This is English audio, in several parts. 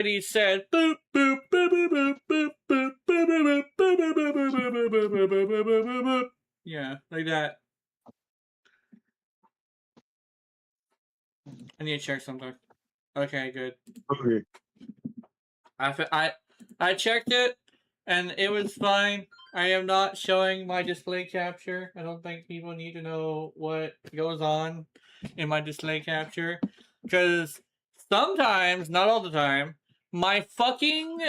He said boop boop boop boop boop boop boop boop boop boop. Yeah, like that. I need to check something. Okay, good. Okay. I checked it and it was fine. I am not showing my display capture. I don't think people need to know what goes on in my display capture because sometimes, not all the time, my fucking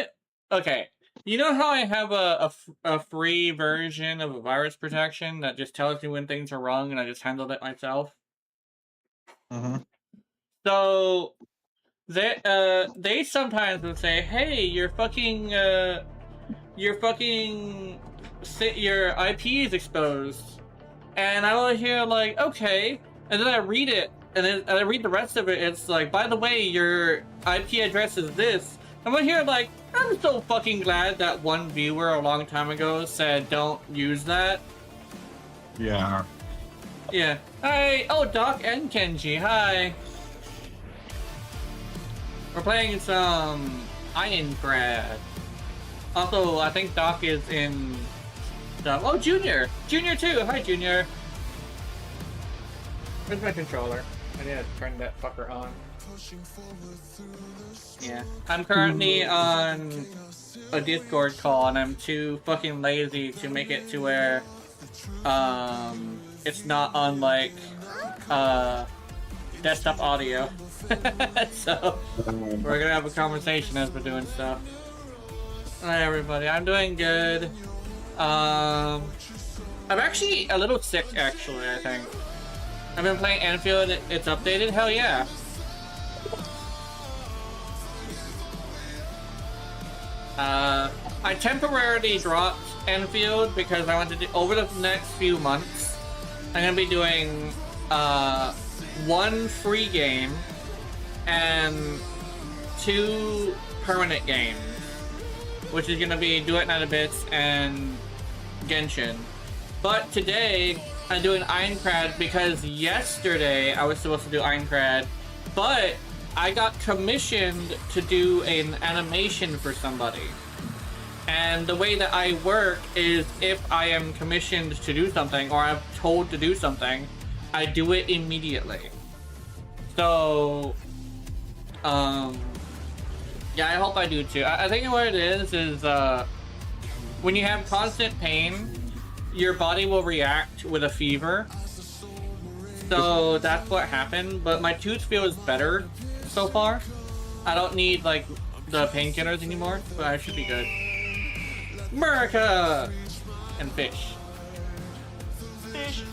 okay. You know how I have a free version of a virus protection that just tells me when things are wrong and I just handled it myself? So they sometimes will say, "Hey, your IP is exposed," and I will hear like, "Okay," and then I read it, and then I read the rest of it. It's like, "By the way, your IP address is this." I'm gonna hear like, "I'm so fucking glad that one viewer a long time ago said don't use that." Yeah. Yeah. Hi. Oh, Doc and Kenji. Hi. We're playing some Aincrad. Also, I think Doc is in... Oh, Junior! Junior too! Hi, Junior! Where's my controller? I need to turn that fucker on. Yeah. I'm currently on a Discord call and I'm too fucking lazy to make it to where it's not on like desktop audio. So we're gonna have a conversation as we're doing stuff. Hi everybody, I'm doing good. I'm actually a little sick actually, I think. I've been playing Anfield, it's updated, hell yeah. I temporarily dropped Anfield because I wanted to, over the next few months, I'm gonna be doing one free game and 2 permanent games, which is gonna be Do It Night of Bits and Genshin. But today I'm doing Aincrad because yesterday I was supposed to do Aincrad, but I got commissioned to do an animation for somebody. And the way that I work is if I am commissioned to do something or I'm told to do something, I do it immediately. So, yeah, I hope I do too. I think what it is when you have constant pain, your body will react with a fever. So that's what happened, but my tooth feels better so far. I don't need like the painkillers anymore, but I should be good. America! And fish. Fish.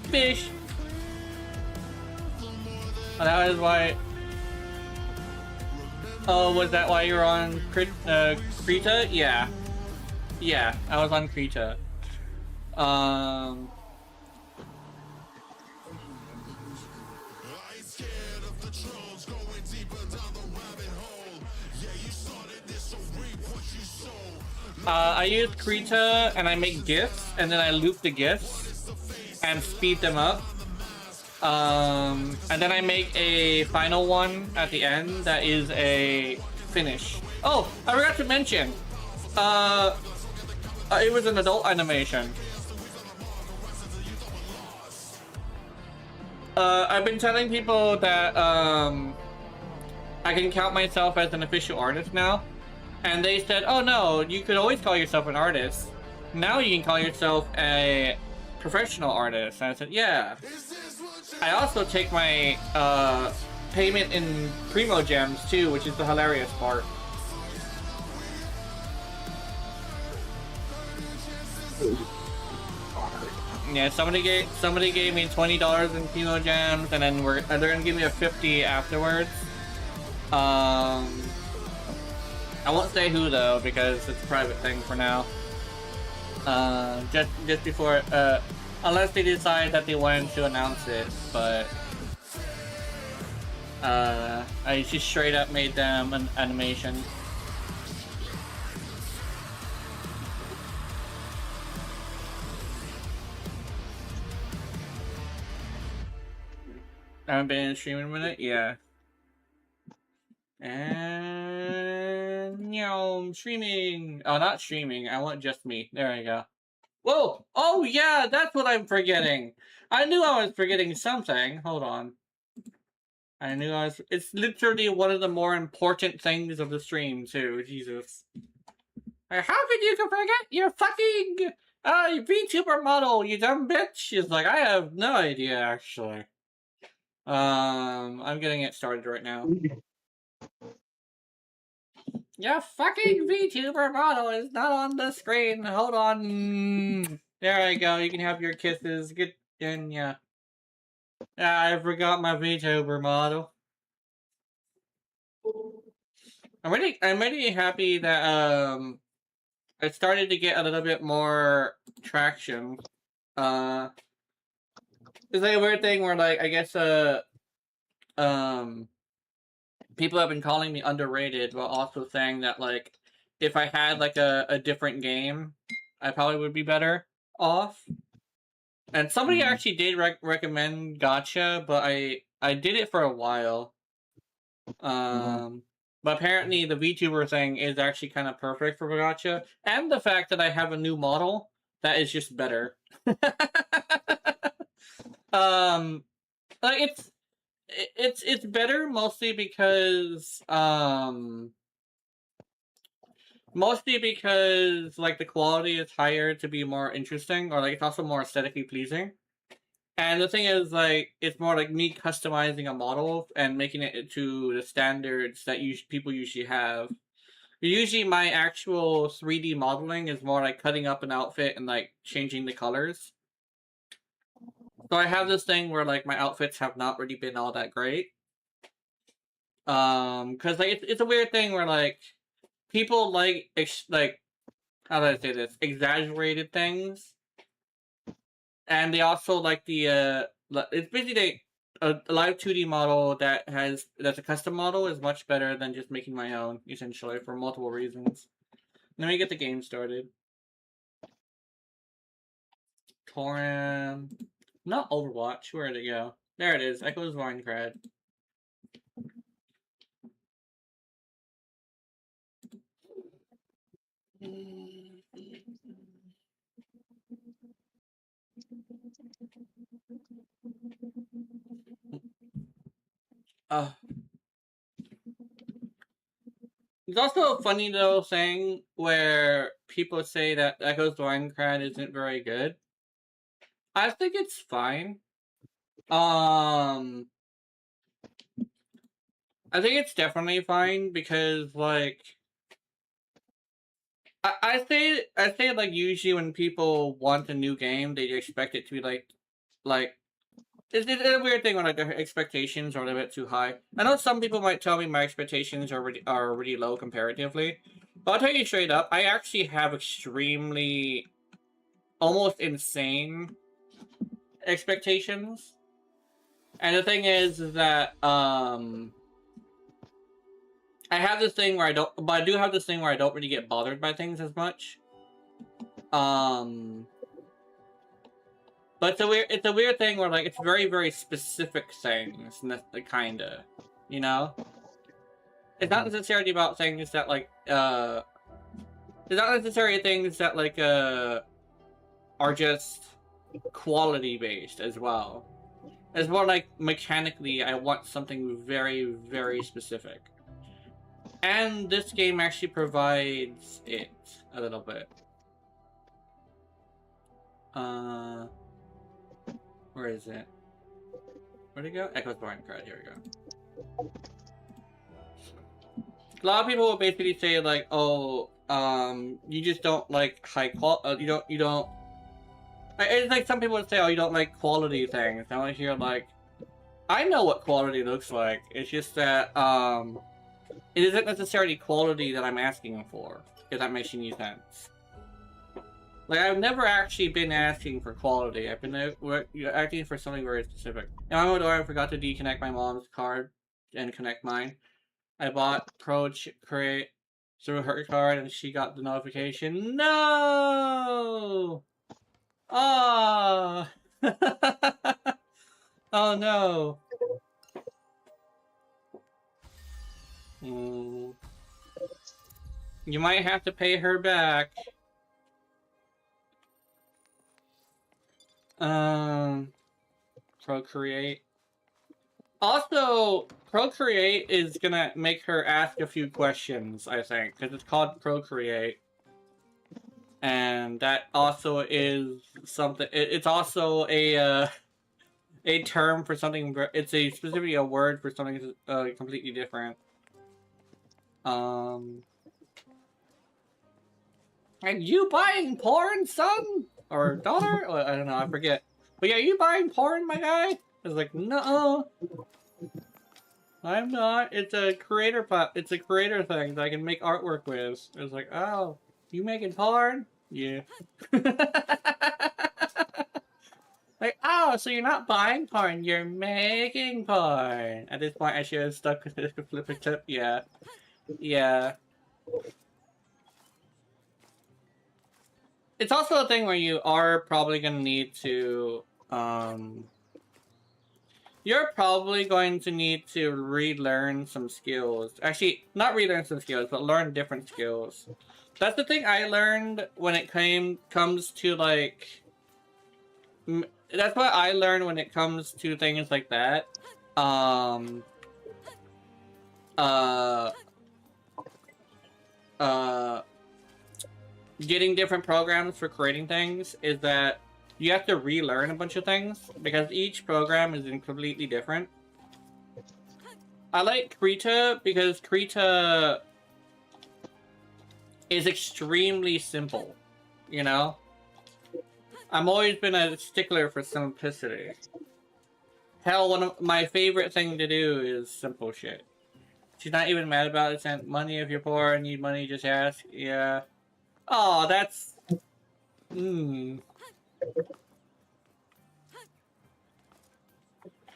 Fish. Oh, that is why... Oh, was that why you're on Krita? Yeah. Yeah, I was on Krita. I use Krita and I make GIFs and then I loop the GIFs and speed them up. And then I make a final one at the end that is a finish. Oh, I forgot to mention. It was an adult animation. I've been telling people that I can count myself as an official artist now. And they said, oh no, you could always call yourself an artist. Now you can call yourself a professional artist. And I said, yeah. I also take my payment in Primo Gems too, which is the hilarious part. Yeah, somebody gave me $20 in Primo Gems, and then they're gonna give me a $50 afterwards. I won't say who though because it's a private thing for now. Just before, unless they decide that they wanted to announce it, but I just straight up made them an animation. I haven't been streaming a minute, yeah. And streaming. Oh, not streaming. I want just me. There we go. Whoa! Oh yeah, that's what I'm forgetting. I knew I was forgetting something. Hold on. I knew I was. It's literally one of the more important things of the stream too. Jesus. How could you forget your fucking VTuber model, you dumb bitch? She's like, I have no idea actually. I'm getting it started right now. Your fucking VTuber model is not on the screen. Hold on. There I go. You can have your kisses. Get in, yeah. I forgot my VTuber model. I'm really happy that it started to get a little bit more traction. It's like a weird thing where like I guess people have been calling me underrated while also saying that like if I had like a different game, I probably would be better off. And somebody actually did recommend Gacha, but I did it for a while. But apparently the VTuber thing is actually kind of perfect for Gacha, and the fact that I have a new model that is just better. Like it's better mostly because like the quality is higher to be more interesting, or like it's also more aesthetically pleasing. And the thing is, like, it's more like me customizing a model and making it to the standards that people usually have. Usually, my actual 3D modeling is more like cutting up an outfit and like changing the colors. So I have this thing where like my outfits have not really been all that great. Because like it's a weird thing where like people like how do I say this, exaggerated things, and they also like the it's basically a live 2D model that's a custom model is much better than just making my own, essentially, for multiple reasons. Let me get the game started. Torin, not Overwatch. Where'd it go? There it is. Echoes of Aincrad. It's also a funny little thing where people say that Echoes of Aincrad isn't very good. I think it's fine. I think it's definitely fine because like I say like usually when people want a new game, they expect it to be like it's a weird thing when like their expectations are a little bit too high. I know some people might tell me my expectations are really low comparatively, but I'll tell you straight up, I actually have extremely, almost insane expectations. And the thing is that I have this thing where I do have this thing where I don't really get bothered by things as much. But it's a weird thing where like it's very, very specific things, and that's kinda, you know? It's not necessarily about things that like it's not necessarily things that like are just quality based as well. It's more like mechanically I want something very, very specific. And this game actually provides it a little bit. Where is it? Where'd it go? Echoes of Aincrad, here we go. A lot of people will basically say like, oh, you just don't like high quality, you don't, it's like some people would say, oh, you don't like quality things. I want to hear like, I know what quality looks like. It's just that, it isn't necessarily quality that I'm asking for, if that makes any sense. Like, I've never actually been asking for quality. I've been asking for something very specific. Now, I forgot to deconnect my mom's card and connect mine. I bought Create through her card, and she got the notification. No! Oh! Oh no! You might have to pay her back. Procreate. Also, Procreate is gonna make her ask a few questions, I think, because it's called Procreate. And that also is something, it's also a term for something, it's specifically a word for something completely different. Are you buying porn, son? Or daughter? I don't know, I forget. But yeah, you buying porn, my guy? I was like, no, I'm not. It's a creator it's a creator thing that I can make artwork with. It was like, oh, you making porn? Yeah. Like, oh, so you're not buying porn, you're making porn. At this point, I should have stuck with this flip it tip. Yeah. Yeah. It's also a thing where you are probably going to need to, you're probably going to need to relearn some skills. Actually, not relearn some skills, but learn different skills. That's the thing I learned when it comes to, like... That's what I learned when it comes to things like that. Getting different programs for creating things is that you have to relearn a bunch of things because each program is completely different. I like Krita because Krita is extremely simple, you know? I've always been a stickler for simplicity. Hell, one of my favorite thing to do is simple shit. She's not even mad about it. Send money if you're poor and need money, just ask. Yeah. Oh, that's...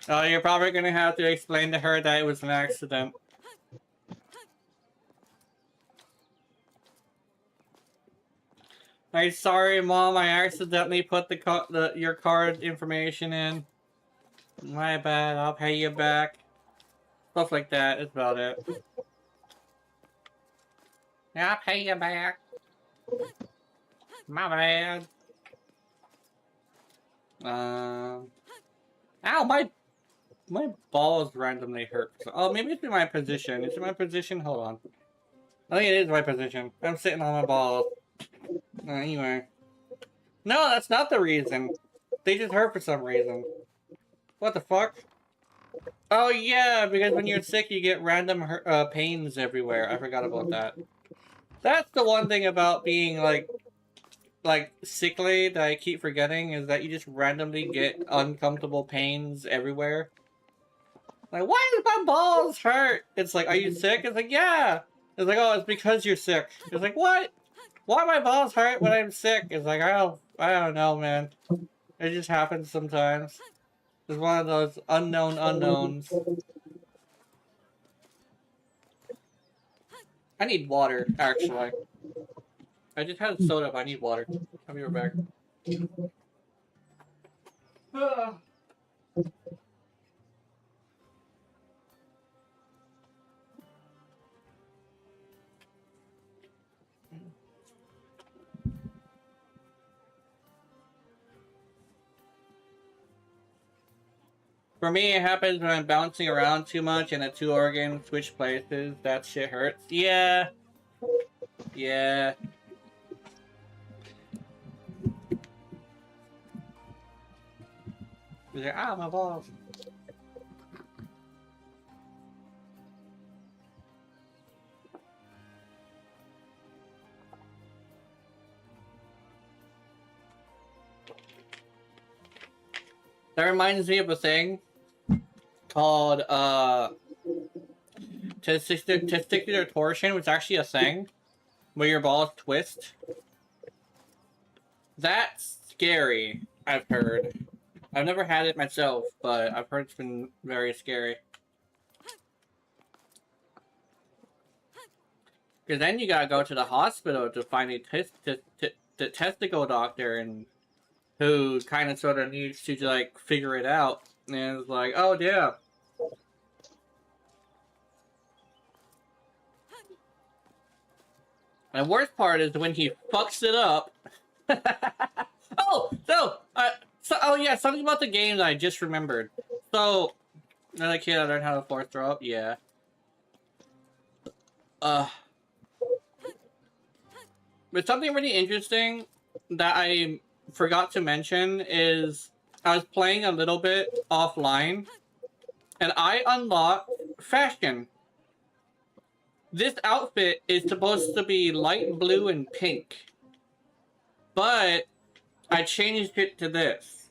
Oh, you're probably gonna have to explain to her that it was an accident. I'm sorry, Mom. I accidentally put your card information in. My bad. I'll pay you back. Stuff like that. That's about it. I'll pay you back. My bad. Ow, my balls randomly hurt. Oh, maybe it's in my position. Is it my position? Hold on. I think it is my position. I'm sitting on my balls. Anyway. No, that's not the reason. They just hurt for some reason. What the fuck? Oh yeah, because when you're sick, you get random pains everywhere. I forgot about that. That's the one thing about being like sickly that I keep forgetting is that you just randomly get uncomfortable pains everywhere. Like, why does my balls hurt? It's like, are you sick? It's like, yeah. It's like, oh, it's because you're sick. It's like, what? Why my balls hurt when I'm sick? It's like, I don't know, man. It just happens sometimes. It's one of those unknown unknowns. I need water, actually. I just had a soda, but I need water. I'll be right back. For me, it happens when I'm bouncing around too much and the two organs switch places. That shit hurts. Yeah. Yeah. He's like, ah, my balls. That reminds me of a thing called testicular torsion, which is actually a thing where your balls twist. That's scary, I've heard. I've never had it myself, but I've heard it's been very scary. Because then you gotta go to the hospital to find a testicle doctor and who kind of sort of needs to like figure it out. And it's like, oh yeah. The worst part is when he fucks it up. Oh yeah, something about the game that I just remembered. So, another kid I learned how to force throw up. Yeah. Uh, but something really interesting that I forgot to mention is I was playing a little bit offline, and I unlocked fashion. This outfit is supposed to be light blue and pink, but I changed it to this.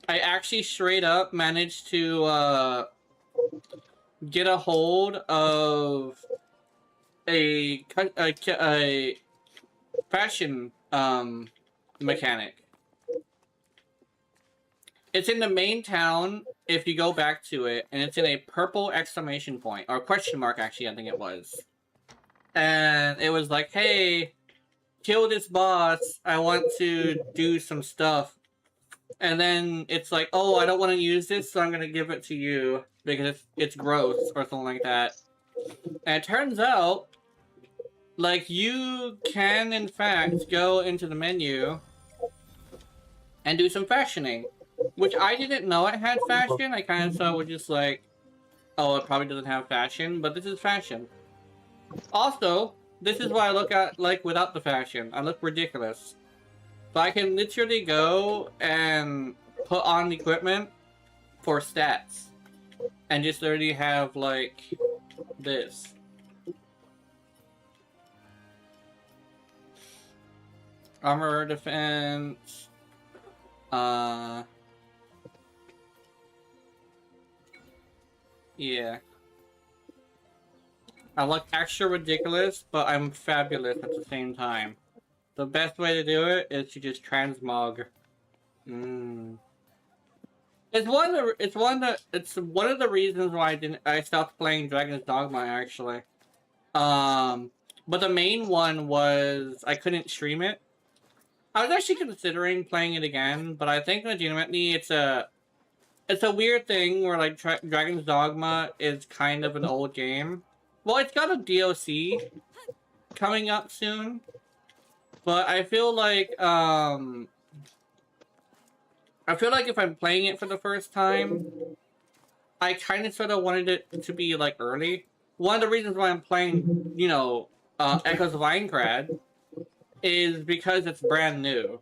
I actually straight up managed to get a hold of a fashion mechanic. It's in the main town if you go back to it, and it's in a purple exclamation point, or question mark actually, I think it was. And it was like, hey, kill this boss, I want to do some stuff. And then it's like, oh, I don't want to use this, so I'm going to give it to you because it's gross or something like that. And it turns out, like, you can, in fact, go into the menu and do some fashioning. Which I didn't know it had fashion. I kind of thought it was just like, oh, it probably doesn't have fashion, but this is fashion. Also, this is what I look at, like, without the fashion. I look ridiculous. So I can literally go and put on equipment for stats. And just literally have, like, this. Armor, defense... Yeah. I look extra ridiculous, but I'm fabulous at the same time. The best way to do it is to just transmog. It's one of the reasons why I stopped playing Dragon's Dogma actually. But the main one was I couldn't stream it. I was actually considering playing it again, but I think legitimately it's a weird thing where like Dragon's Dogma is kind of an old game. Well, it's got a DLC coming up soon, but I feel like if I'm playing it for the first time, I kind of sort of wanted it to be like early. One of the reasons why I'm playing, you know, Echoes of Aincrad is because it's brand new.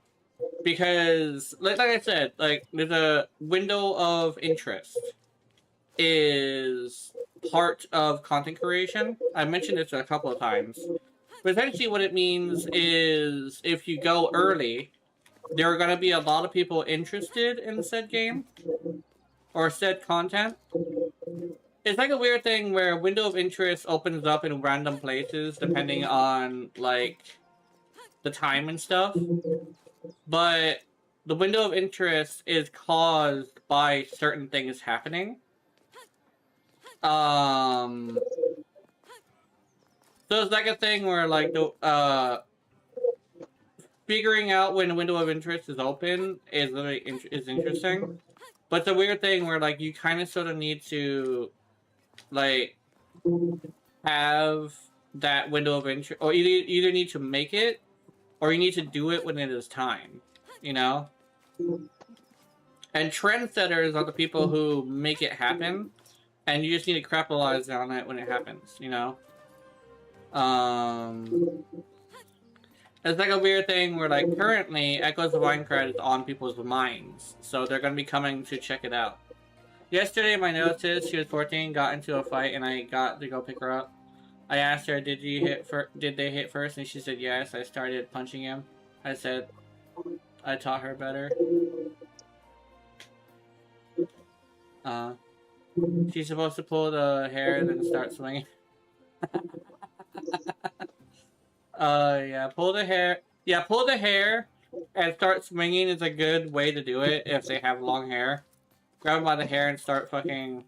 Because, like I said, like, there's a window of interest is part of content creation. I mentioned this a couple of times. But essentially what it means is if you go early, there are going to be a lot of people interested in said game or said content. It's like a weird thing where window of interest opens up in random places depending on, like, the time and stuff. But the window of interest is caused by certain things happening. So it's like a thing where, like, the figuring out when a window of interest is open is really is interesting. But it's a weird thing where, like, you kind of sort of need to, like, have that window of interest, or either need to make it, or you need to do it when it is time, you know? And trendsetters are the people who make it happen, and you just need to capitalize on it when it happens, you know? It's like a weird thing where, like, currently, Echoes of Aincrad is on people's minds, so they're gonna be coming to check it out. Yesterday, my noticed she was 14, got into a fight, and I got to go pick her up. I asked her, did they hit first? And she said yes. I started punching him. I said, I taught her better. She's supposed to pull the hair and then start swinging. Yeah, pull the hair. Yeah, pull the hair and start swinging is a good way to do it if they have long hair. Grab them by the hair and start fucking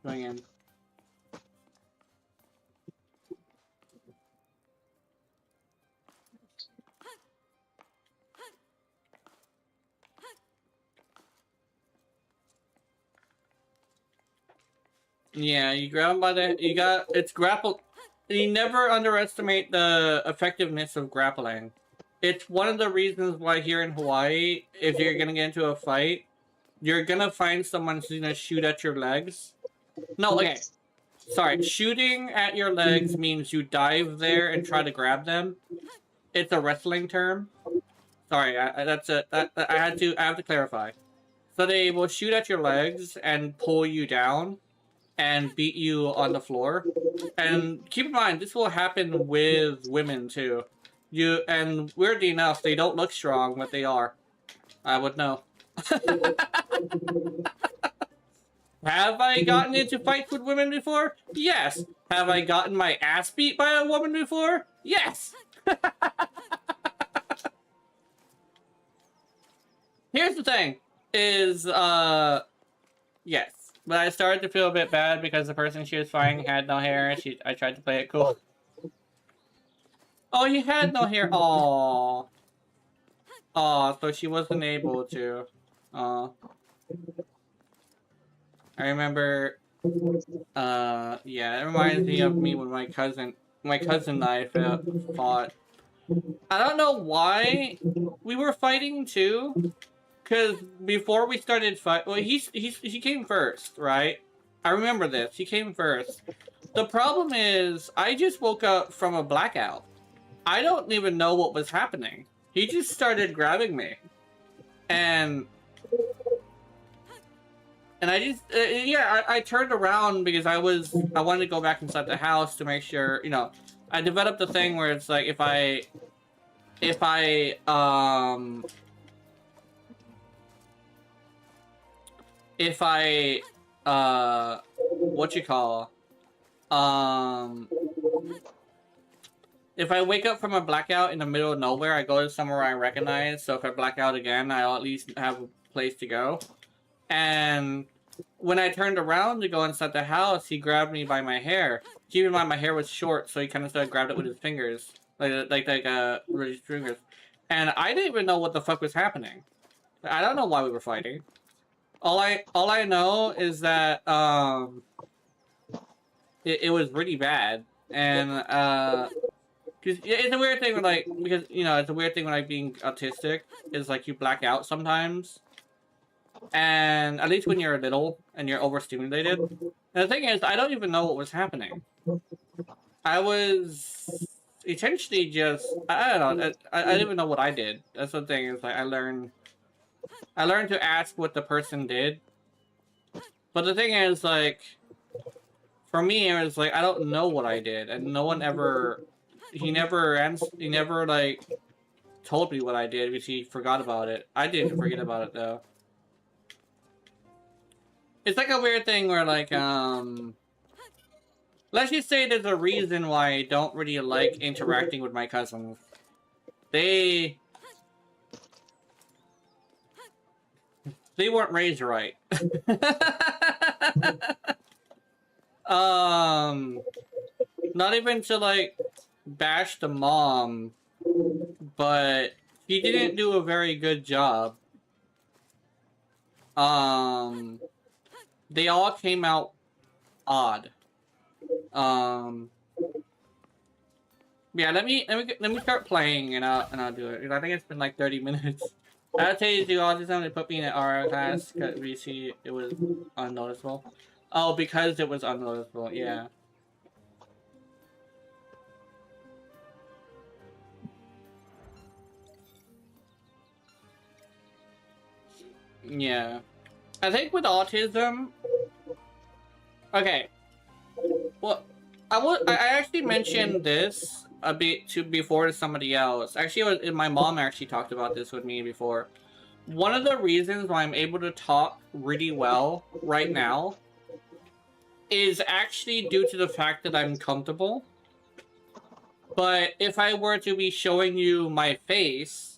swinging. Yeah, you grab them by the... it's grapple... you never underestimate the effectiveness of grappling. It's one of the reasons why here in Hawaii, if you're gonna get into a fight, you're gonna find someone who's gonna shoot at your legs. No, okay. Sorry, shooting at your legs means you dive there and try to grab them. It's a wrestling term. Sorry, I have to clarify. So they will shoot at your legs and pull you down and beat you on the floor. And keep in mind, this will happen with women too. And weirdly enough, they don't look strong, but they are. I would know. Have I gotten into fights with women before? Yes. Have I gotten my ass beat by a woman before? Yes. Here's the thing, is, yes. But I started to feel a bit bad because the person she was fighting had no hair. I tried to play it cool. Oh, he had no hair. Aww. Aw, so she wasn't able to. Aw. I remember, yeah, it reminds me of me when my cousin and I fought. I don't know why we were fighting too, because before we started fight, well, he came first, right? I remember this. He came first. The problem is, I just woke up from a blackout. I don't even know what was happening. He just started grabbing me, and I just, yeah, I turned around because I wanted to go back inside the house to make sure, you know, I developed a thing where it's like, if I, what you call, if I wake up from a blackout in the middle of nowhere, I go to somewhere I recognize, so if I black out again, I'll at least have a place to go. And when I turned around to go inside the house, he grabbed me by my hair. Keep in mind, my hair was short, so he kind of started grabbed it with his fingers, with his fingers. And I didn't even know what the fuck was happening. I don't know why we were fighting. All I know is that it was really bad, and cause it's a weird thing when because you know it's a weird thing when being autistic is like you black out sometimes. And at least when you're little and you're overstimulated. And the thing is, I don't even know what was happening. I was essentially just, I don't know, I didn't even know what I did. That's the thing, is like I learned to ask what the person did. But the thing is, like, for me, it was like, I don't know what I did. And no one ever, he never, like, told me what I did because he forgot about it. I didn't forget about it, though. It's like a weird thing where, like, let's just say there's a reason why I don't really like interacting with my cousins. They weren't raised right. Not even to, like, bash the mom, but he didn't do a very good job. They all came out odd. Yeah, let me start playing and I'll do it. I think it's been like 30 minutes. I'll tell you the autism, they put me in an RR class because we see it was unnoticeable. Oh, because it was unnoticeable, yeah. Yeah. I think with autism, okay. Well, I actually mentioned this a bit before to somebody else. Actually, my mom actually talked about this with me before. One of the reasons why I'm able to talk really well right now is actually due to the fact that I'm comfortable. But if I were to be showing you my face,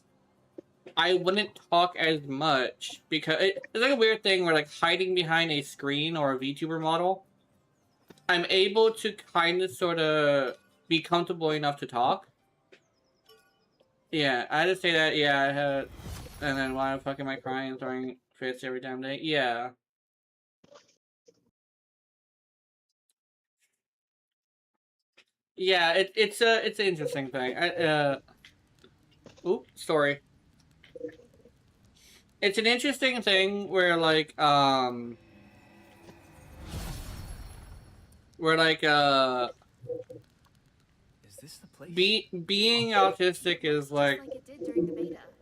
I wouldn't talk as much because it's like a weird thing where, like, hiding behind a screen or a VTuber model, I'm able to kind of sort of be comfortable enough to talk. Yeah, I just say that, yeah, I had, and then why the fuck am I crying and throwing fits every damn day? Yeah. Yeah, it's an interesting thing. Story. It's an interesting thing where like where like Is this the place? being autistic is like Just like it did during the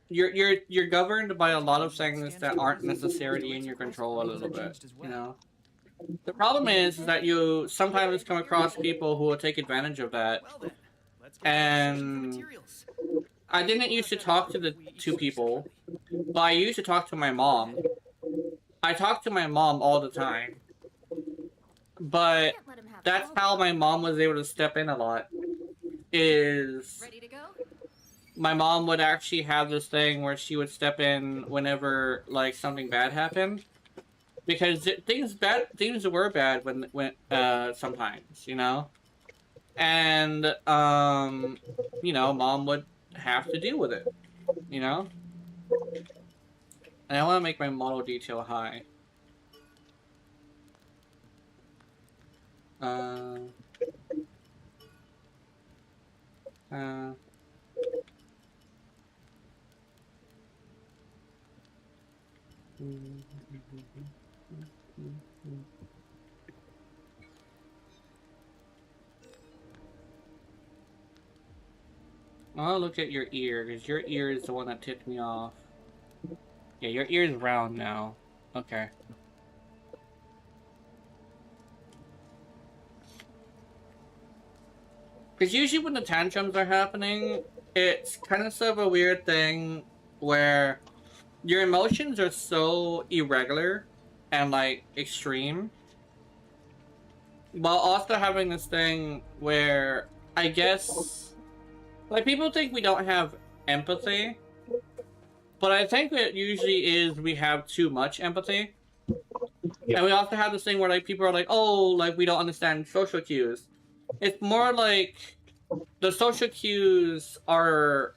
beta. you're governed by a lot of things that aren't necessarily in your control a little bit, you know. The problem is that you sometimes come across people who will take advantage of that. Well then, let's go And materials. I didn't used to talk to the two people, but I used to talk to my mom. I talk to my mom all the time. But Can't let him have that's all how the- my mom was able to step in a lot. Is Ready to go? my mom would actually have this thing where she would step in whenever like something bad happened. Because things were bad when sometimes, you know? And you know, mom would have to deal with it, you know? And I want to make my model detail high. Uh, I'll look at your ear, because your ear is the one that tipped me off. Yeah, your ear is round now. Okay. Because usually when the tantrums are happening, it's kind of sort of a weird thing where your emotions are so irregular and, like, extreme. While also having this thing where, I guess, like, people think we don't have empathy. But I think it usually is we have too much empathy. Yeah. And we also have this thing where, like, people are like, oh, like, we don't understand social cues. It's more like the social cues are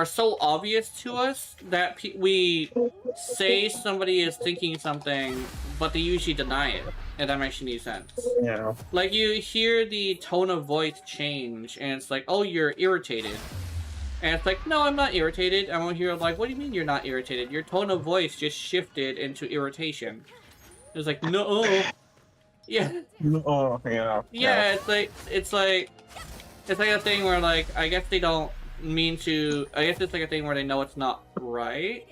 so obvious to us that we say somebody is thinking something, but they usually deny it, if that makes any sense. Yeah. Like, you hear the tone of voice change, and it's like, oh, you're irritated. And it's like, no, I'm not irritated. I'm over here like, what do you mean you're not irritated? Your tone of voice just shifted into irritation. It's like, no. Yeah. Oh, yeah. Yeah, it's like a thing where, like, I guess they don't mean to, I guess it's like a thing where they know it's not right.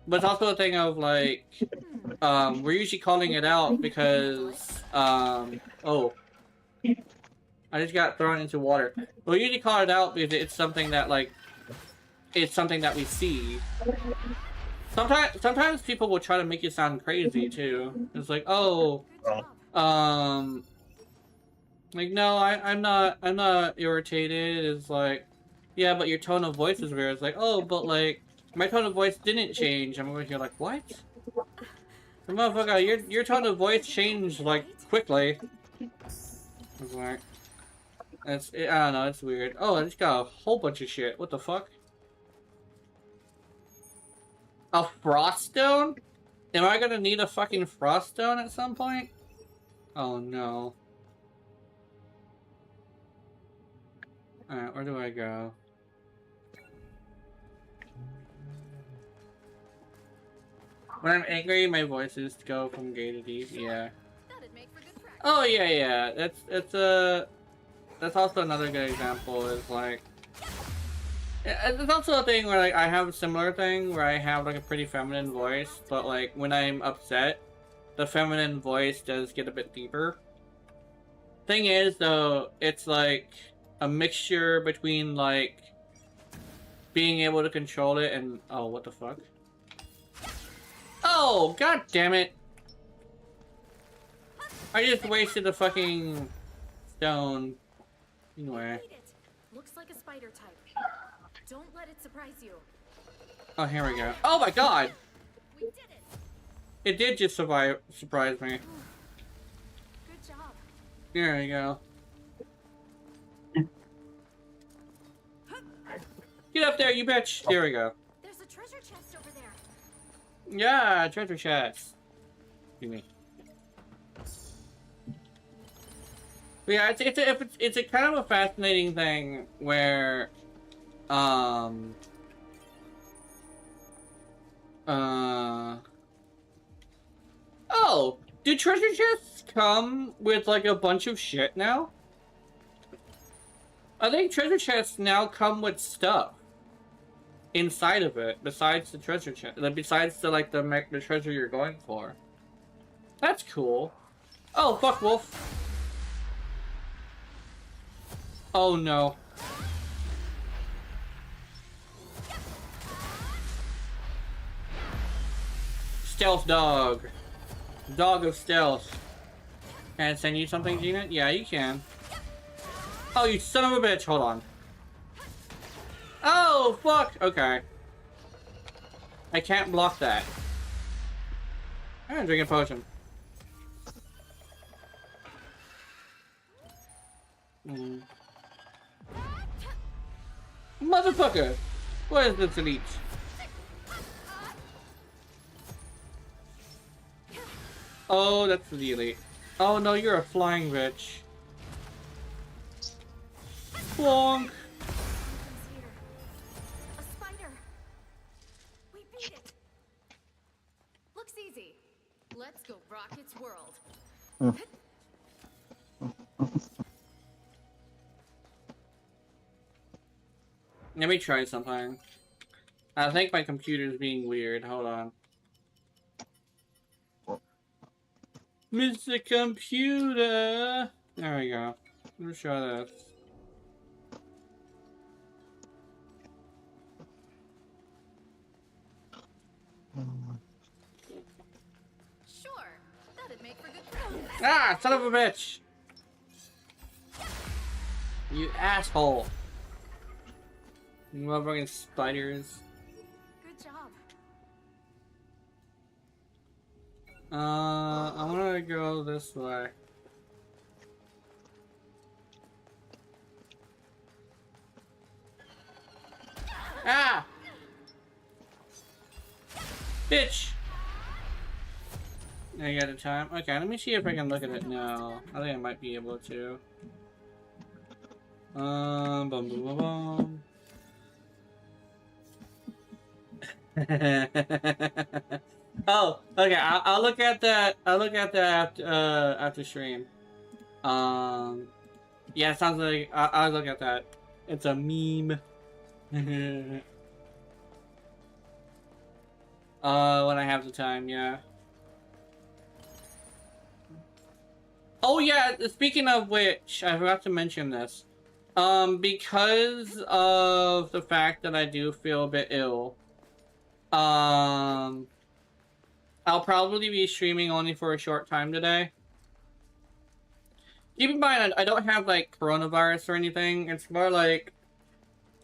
But it's also a thing of, like, we're usually calling it out because, oh. I just got thrown into water. We usually call it out because it's something that, like, it's something that we see. Sometimes people will try to make you sound crazy too. It's like, oh, like, no, I'm not irritated. It's like, yeah, but your tone of voice is weird. It's like, oh, but like, my tone of voice didn't change. I'm over here like, what? Motherfucker, your tone of voice changed like quickly. It's like. I don't know, it's weird. Oh, I just got a whole bunch of shit. What the fuck? A frost stone? Am I gonna need a fucking frost stone at some point? Oh no. Alright, where do I go? When I'm angry, my voices go from gay to deep. Yeah. Oh yeah. That's also another good example. Is like, it's also a thing where, like, I have a similar thing where I have like a pretty feminine voice, but like when I'm upset, the feminine voice does get a bit deeper. Thing is, though, it's like a mixture between like being able to control it and oh, what the fuck? Oh, god damn it! I just wasted a fucking stone. Anyway. Looks like a spider type. Don't let it surprise you. Oh, here we go. Oh my god! We did it. It did just surprise me. Good job. There we go. Get up there, you bitch! There we go. There's a treasure chest over there. Yeah, treasure chest. Give me. But yeah, it's a kind of a fascinating thing where, oh, do treasure chests come with like a bunch of shit now? I think treasure chests now come with stuff inside of it, besides the treasure chest, besides the like the treasure you're going for. That's cool. Oh fuck, wolf. Oh no. Stealth dog. Dog of stealth. Can I send you something, Gina? Yeah, you can. Oh, you son of a bitch. Hold on. Oh, fuck. Okay. I can't block that. I'm gonna drink a potion. Motherfucker! What is this elite? Oh, that's the elite. Oh no, you're a flying bitch. Bonk! Here. A spider. We beat it. Looks easy. Let's go rock its world. Let me try something. I think my computer's being weird. Hold on. Mr. Computer! There we go. Let me try this. Sure. That'd make for good practice. Ah! Son of a bitch! You asshole! Motherfucking spiders. Good job. I'm gonna go this way. Ah! Bitch! I got a time. Okay, let me see if I can look at it now. I think I might be able to. Bum bum bum bum. Oh, okay. I'll look at that. I'll look at that after stream. Yeah, it sounds like I'll look at that. It's a meme. When I have the time, yeah. Oh yeah. Speaking of which, I forgot to mention this. Because of the fact that I do feel a bit ill. I'll probably be streaming only for a short time today. Keep in mind, I don't have, like, coronavirus or anything. It's more like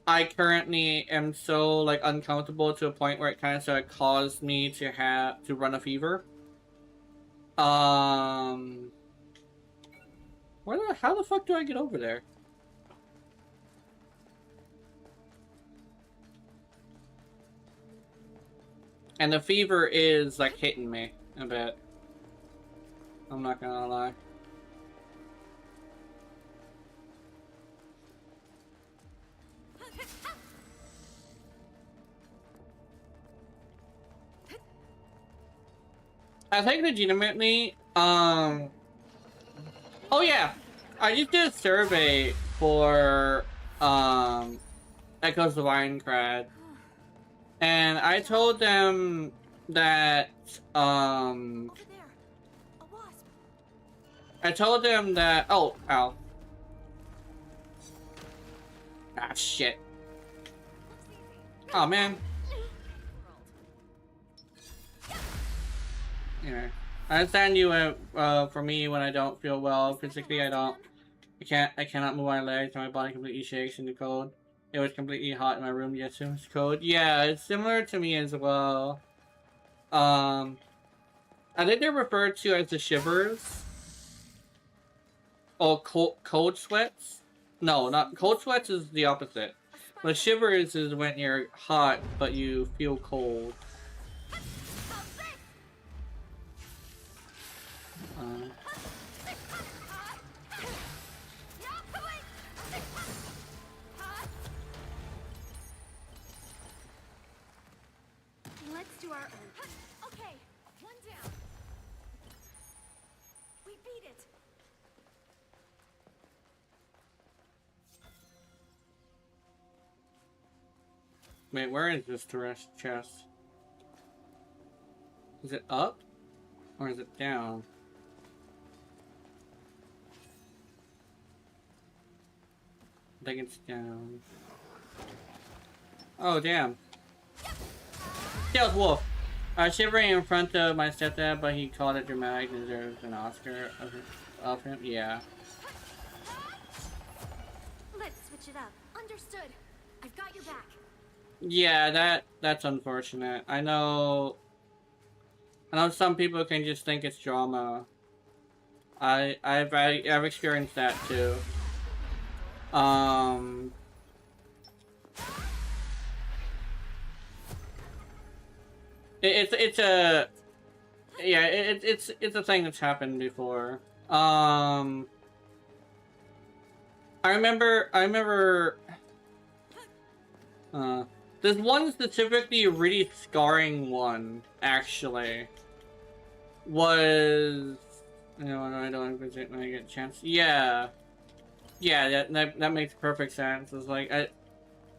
I currently am so, like, uncomfortable to a point where it kind of sort of caused me to run a fever. How the fuck do I get over there? And the fever is, like, hitting me a bit. I'm not gonna lie. I think legitimately, oh yeah, I just did a survey for, Echoes of Aincrad. And I told them that, Over there. A wasp. I told them that, oh, ow. Ah, shit. Looks easy. Oh, man. World. Yeah. I understand you, for me, when I don't feel well, physically, I cannot move my legs, and my body completely shakes in the cold. It was completely hot in my room, yes, it was cold. Yeah, it's similar to me as well. I think they're referred to as the shivers. Oh, cold sweats? No, not cold sweats is the opposite. The shivers is when you're hot, but you feel cold. to our own. Okay, one down. We beat it. Wait, where is this chest? Is it up? Or is it down? I think it's down. Oh, damn. Tails Wolf. Shivering in front of my stepdad, but he called it dramatic and deserves an Oscar of him. Yeah. Let's switch it up. Understood. I've got your back. Yeah, that's unfortunate. I know some people can just think it's drama. I've experienced that too. It's a thing that's happened before. I remember there's one specifically really scarring one, actually. Was, you know, I don't visit when I get a chance. Yeah, that makes perfect sense. It's like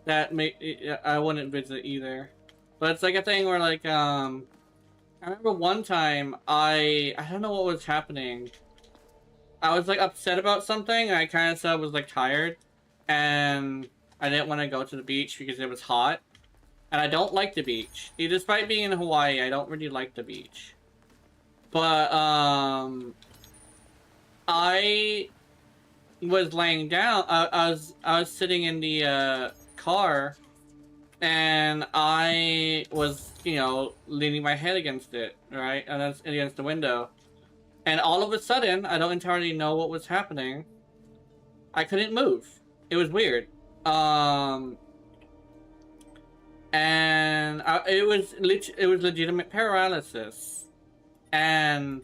I wouldn't visit either, but it's like a thing where like I remember one time I don't know what was happening. I was like upset about something. And I kind of said I was like tired, and I didn't want to go to the beach because it was hot. And I don't like the beach. Despite being in Hawaii, I don't really like the beach. But, I was laying down. I was sitting in the, car. And I was, you know, leaning my head against it, right? And that's against the window. And all of a sudden, I don't entirely know what was happening. I couldn't move. It was weird. And it was legitimate paralysis, and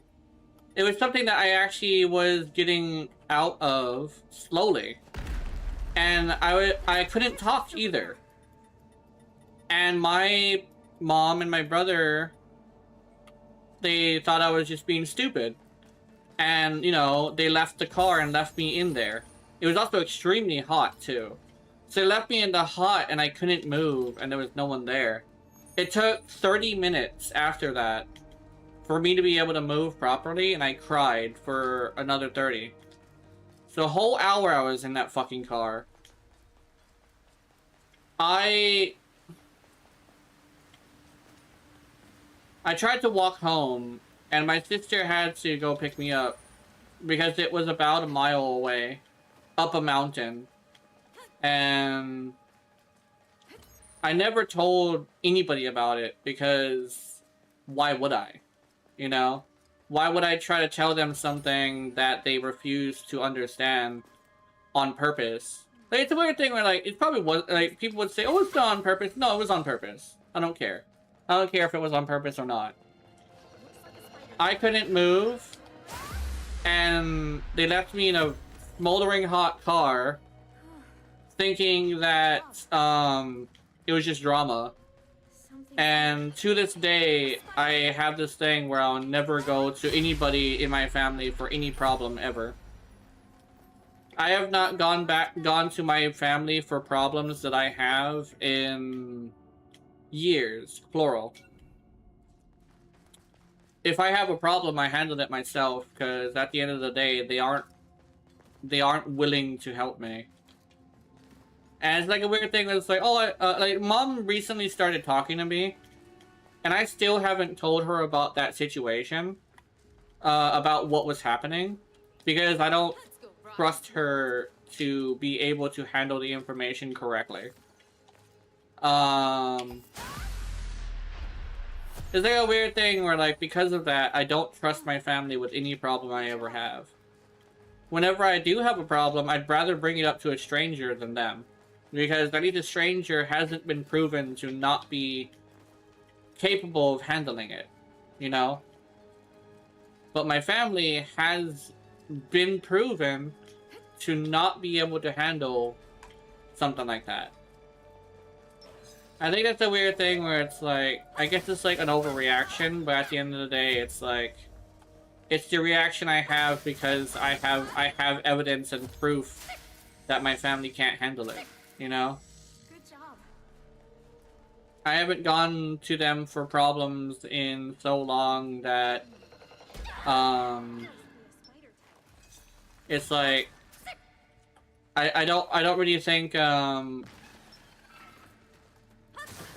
it was something that I actually was getting out of slowly, and I couldn't talk either. And my mom and my brother, they thought I was just being stupid, and you know, they left the car and left me in there. It was also extremely hot too. So they left me in the hot and I couldn't move and there was no one there. It took 30 minutes after that for me to be able to move properly, and I cried for another 30. So a whole hour I was in that fucking car. I tried to walk home and my sister had to go pick me up because it was about a mile away, up a mountain. And I never told anybody about it because why would I? You know? Why would I try to tell them something that they refuse to understand on purpose? Like, it's a weird thing where, like, it probably was, like, people would say, oh, it's not on purpose. No, it was on purpose. I don't care. I don't care if it was on purpose or not. I couldn't move, and they left me in a smoldering hot car thinking that it was just drama. And to this day, I have this thing where I'll never go to anybody in my family for any problem ever. I have not gone to my family for problems that I have in years, plural. If I have a problem, I handle it myself, because at the end of the day, they aren't willing to help me. And it's like a weird thing that's like, oh, like, Mom recently started talking to me, and I still haven't told her about that situation, about what was happening, because I don't trust her to be able to handle the information correctly. It's like a weird thing where, like, because of that, I don't trust my family with any problem I ever have. Whenever I do have a problem, I'd rather bring it up to a stranger than them. Because at least a stranger hasn't been proven to not be capable of handling it, you know? But my family has been proven to not be able to handle something like that. I think that's a weird thing where it's like, I guess it's like an overreaction, but at the end of the day, it's like, it's the reaction I have because I have evidence and proof that my family can't handle it, you know? Good job. I haven't gone to them for problems in so long that, it's like, I don't really think,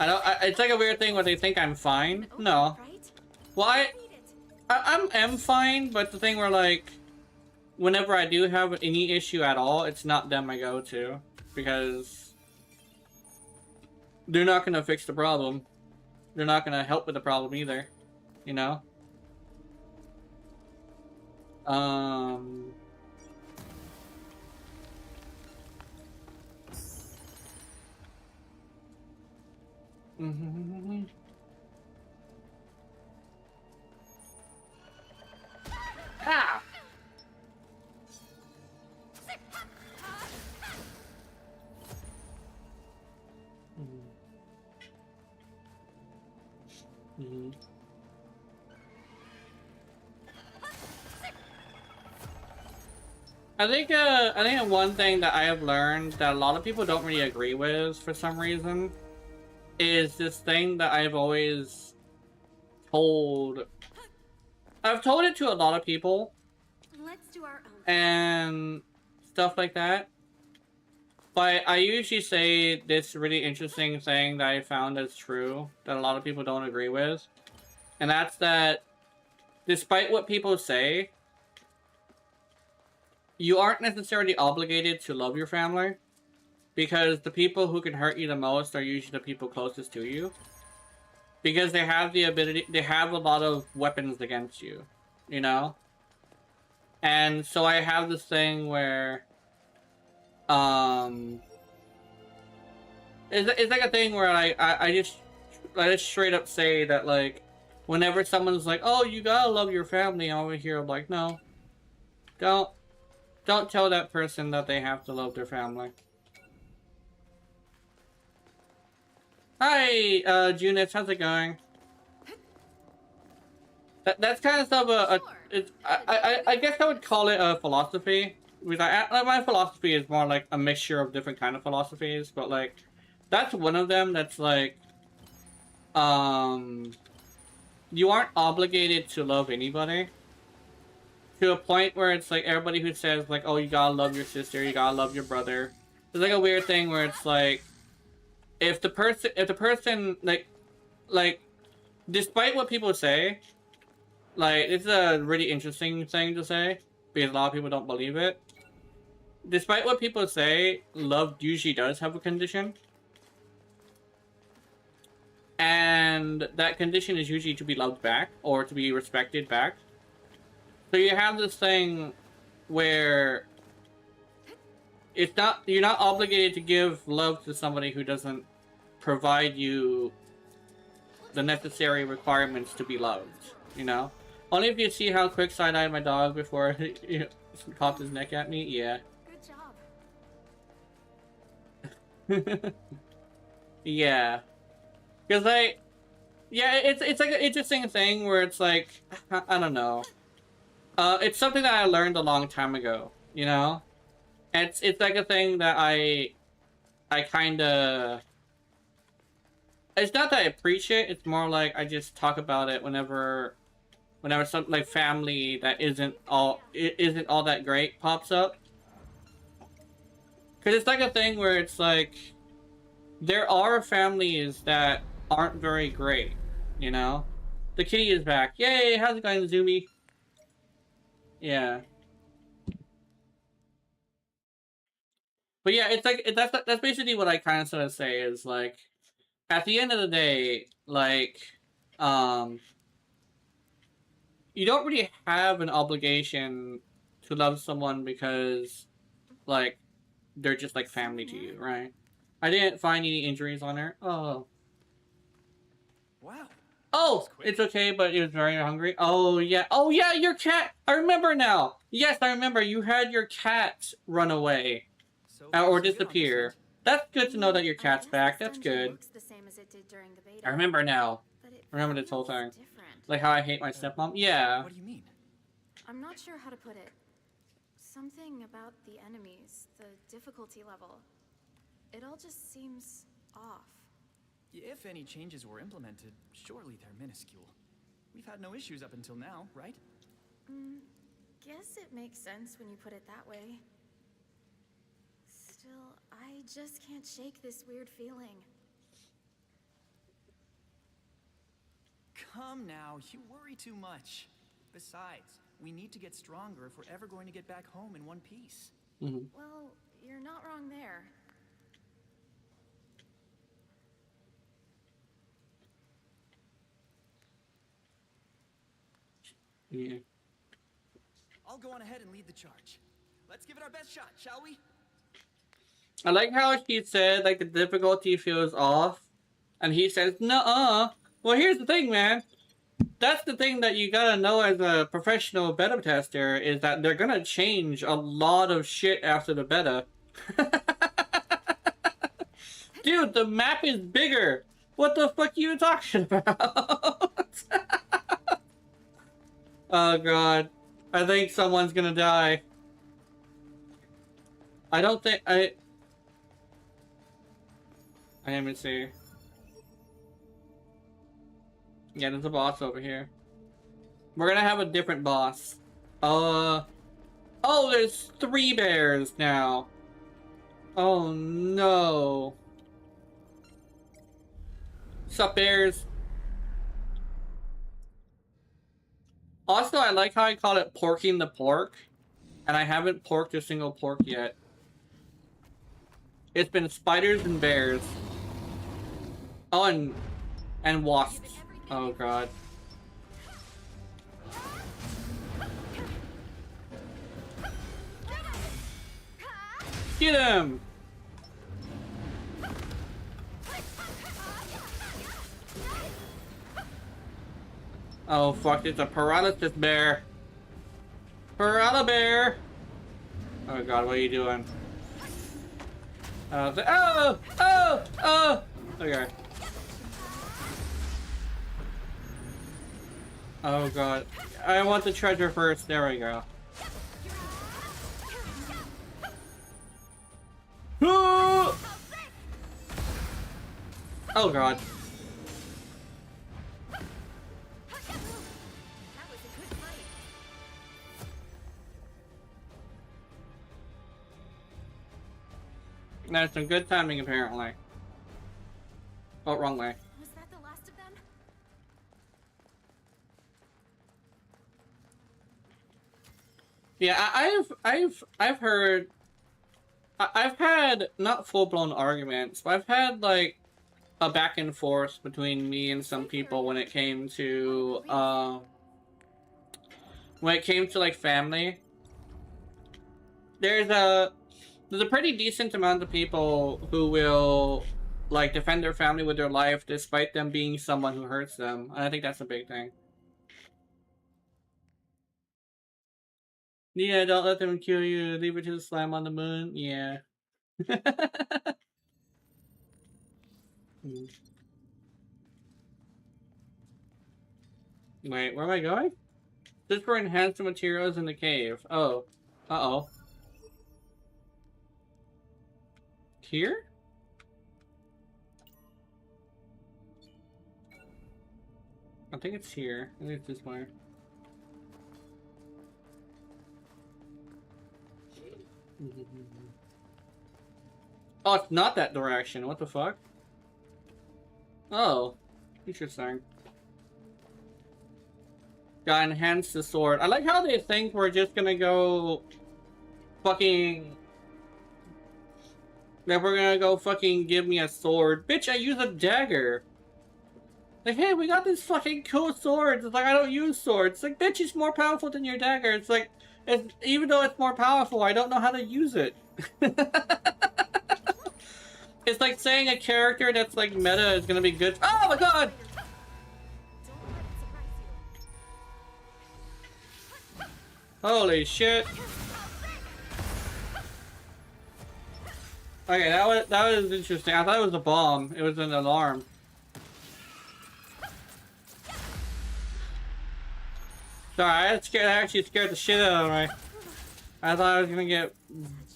it's like a weird thing where they think I'm fine. No. Well, I'm fine, but the thing where, like, whenever I do have any issue at all, it's not them I go to. Because they're not gonna fix the problem. They're not gonna help with the problem either. You know? Ah! I think one thing that I have learned that a lot of people don't really agree with for some reason is this thing that I've always told. I've told it to a lot of people. Let's do our own. And stuff like that. But I usually say this really interesting thing that I found that's true that a lot of people don't agree with. And that's that despite what people say, you aren't necessarily obligated to love your family. Because the people who can hurt you the most are usually the people closest to you. Because they have the ability, they have a lot of weapons against you. You know? And so I have this thing where, it's like a thing where I just straight up say that, like, whenever someone's like, oh, you gotta love your family, I always hear, like, no. Don't tell that person that they have to love their family. Hi, Junus, how's it going? That's kind of stuff, I guess I would call it a philosophy. Because my philosophy is more like a mixture of different kind of philosophies, but like, that's one of them that's like, you aren't obligated to love anybody. To a point where it's like everybody who says like, oh, you gotta love your sister, you gotta love your brother. It's like a weird thing where it's like, if the person, like, despite what people say, like, it's a really interesting thing to say, because a lot of people don't believe it. Despite what people say, love usually does have a condition. And that condition is usually to be loved back, or to be respected back. So you have this thing where it's not, you're not obligated to give love to somebody who doesn't provide you the necessary requirements to be loved, you know? Only if you see how quick side-eyed my dog before he popped his neck at me, yeah. Good job. Yeah. Because, like, yeah, it's like an interesting thing where it's like, I don't know. It's something that I learned a long time ago, you know? It's like a thing that I kind of... It's not that I preach it, it's more like I just talk about it whenever something like family that isn't all that great pops up. Because it's like a thing where it's like, there are families that aren't very great, you know? The kitty is back. Yay, how's it going, Zoomy? Yeah. But yeah, it's like, that's basically what I kind of sort of say is like, at the end of the day, like, you don't really have an obligation to love someone because, like, they're just like family to you, right? I didn't find any injuries on her. Oh. Wow. Oh, it's okay, but it was very hungry. Oh, yeah. Oh, yeah, your cat. I remember now. Yes, I remember. You had your cat run away. So Or disappear. That's good to know that your cat's back. That's good. Looks the same as it did during the beta. I remember now. But it Remember this whole feels thing. different. Like how I hate my stepmom? Yeah. What do you mean? I'm not sure how to put it. Something about the enemies, the difficulty level. It all just seems off. If any changes were implemented, surely they're minuscule. We've had no issues up until now, right? Guess it makes sense when you put it that way. Still, I just can't shake this weird feeling. Come now, you worry too much. Besides, we need to get stronger if we're ever going to get back home in one piece. Well, you're not wrong there. Yeah. I'll go on ahead and lead the charge. Let's give it our best shot, shall we? I like how she said, like, the difficulty feels off. And he says, nuh-uh. Well, here's the thing, man. That's the thing that you gotta know as a professional beta tester, is that they're gonna change a lot of shit after the beta. Dude, the map is bigger. What the fuck are you talking about? Oh god. I think someone's gonna die. I don't think I am see. Yeah, there's a boss over here. We're gonna have a different boss. Oh, there's 3 bears now. Oh no. Sup, bears? Also, I like how I call it porking the pork, and I haven't porked a single pork yet. It's been spiders and bears. Oh, and wasps. Oh god. Get him! Oh fuck, it's a paralysis bear. Piranha bear! Oh god, what are you doing? Oh! Okay. Oh god. I want the treasure first. There we go. Oh god. That's some good timing, apparently. Oh, wrong way. Was that the last of them? Yeah, I've heard. I've had not full-blown arguments, but I've had like a back and forth between me and some people when it came to like family. There's a pretty decent amount of people who will like defend their family with their life despite them being someone who hurts them. And I think that's a big thing. Yeah, don't let them kill you. Leave it to the slime on the moon. Yeah. Wait, where am I going? This for enhanced materials in the cave. Oh. Uh-oh. Here? I think it's here. I think it's this way. Oh, it's not that direction. What the fuck? Oh. Interesting. Gotta enhance the sword. I like how they think we're just gonna go fucking... that we're gonna go fucking give me a sword. Bitch, I use a dagger. Like, hey, we got this fucking cool sword. It's like, I don't use swords. It's like, bitch, it's more powerful than your dagger. It's like, even though it's more powerful, I don't know how to use it. It's like saying a character that's like meta is gonna be good. Oh my god! Holy shit. Okay, that was interesting. I thought it was a bomb. It was an alarm. Sorry, I actually scared the shit out of me. I thought I was gonna get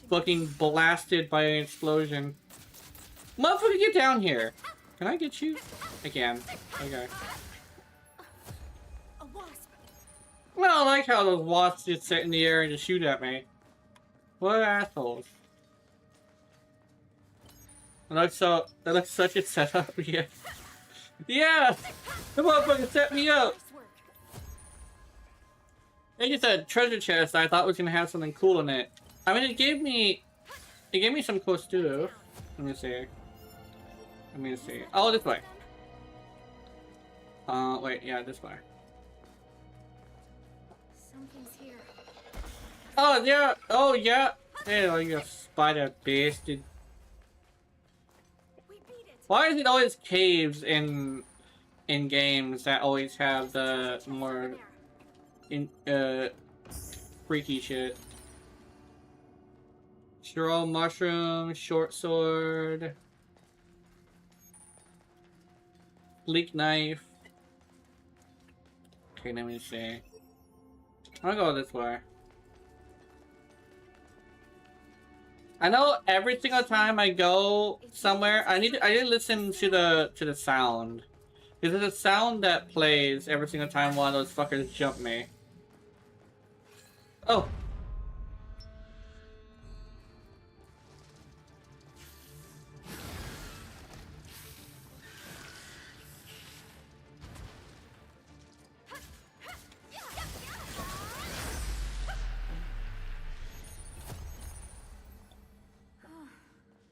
fucking blasted by an explosion. Motherfucker, get down here! Can I get you? I can. Okay. A wasp. Well, I like how those wasps just sit in the air and just shoot at me. What assholes. That looks such a setup, yeah. Yeah! The motherfucker set me up! Nice work. They just a treasure chest I thought was gonna have something cool in it. I mean, it gave me some cool stuff. Let me see. Oh, this way. Wait, yeah, this way. Something's here. Oh, yeah! Oh, yeah! Hey, oh, you spider bastard. We beat it. Why is it always caves in games that always have the more freaky shit? Straw mushroom, short sword, bleak knife. Okay, let me see. I'm gonna go this way. I know every single time I go somewhere, I need to listen to the sound. Because there's a sound that plays every single time one of those fuckers jump me. Oh!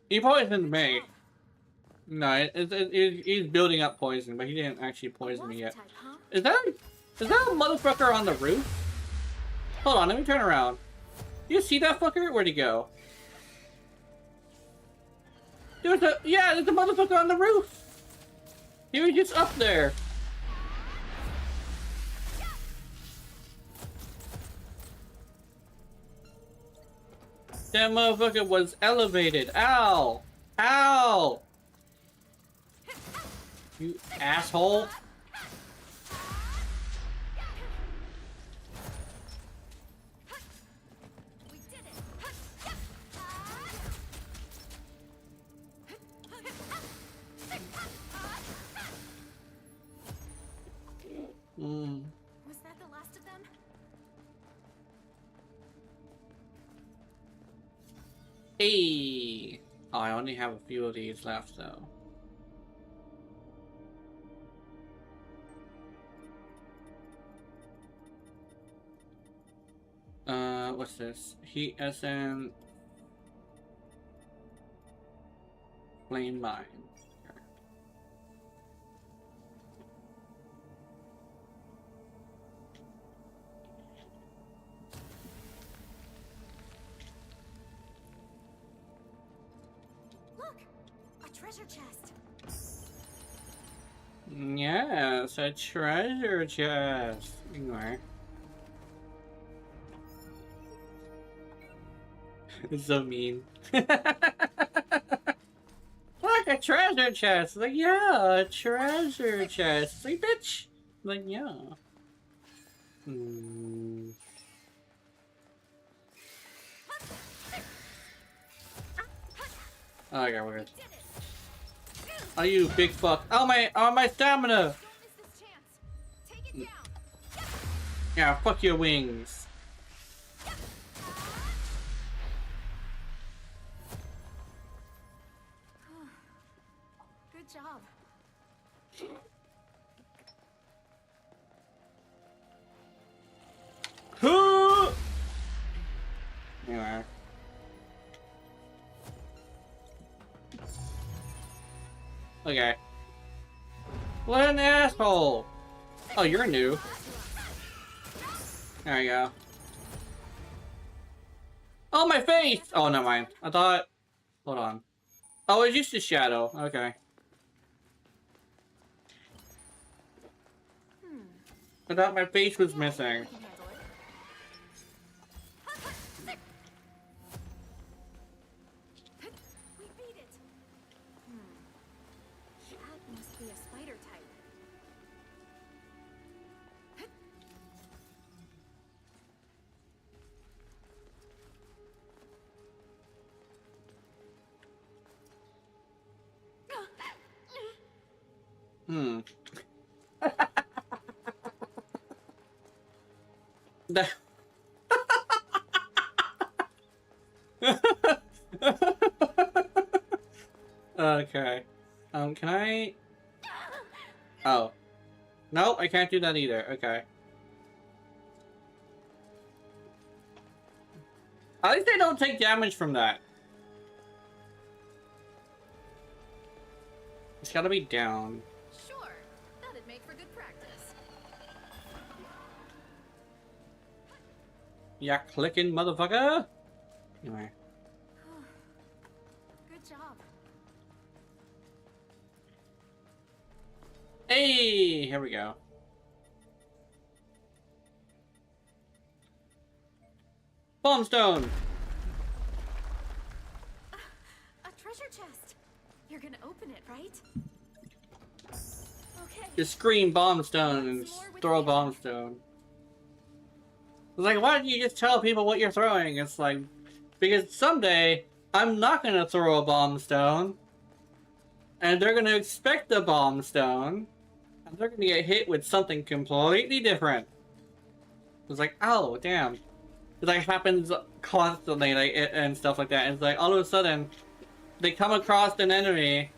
He poisoned me. No, he's building up poison, but he didn't actually poison me yet. Type, huh? Is that a motherfucker on the roof? Hold on, let me turn around. You see that fucker? Where'd he go? There's a motherfucker on the roof. He was just up there. That motherfucker was elevated. Ow! Ow! You asshole! We did it. Was that the last of them? Hey! Oh, I only have a few of these left, though. What's this? Heat essence. Flame mine. Look, a treasure chest. Yes, a treasure chest. Anyway. It's so mean. Look, a treasure chest. Like, yeah, a treasure chest. Like, bitch. Like, yeah. Oh, I got weird. Oh, you big fuck. Oh, my stamina. Don't miss this chance. Take it down. Yeah, fuck your wings. Good job. Anyway. Okay. What an asshole! Oh, you're new. There you go. Oh, my face! Oh, never mind. I thought... Hold on. Oh, it's just a shadow. Okay. I thought my face was missing. We can handle it. We beat it. That must be a spider type. Hmm. The- okay. Can I? Oh. No, I can't do that either. Okay. At least I don't take damage from that. It's gotta be down. Sure, that'd make for good practice. Yeah, clicking, motherfucker. Anyway. Good job. Hey, here we go. Bomb stone. A treasure chest. You're gonna open it, right? Okay. Just scream bomb stone and throw a bomb stone. It's like, why don't you just tell people what you're throwing? It's like, because someday I'm not gonna throw a bomb stone, and they're gonna expect a bomb stone, and they're gonna get hit with something completely different. It's like, oh damn. It like happens constantly, like and stuff like that. And it's like all of a sudden they come across an enemy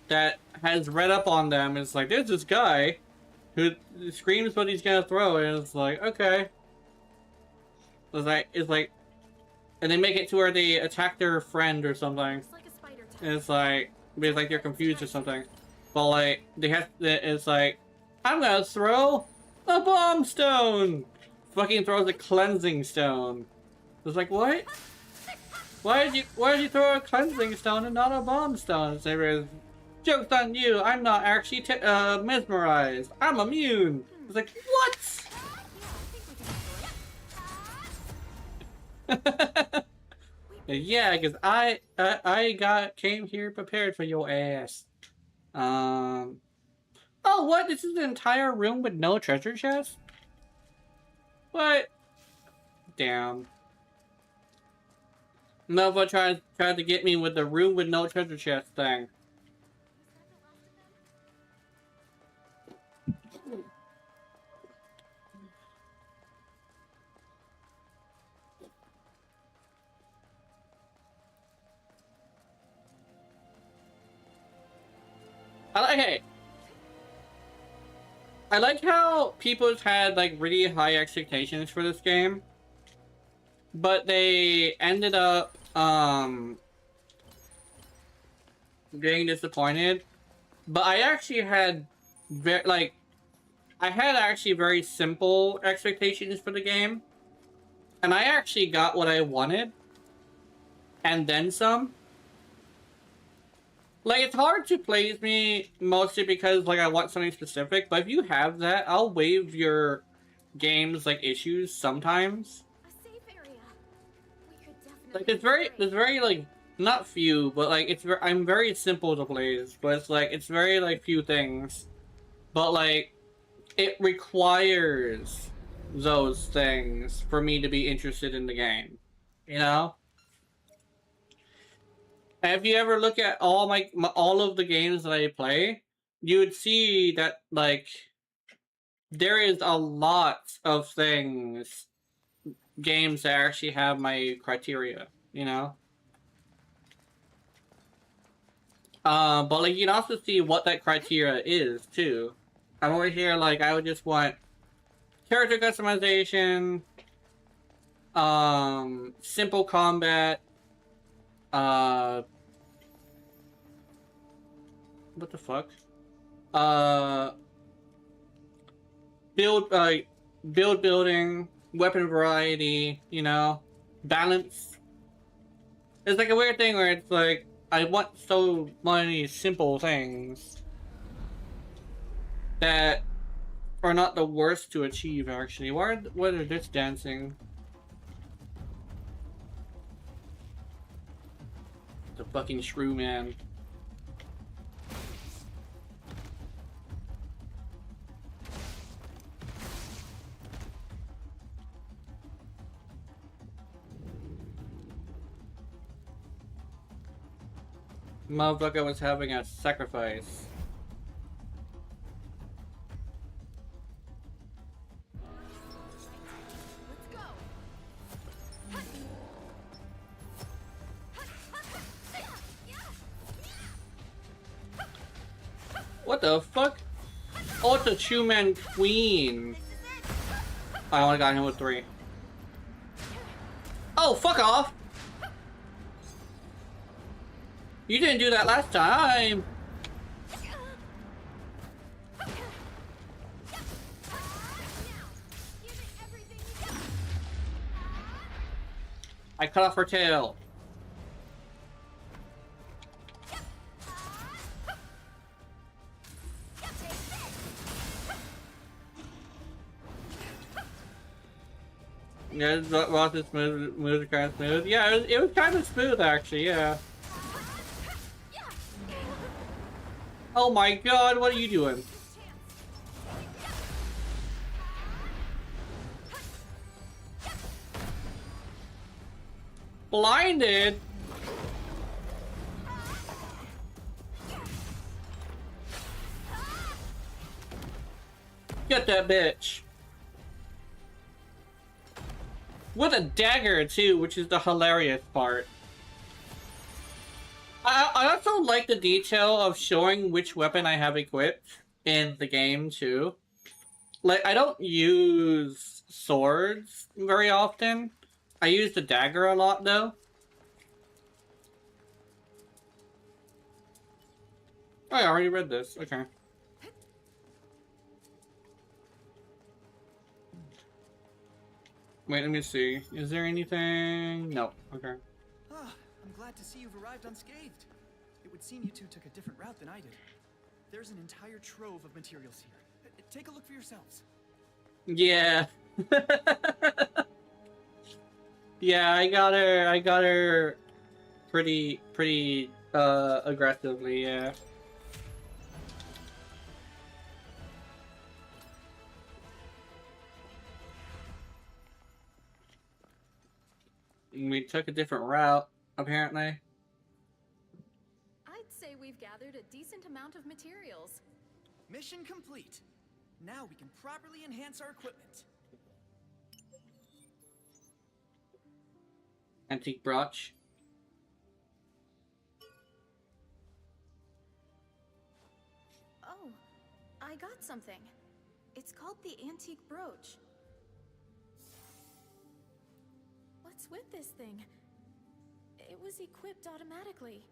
that has read up on them. It's like, there's this guy who screams what he's gonna throw, and it's like, okay. It's like, and they make it to where they attack their friend or something. Looks like a spider type. And it's like they're confused or something. But like, it's like, I'm gonna throw a bomb stone! Fucking throws a cleansing stone. It's like, what? Why did you throw a cleansing stone and not a bomb stone? It's like, joke's on you, I'm not actually mesmerized. I'm immune. It's like, what? Yeah, because I came here prepared for your ass. Oh, what? This is an entire room with no treasure chest? What? Damn. Nova tried to get me with the room with no treasure chest thing. I like how people's had like really high expectations for this game, but they ended up getting disappointed. But I actually had actually very simple expectations for the game, and I actually got what I wanted, and then some. Like, it's hard to please me, mostly because, like, I want something specific, but if you have that, I'll waive your game's, like, issues sometimes. A safe area. We could definitely. Like, there's very, like, not few, but, like, I'm very simple to please, but it's, like, it's very, like, few things. But, like, it requires those things for me to be interested in the game, you know? And if you ever look at all all of the games that I play, you would see that, like, there is a lot of games that actually have my criteria, you know? But, like, you can also see what that criteria is, too. I'm over here, like, I would just want character customization, simple combat, what the fuck? Building, weapon variety, you know, balance. It's like a weird thing where it's like, I want so many simple things that are not the worst to achieve, actually. What are this dancing? The fucking shrew man. Motherfucker was having a sacrifice. What the fuck? Oh, it's a two-man queen. I only got him with 3. Oh, fuck off! You didn't do that last time. I cut off her tail. Yeah, Ross is smooth, kind of smooth. Yeah, it was kind of smooth actually. Yeah. Oh my god, what are you doing? Blinded? Get that bitch. With a dagger too, which is the hilarious part. I also like the detail of showing which weapon I have equipped in the game too. Like, I don't use swords very often. I use the dagger a lot though. Oh, I already read this. Okay. Wait, let me see. Is there anything? No. Okay. Ah, I'm glad to see you've arrived unscathed. It would seem you two took a different route than I did. There's an entire trove of materials here. Take a look for yourselves. Yeah. Yeah, I got her pretty aggressively, yeah. We took a different route, apparently. I'd say we've gathered a decent amount of materials. Mission complete. Now we can properly enhance our equipment. Antique brooch. Oh, I got something. It's called the antique brooch. What's with this thing? It was equipped automatically.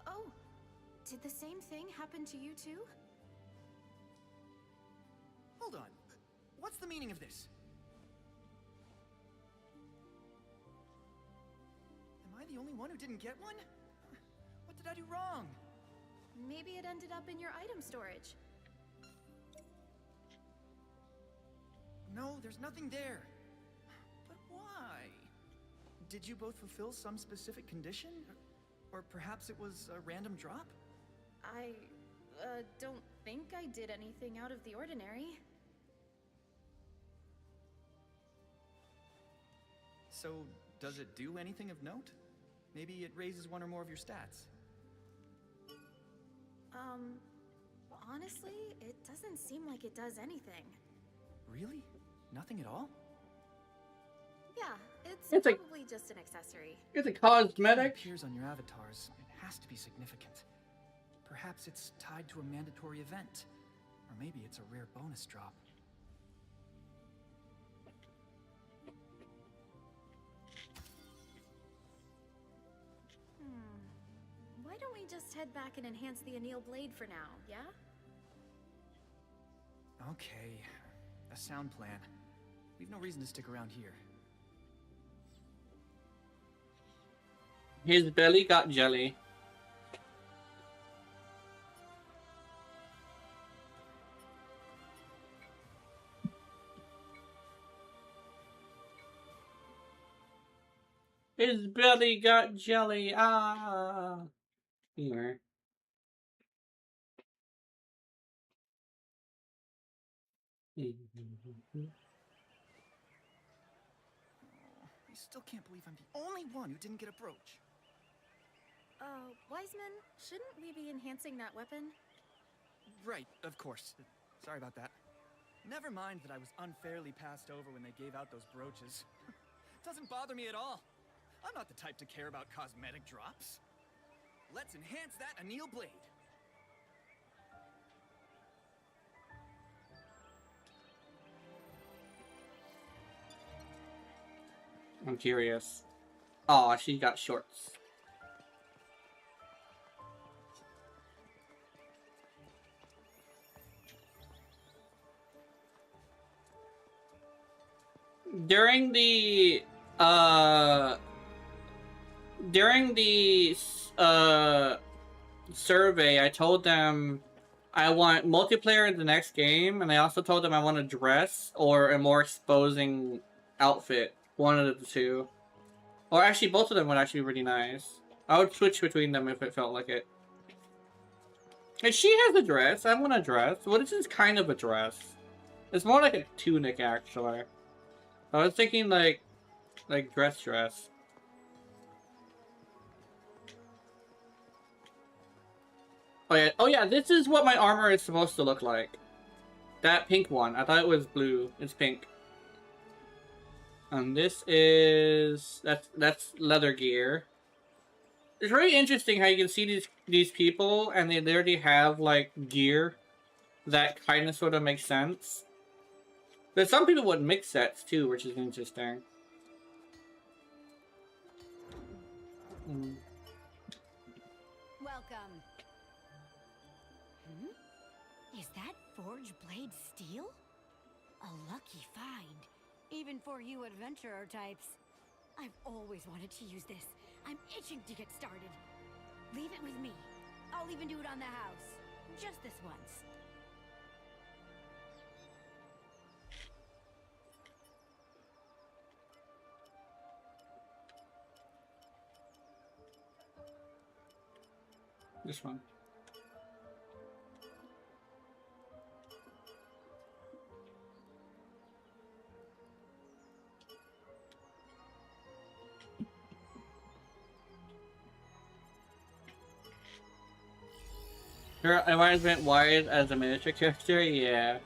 Oh, did the same thing happen to you too? Hold on. What's the meaning of this? Am I the only one who didn't get one? What did I do wrong? Maybe it ended up in your item storage. No, there's nothing there. But why? Did you both fulfill some specific condition? Or perhaps it was a random drop? I don't think I did anything out of the ordinary. So, does it do anything of note? Maybe it raises one or more of your stats. Honestly, it doesn't seem like it does anything. Really? Nothing at all? Yeah, it's It's a- probably just an accessory. It's a It cosmetic. appears on your avatars. It has to be significant. Perhaps it's tied to a mandatory event. Or maybe it's a rare bonus drop. Why don't we just head back and enhance the anneal blade for now, yeah? Okay, a sound plan. We've no reason to stick around here. His belly got jelly. His belly got jelly. Ah. Here. I still can't believe I'm the only one who didn't get a brooch. Wiseman, shouldn't we be enhancing that weapon? Right, of course. Sorry about that. Never mind that I was unfairly passed over when they gave out those brooches. Doesn't bother me at all. I'm not the type to care about cosmetic drops. Let's enhance that anneal blade. I'm curious. Oh, she got shorts. During the survey, I told them I want multiplayer in the next game, and I also told them I want a dress or a more exposing outfit. One of the two. Or actually, both of them would actually be really nice. I would switch between them if it felt like it. And she has a dress. I want a dress. Well, this is kind of a dress. It's more like a tunic, actually. I was thinking like dress. Oh yeah, this is what my armor is supposed to look like. That pink one. I thought it was blue. It's pink. And this is that's leather gear. It's very interesting how you can see these people and they already have like gear that kind of sort of makes sense. But some people would mix sets too, which is interesting. Welcome. Is that forged blade steel? A lucky find, even for you adventurer types. I've always wanted to use this. I'm itching to get started. Leave it with me. I'll even do it on the house. Just this once. This one. Your environment wide as a miniature character? Yeah.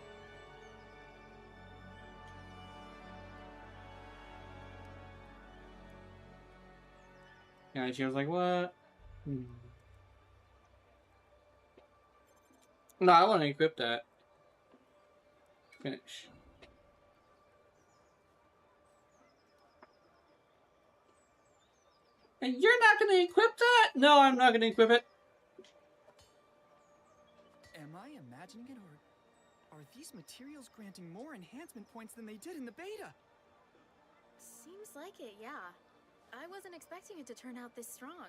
Yeah, she was like, what? No, I want to equip that. Finish. And you're not going to equip that? No, I'm not going to equip it. Am I imagining it, or are these materials granting more enhancement points than they did in the beta? Seems like it, yeah. I wasn't expecting it to turn out this strong.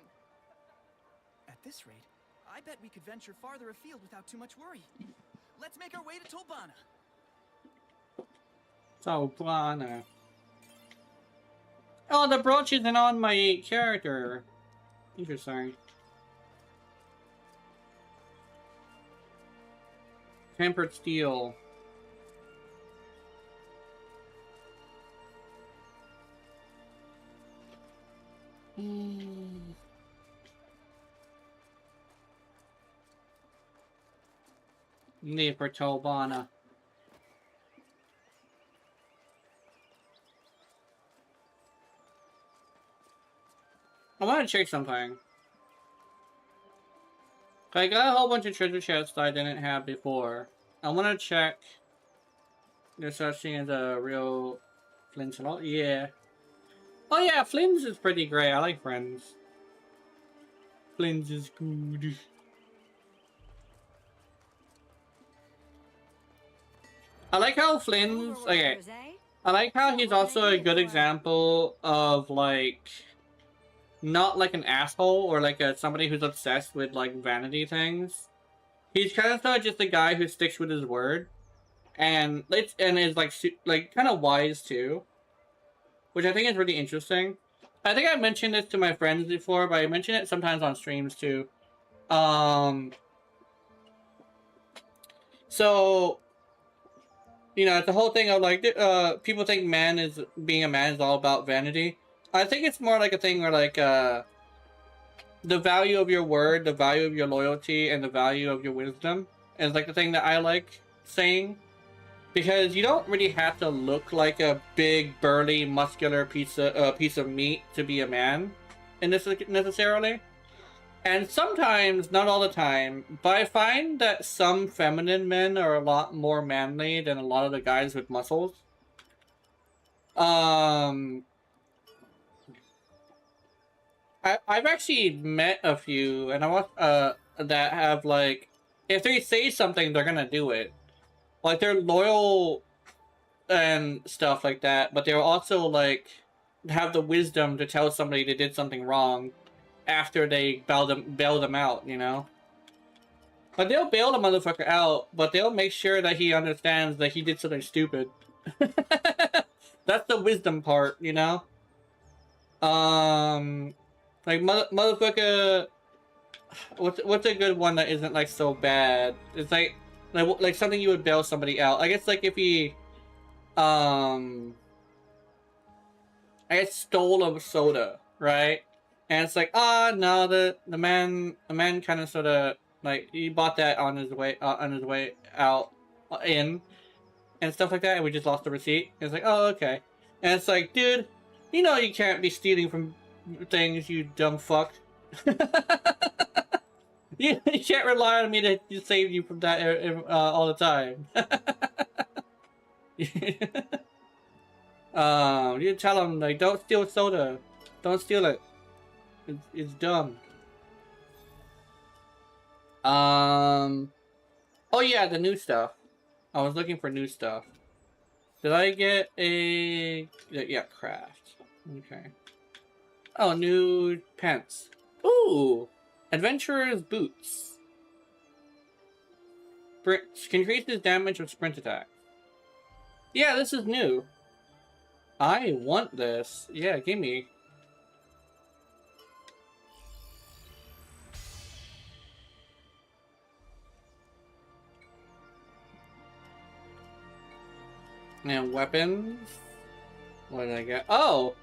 At this rate, I bet we could venture farther afield without too much worry. Let's make our way to Tolbana. Tolbana. Oh, the brooch isn't on my character. Interesting. Tempered steel. Need for Tolbana. I want to check something. I got a whole bunch of treasure chests that I didn't have before. I want to check. There's such thing as a real Flint and all. Yeah. Oh yeah, Flynn's is pretty great. I like Friends. Flynn's is good. I like how Flynn's... Okay. I like how he's also a good example of, like... Not like an asshole or like somebody who's obsessed with, like, vanity things. He's kind of just a guy who sticks with his word. And is, like kind of wise, too. Which I think is really interesting. I think I mentioned this to my friends before, but I mention it sometimes on streams, too. So... You know, it's the whole thing of, like, people think being a man is all about vanity. I think it's more like a thing where, like, the value of your word, the value of your loyalty, and the value of your wisdom is, like, the thing that I like saying. because you don't really have to look like a big, burly, muscular piece of meat to be a man, in this necessarily. And sometimes, not all the time, but I find that some feminine men are a lot more manly than a lot of the guys with muscles. I've actually met a few, and I want that have like, if they say something, they're gonna do it. Like they're loyal and stuff like that, but they'll also like have the wisdom to tell somebody they did something wrong after they bail them out, you know? But they'll bail the motherfucker out, but they'll make sure that he understands that he did something stupid. That's the wisdom part, you know? Like motherfucker. What's a good one that isn't like so bad? It's like something you would bail somebody out. I guess like if he, I guess stole a soda, right? And it's like, no, the man kind of sort of like he bought that on his way out in and stuff like that, and we just lost the receipt. And it's like, oh, okay. And it's like, dude, you know you can't be stealing from things, you dumb fuck. You can't rely on me to save you from that all the time. You tell him, like, don't steal soda. Don't steal it. It's dumb. Oh yeah, the new stuff. I was looking for new stuff. Did I get a... Yeah, craft. Okay. Oh, new pants. Ooh! Adventurer's boots. Increases damage with sprint attack. Yeah, this is new. I want this. Yeah, gimme. And weapons. What did I get? Oh!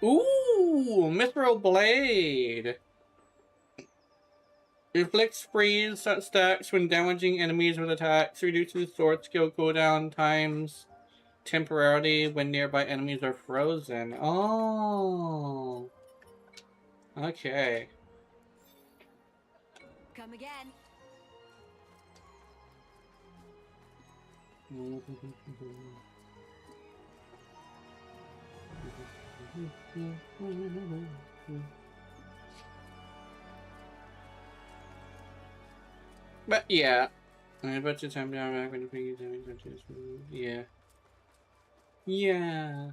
Ooh! Mithril Blade! Inflicts freeze stacks when damaging enemies with attacks. Reduces sword skill cooldown times temporarily when nearby enemies are frozen. Oh! Okay. Come again. But yeah. I bet you time down back when the fingers yeah. Yeah.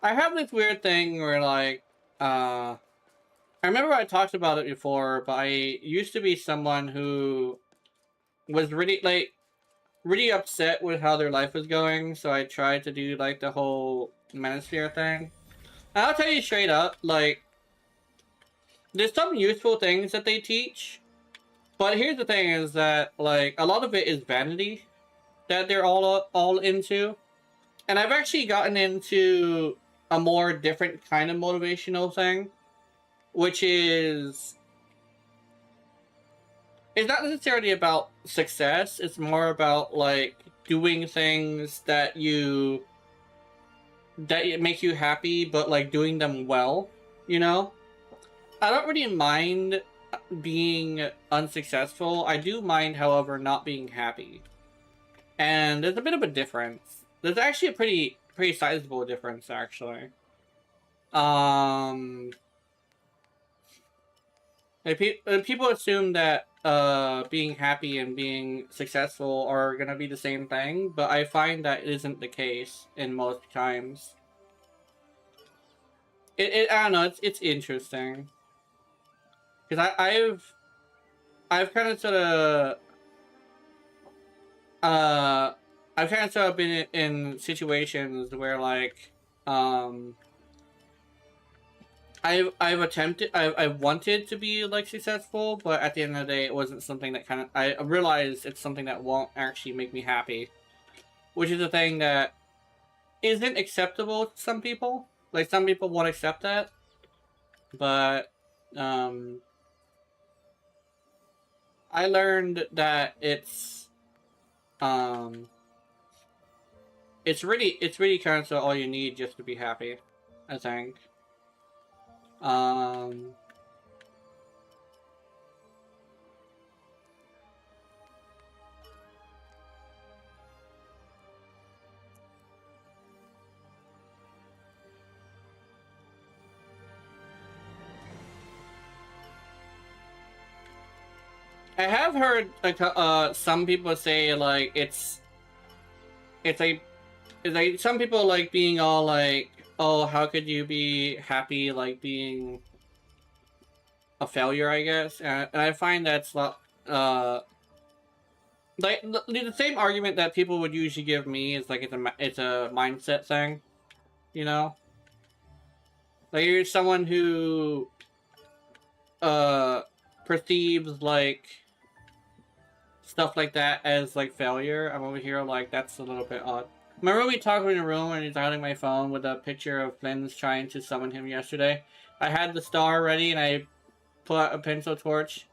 I have this weird thing where like I remember I talked about it before, but I used to be someone who was really upset with how their life was going, so I tried to do like the whole Manosphere thing. And I'll tell you straight up, like, there's some useful things that they teach, but here's the thing is that, like, a lot of it is vanity that they're all into. And I've actually gotten into a more different kind of motivational thing, which is... It's not necessarily about success, it's more about, like, doing things that make you happy, but, like, doing them well, you know? I don't really mind being unsuccessful. I do mind, however, not being happy. And there's a bit of a difference. There's actually a pretty sizable difference, actually. People assume that being happy and being successful are gonna be the same thing, but I find that isn't the case in most times. I don't know, it's interesting. Because I've kind of sort of been in situations where like I've wanted to be like successful, but at the end of the day it wasn't something that I realized it's something that won't actually make me happy, which is a thing that isn't acceptable to some people. Like some people won't accept that, but I learned that it's it's really kind of all you need just to be happy, I think. I have heard like some people say like it's like some people like being all like, oh, how could you be happy like being a failure, I guess. And I find that's like the same argument that people would usually give me is like it's a mindset thing, you know? Like you're someone who perceives like stuff like that as like failure. I'm over here like that's a little bit odd. Remember we talked in the room and he's holding my phone with a picture of Flynn's trying to summon him yesterday? I had the star ready and I put out a pencil torch.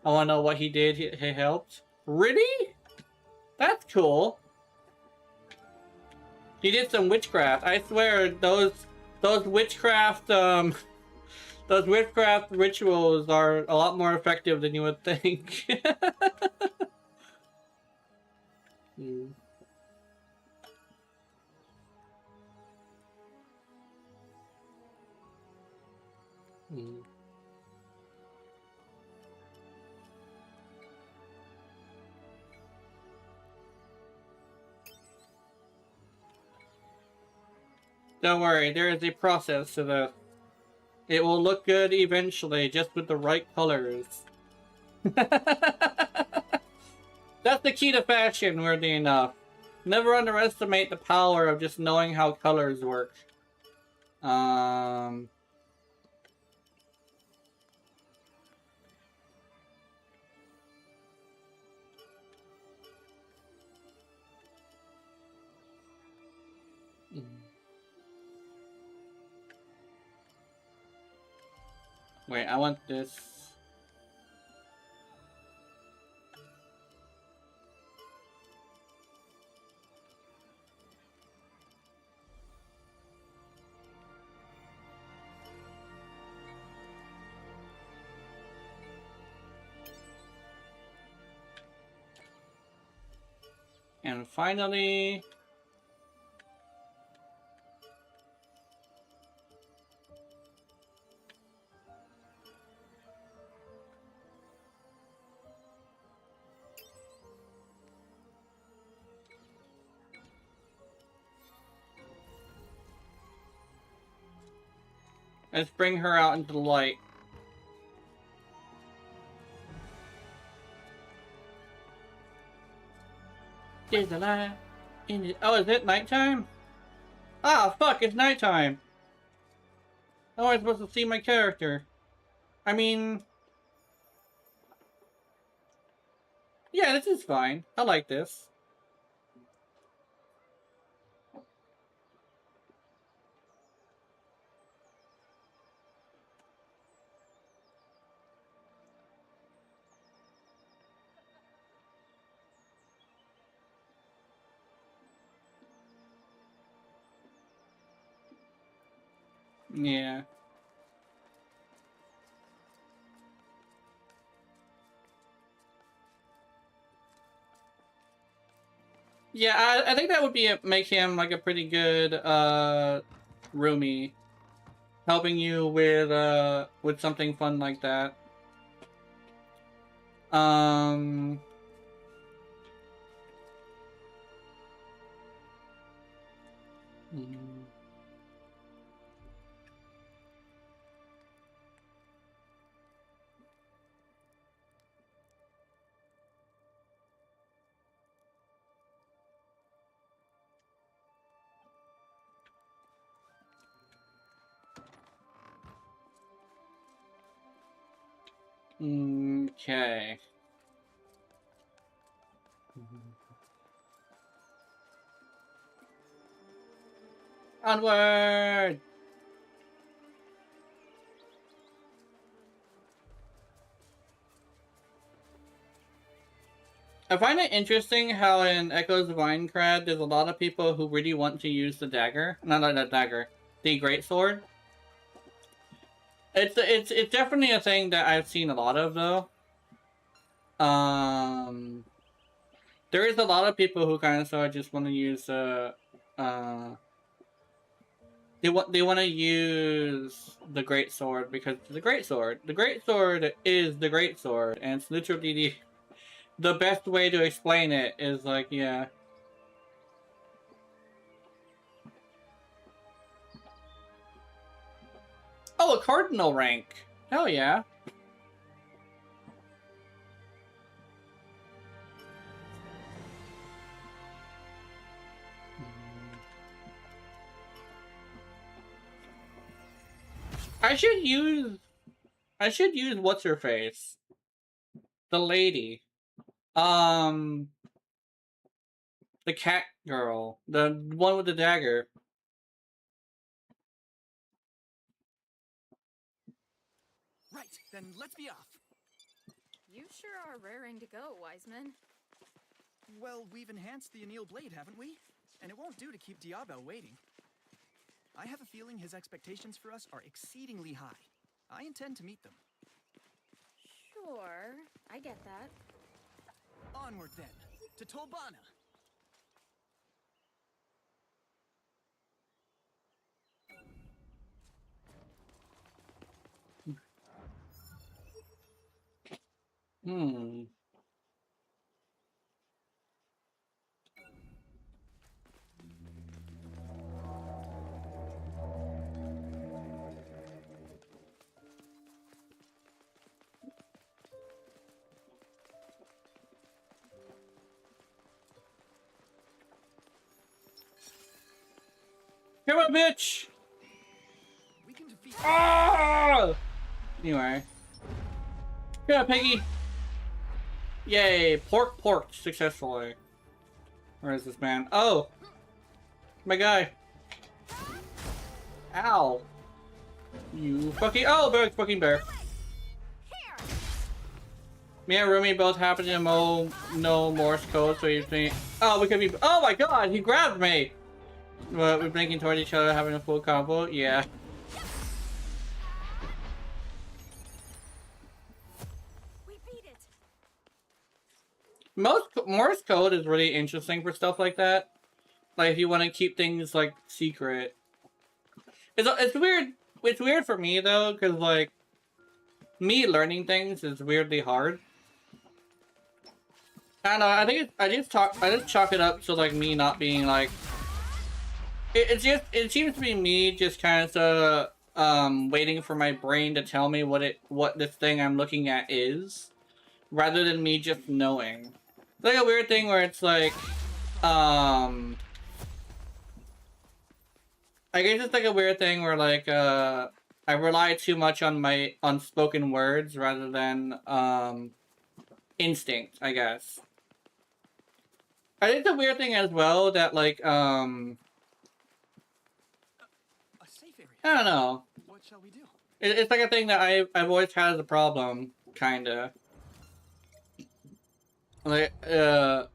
I want to know what he did. He helped. Really? That's cool. He did some witchcraft. I swear those witchcraft those witchcraft rituals are a lot more effective than you would think. Hmm. Hmm. Don't worry, there is a process to this. It will look good eventually, just with the right colors. That's the key to fashion, weirdly enough. Never underestimate the power of just knowing how colors work. Wait, I want this. And finally... let's bring her out into the light. There's a light in it. Oh, is it nighttime? Ah, fuck, it's nighttime. How am I supposed to see my character? I mean... yeah, this is fine. I like this. Yeah. Yeah, I think that would be make him like a pretty good roomie, helping you with something fun like that. Um. Okay. Onward! I find it interesting how in Echoes of Aincrad, there's a lot of people who really want to use the dagger. Not the dagger. The greatsword. It's definitely a thing that I've seen a lot of, though. There is a lot of people who kind of sort of just want to use they want to use the greatsword because it's the greatsword. The greatsword is the greatsword, and it's literally the best way to explain it is like, yeah. Oh, a cardinal rank. Hell yeah. I should use what's her face? The lady. The cat girl. The one with the dagger. Right, then let's be off. You sure are raring to go, Wiseman. Well, we've enhanced the anneal blade, haven't we? And it won't do to keep Diabo waiting. I have a feeling his expectations for us are exceedingly high. I intend to meet them. Sure, I get that. Onward then, to Tolbana. Hmm. Come on, bitch! We can defeat. Ah! Anyway. Yeah, Peggy. Yay, porked successfully. Where is this man? Oh! My guy. Ow. You fucking— oh, bear, fucking bear. Me and Rumi both happen to know Morse code, so you think— oh, we could be— oh my god, he grabbed me! We're blinking toward each other, having a full combo? Yeah. We beat it. Morse code is really interesting for stuff like that. Like, if you want to keep things, like, secret. It's weird. It's weird for me, though, because, like, me learning things is weirdly hard. I don't know, I think I just chalk it up to, like, me not being, like— it seems to be me just kind of waiting for my brain to tell me what this thing I'm looking at is, rather than me just knowing. It's like a weird thing where it's like, I guess it's like a weird thing where, like, I rely too much on my unspoken words rather than instinct, I guess. I think it's a weird thing as well that, like, A safe area. I don't know. What shall we do? It's like a thing that I've always had as a problem, kinda. Like, I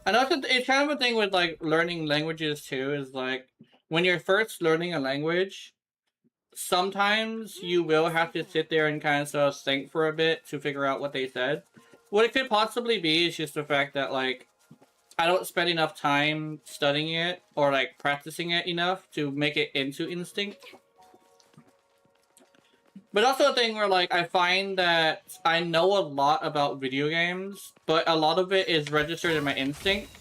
know it's kind of a thing with, like, learning languages, too, is, like, when you're first learning a language, sometimes you will have to sit there and kind of sort of think for a bit to figure out what they said. What it could possibly be is just the fact that, like, I don't spend enough time studying it or, like, practicing it enough to make it into instinct. But also a thing where, like, I find that I know a lot about video games, but a lot of it is registered in my instinct,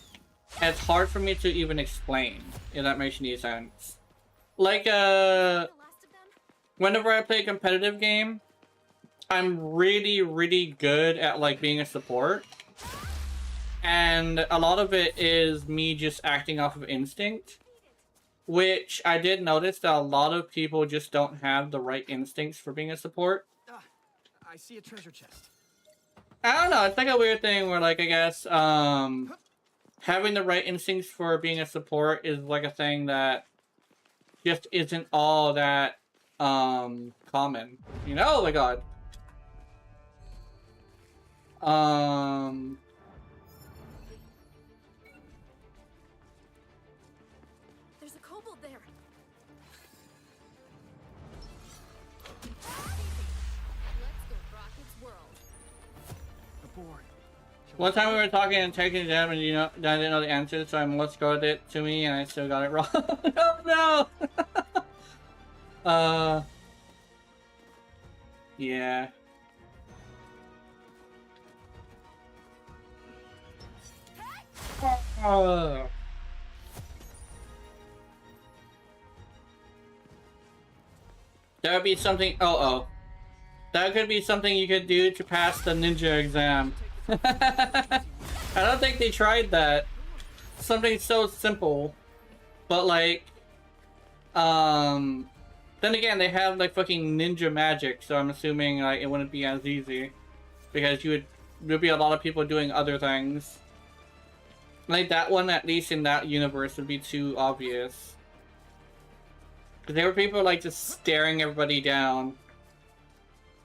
and it's hard for me to even explain, if that makes any sense. Like, whenever I play a competitive game, I'm really, really good at, like, being a support. And a lot of it is me just acting off of instinct. Which I did notice that a lot of people just don't have the right instincts for being a support. Ah, I see a treasure chest. I don't know, it's like a weird thing where, like, I guess, having the right instincts for being a support is, like, a thing that just isn't all that, common. You know, oh my god. There's a kobold there. Let's go rock its world. Aboard. One time we were talking and taking them, and I didn't know the answer, so I let's go it to me, and I still got it wrong. Oh no! Yeah. That would be something. That could be something you could do to pass the ninja exam. I don't think they tried that. Something so simple, but like, then again, they have like fucking ninja magic, so I'm assuming like it wouldn't be as easy because there'd be a lot of people doing other things. Like that one, at least in that universe, would be too obvious. Because there were people like just staring everybody down.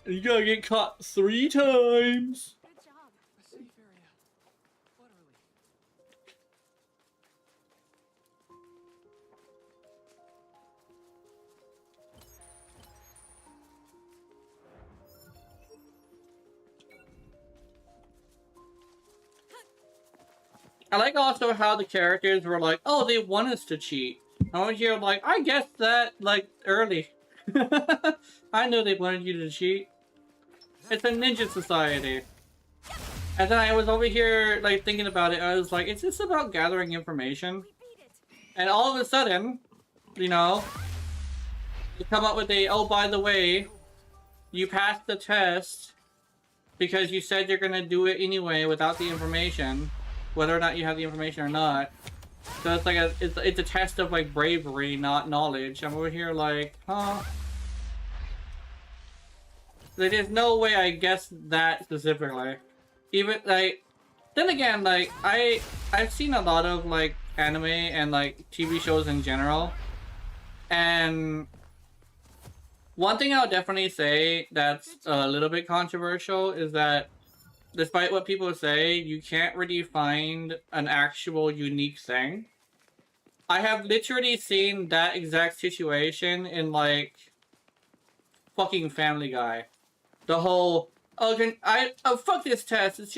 You gotta get caught 3 times. Good job. A safe area. Literally. I like also how the characters were like, oh, they want us to cheat. I was here like, I guessed that like early. I knew they wanted you to cheat. It's a ninja society. And then I was over here like thinking about it. I was like, it's just about gathering information. And all of a sudden, you know, you come up with a, oh, by the way, you passed the test because you said you're gonna do it anyway without the information, whether or not you have the information or not. So it's like it's a test of like bravery, not knowledge. I'm over here like, huh? Like, there's no way I guessed that specifically. Even like, then again, like I've seen a lot of like anime and like TV shows in general, and one thing I'll definitely say that's a little bit controversial is that despite what people say, you can't really find an actual unique thing. I have literally seen that exact situation in like fucking Family Guy. The whole fuck this test. It's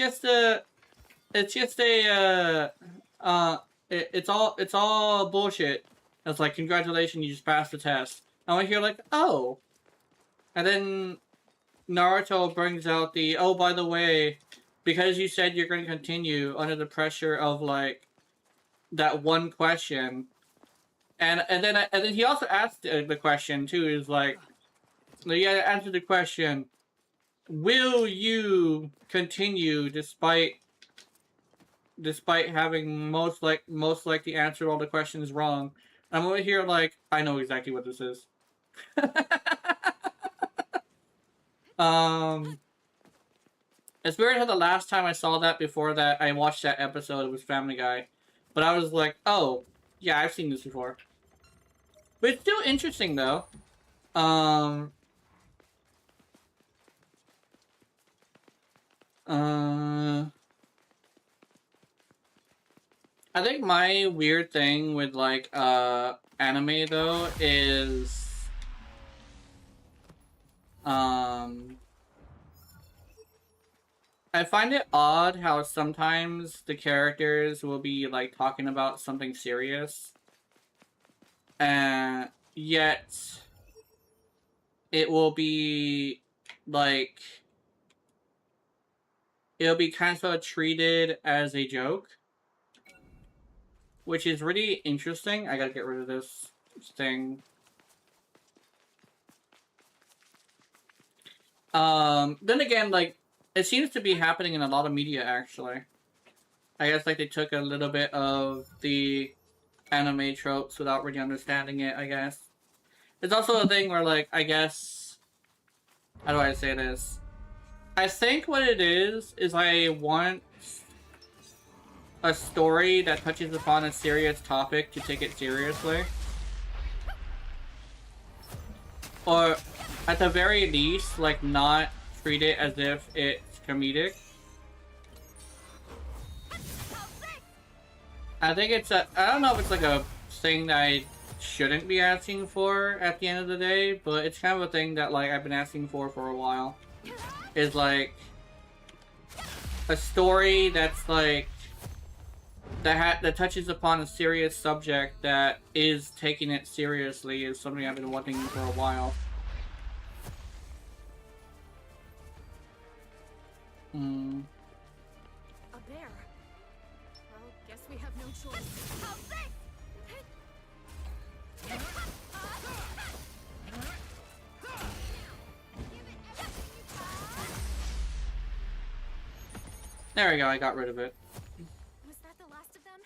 all bullshit. It's like, congratulations, you just passed the test. And we hear like, oh. And then Naruto brings out the, oh, by the way, because you said you're going to continue under the pressure of like that one question, and then he also asked the question too. Is like, you gotta answer the question: will you continue despite having most likely answered all the questions wrong? I'm over here like, I know exactly what this is. It's weird how the last time I saw that before that I watched that episode, it was Family Guy. But I was like, oh, yeah, I've seen this before. But it's still interesting though. I think my weird thing with like anime though is I find it odd how sometimes the characters will be like talking about something serious, and yet it will be like, it'll be kind of treated as a joke, which is really interesting. I gotta get rid of this thing. Then again, like, it seems to be happening in a lot of media, actually. I guess, like, they took a little bit of the anime tropes without really understanding it, I guess. It's also a thing where, like, I guess... How do I say this? I think what it is I want a story that touches upon a serious topic to take it seriously. Or, at the very least, like, not treat it as if it's comedic. I think it's a, I don't know if it's like a thing that I shouldn't be asking for at the end of the day, but it's kind of a thing that like I've been asking for a while. Is like a story that's like that touches upon a serious subject that is taking it seriously is something I've been wanting for a while. A bear. Well, guess we have no choice. How's this? There we go, I got rid of it. Was that the last of them?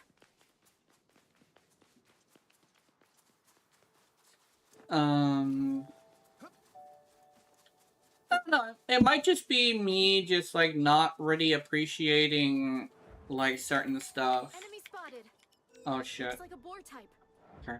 I don't know. It might just be me just like not really appreciating like certain stuff. Enemy spotted. Oh shit. Looks like a boar type. Okay.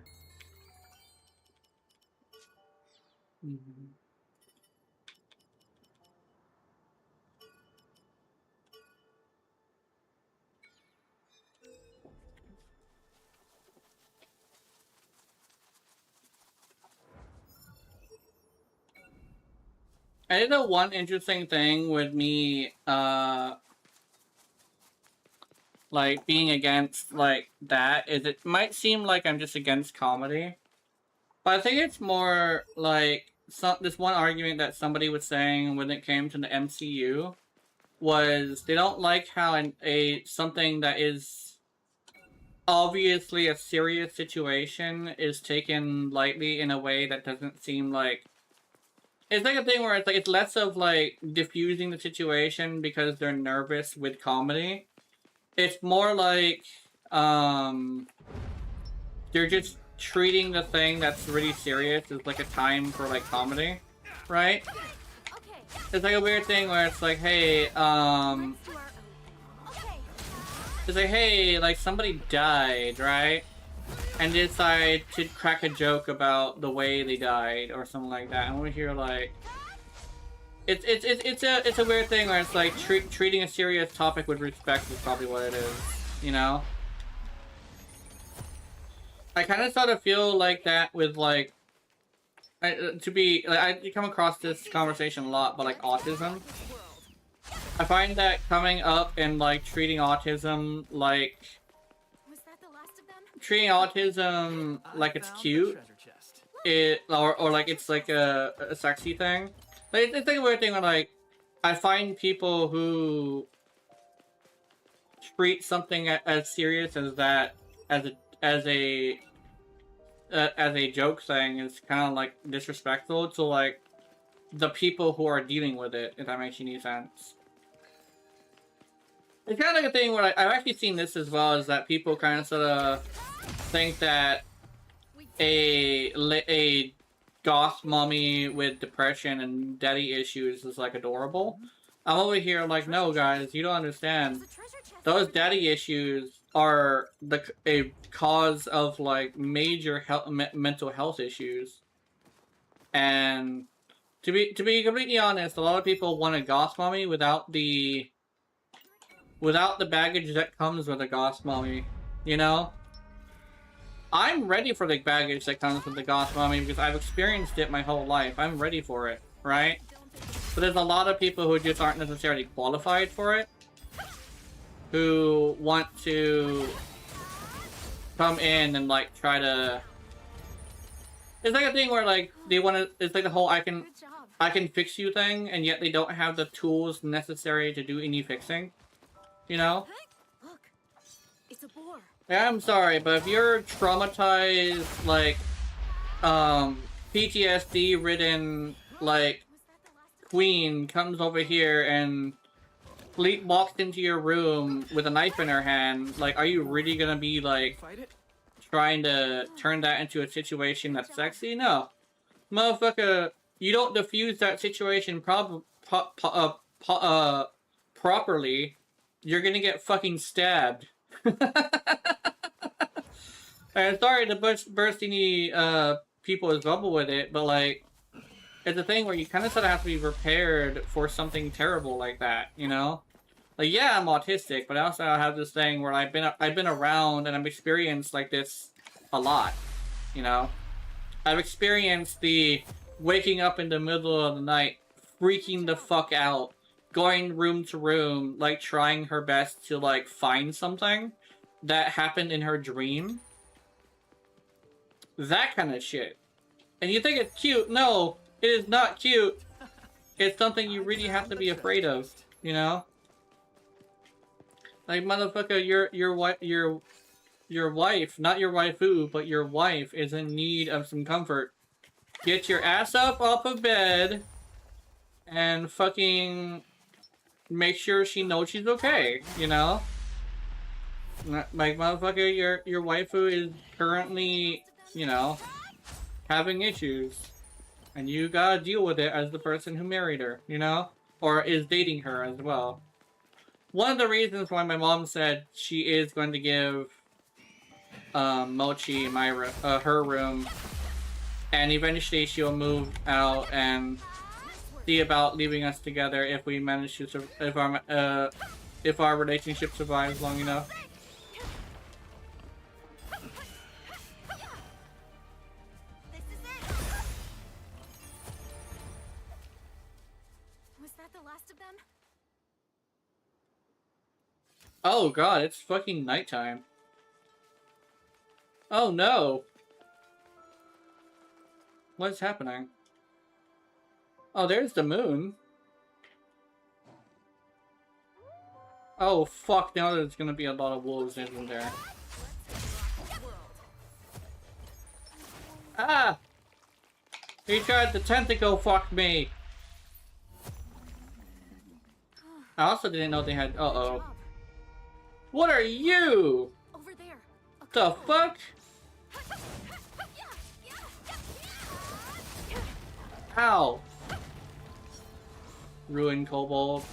I did know one interesting thing with me, like being against like that is it might seem like I'm just against comedy, but I think it's more like this one argument that somebody was saying when it came to the MCU was they don't like how something that is obviously a serious situation is taken lightly in a way that doesn't seem like. It's like a thing where it's like it's less of like diffusing the situation because they're nervous with comedy. It's more like they're just treating the thing that's really serious as like a time for like comedy, right? Okay. It's like a weird thing where it's like, hey, Let's do our own. Okay. it's like, hey, like somebody died, right? And decide to crack a joke about the way they died or something like that. And we hear like, it's a weird thing where it's like treating a serious topic with respect is probably what it is, you know. I kind of sort of feel like that with like, I come across this conversation a lot, but like autism. I find that coming up and like treating autism like. Treating autism like it's cute, or like it's like a sexy thing. Like, it's like a weird thing where like I find people who treat something as serious as that as a joke thing is kind of like disrespectful to like the people who are dealing with it. If that makes any sense. It's kind of like a thing where I've actually seen this as well, is that people kind of sort of think that a goth mommy with depression and daddy issues is like adorable. I'm over here like, no guys, you don't understand. Those daddy issues are a cause of like major mental health issues. And to be completely honest, a lot of people want a goth mommy without the baggage that comes with a goth mommy, you know? I'm ready for the baggage that comes with the goth mommy because I've experienced it my whole life. I'm ready for it, right? But there's a lot of people who just aren't necessarily qualified for it, who want to come in and like try to. It's like a thing where like they want to. It's like the whole I can fix you thing, and yet they don't have the tools necessary to do any fixing. You know? Look, it's a boar. Yeah, I'm sorry, but if you're traumatized, like, PTSD-ridden, like, queen comes over here and walks into your room with a knife in her hand, like, are you really gonna be, like, trying to turn that into a situation that's sexy? No. Motherfucker, you don't diffuse that situation properly, you're gonna get fucking stabbed. I'm sorry to burst any people's bubble with it, but like, it's a thing where you kind of sort of have to be prepared for something terrible like that, you know? Like, yeah, I'm autistic, but I also have this thing where I've been around and I've experienced like this a lot, you know? I've experienced the waking up in the middle of the night, freaking the fuck out, going room to room, like trying her best to like find something that happened in her dream. That kind of shit. And you think it's cute? No, it is not cute. It's something you really have to be afraid of, you know? Like, motherfucker, your wife, not your waifu, but your wife is in need of some comfort. Get your ass up off of bed and fucking make sure she knows she's okay, you know? Like, motherfucker, your waifu is currently, you know, having issues. And you gotta deal with it as the person who married her, you know? Or is dating her as well. One of the reasons why my mom said she is going to give Mochi her room, and eventually she'll move out and see about leaving us together if we manage to if our relationship survives long enough. Was that the last of them? Oh god, it's fucking nighttime. Oh no! What's happening? Oh, there's the moon. Oh fuck, now there's gonna be a lot of wolves in there. Ah! He tried to tentacle fuck me! I also didn't know they had- uh-oh. What are you? Over there. The fuck? Ow. Ruined kobold.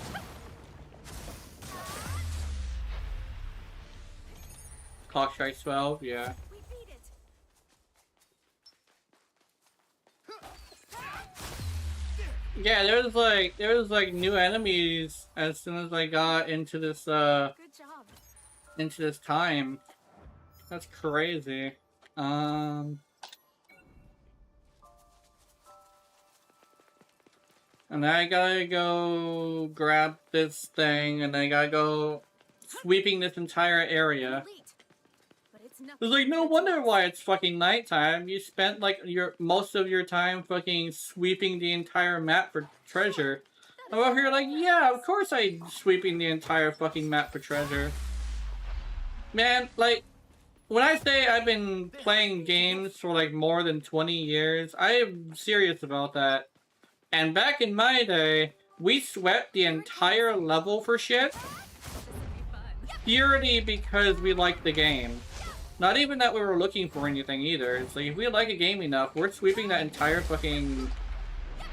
Clock strikes 12, yeah. We beat it. Yeah, there was like new enemies as soon as I got into this Good job. into this time. That's crazy. And then I gotta go grab this thing, and I gotta go sweeping this entire area. Elite. But it's nothing. It's like, no compared to wonder us. why it's fucking nighttime. You spent like most of your time fucking sweeping the entire map for treasure. I'm over here like, yeah, of course I'm sweeping the entire fucking map for treasure. Man, like, when I say I've been playing games for like more than 20 years, I am serious about that. And back in my day, we swept the entire level for shit purely because we liked the game. Not even that we were looking for anything either. It's like, if we like a game enough, we're sweeping that entire fucking...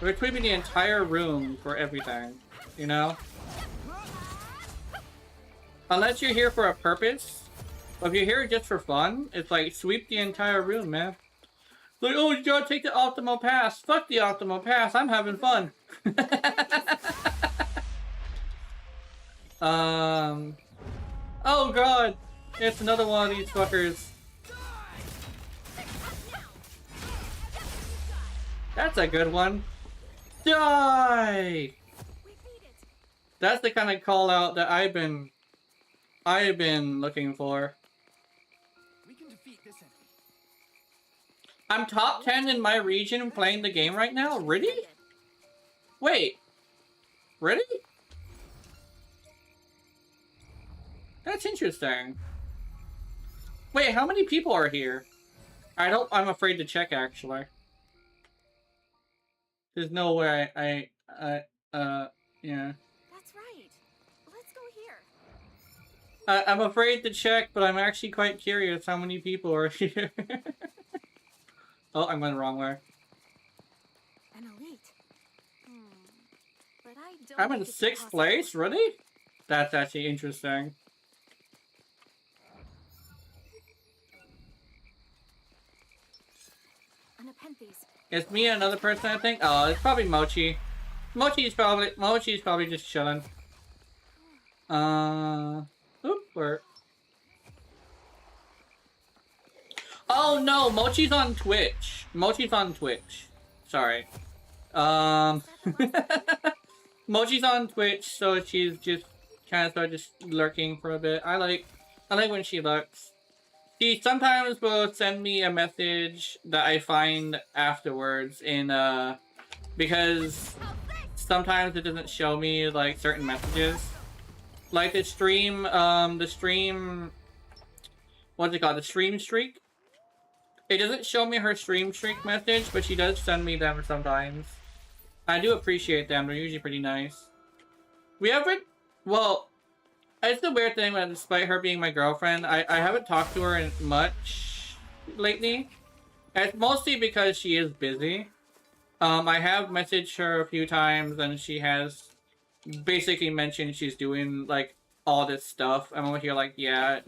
We're sweeping the entire room for everything, you know? Unless you're here for a purpose. But if you're here just for fun, it's like, sweep the entire room, man. Like, oh, you gotta take the optimal pass. Fuck the optimal pass, I'm having fun. Oh god! It's another one of these fuckers. That's a good one. Die! We beat it. That's the kind of call out that I've been looking for. We can defeat this enemy. I'm top 10 in my region playing the game right now? Really? Wait. Really? That's interesting. Wait, how many people are here? I'm afraid to check, actually. There's no way yeah. That's right. Let's go here. I'm afraid to check, but I'm actually quite curious how many people are here. Oh, I'm going the wrong way. An elite. But I don't. I'm in think it's 6th possible. place? Really? That's actually interesting. An Nepenthes. It's me and another person, I think. Oh, it's probably Mochi. Mochi's probably just chilling. Oop, where? Oh no, Mochi's on Twitch. Mochi's on Twitch. Sorry. Mochi's on Twitch, so she's just kind of just lurking for a bit. I like when she lurks. She sometimes will send me a message that I find afterwards in because sometimes it doesn't show me like certain messages. Like the stream what's it called? The stream streak? It doesn't show me her stream streak message, but she does send me them sometimes. I do appreciate them. They're usually pretty nice. We haven't... Well, it's the weird thing that despite her being my girlfriend, I haven't talked to her much lately. It's mostly because she is busy. I have messaged her a few times and she has basically mentioned she's doing, like, all this stuff. I'm over here like, yeah.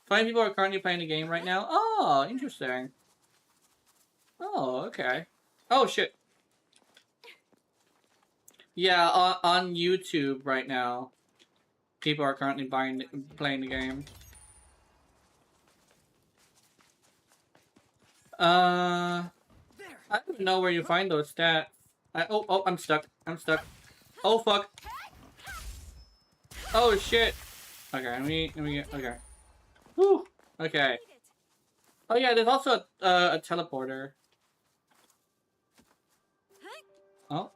20 people are currently playing the game right now. Oh, interesting. Oh, okay. Oh, shit. Yeah, on YouTube right now, people are currently playing the game. I don't know where you find those stats. Oh, I'm stuck. Oh, fuck. Oh, shit. Okay, let me get, okay. Whew. Okay. Oh, yeah, there's also a teleporter. Oh.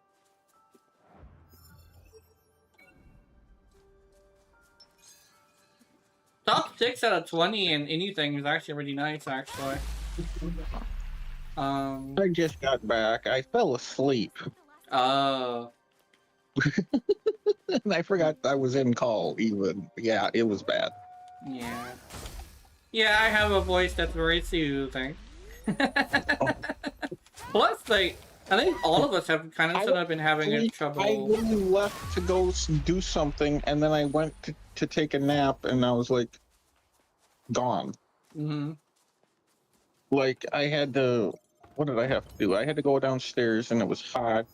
Top 6 out of 20 in anything is actually really nice, actually. I just got back. I fell asleep. Oh. And I forgot I was in call even. Yeah, it was bad. Yeah. Yeah, I have a voice that's very soothing. Plus, like, I think all of us have kind of sort of been having trouble. I really left to go do something, and then I went to take a nap, and I was like, gone. Mm-hmm. Like, I had to... What did I have to do? I had to go downstairs, and it was hot.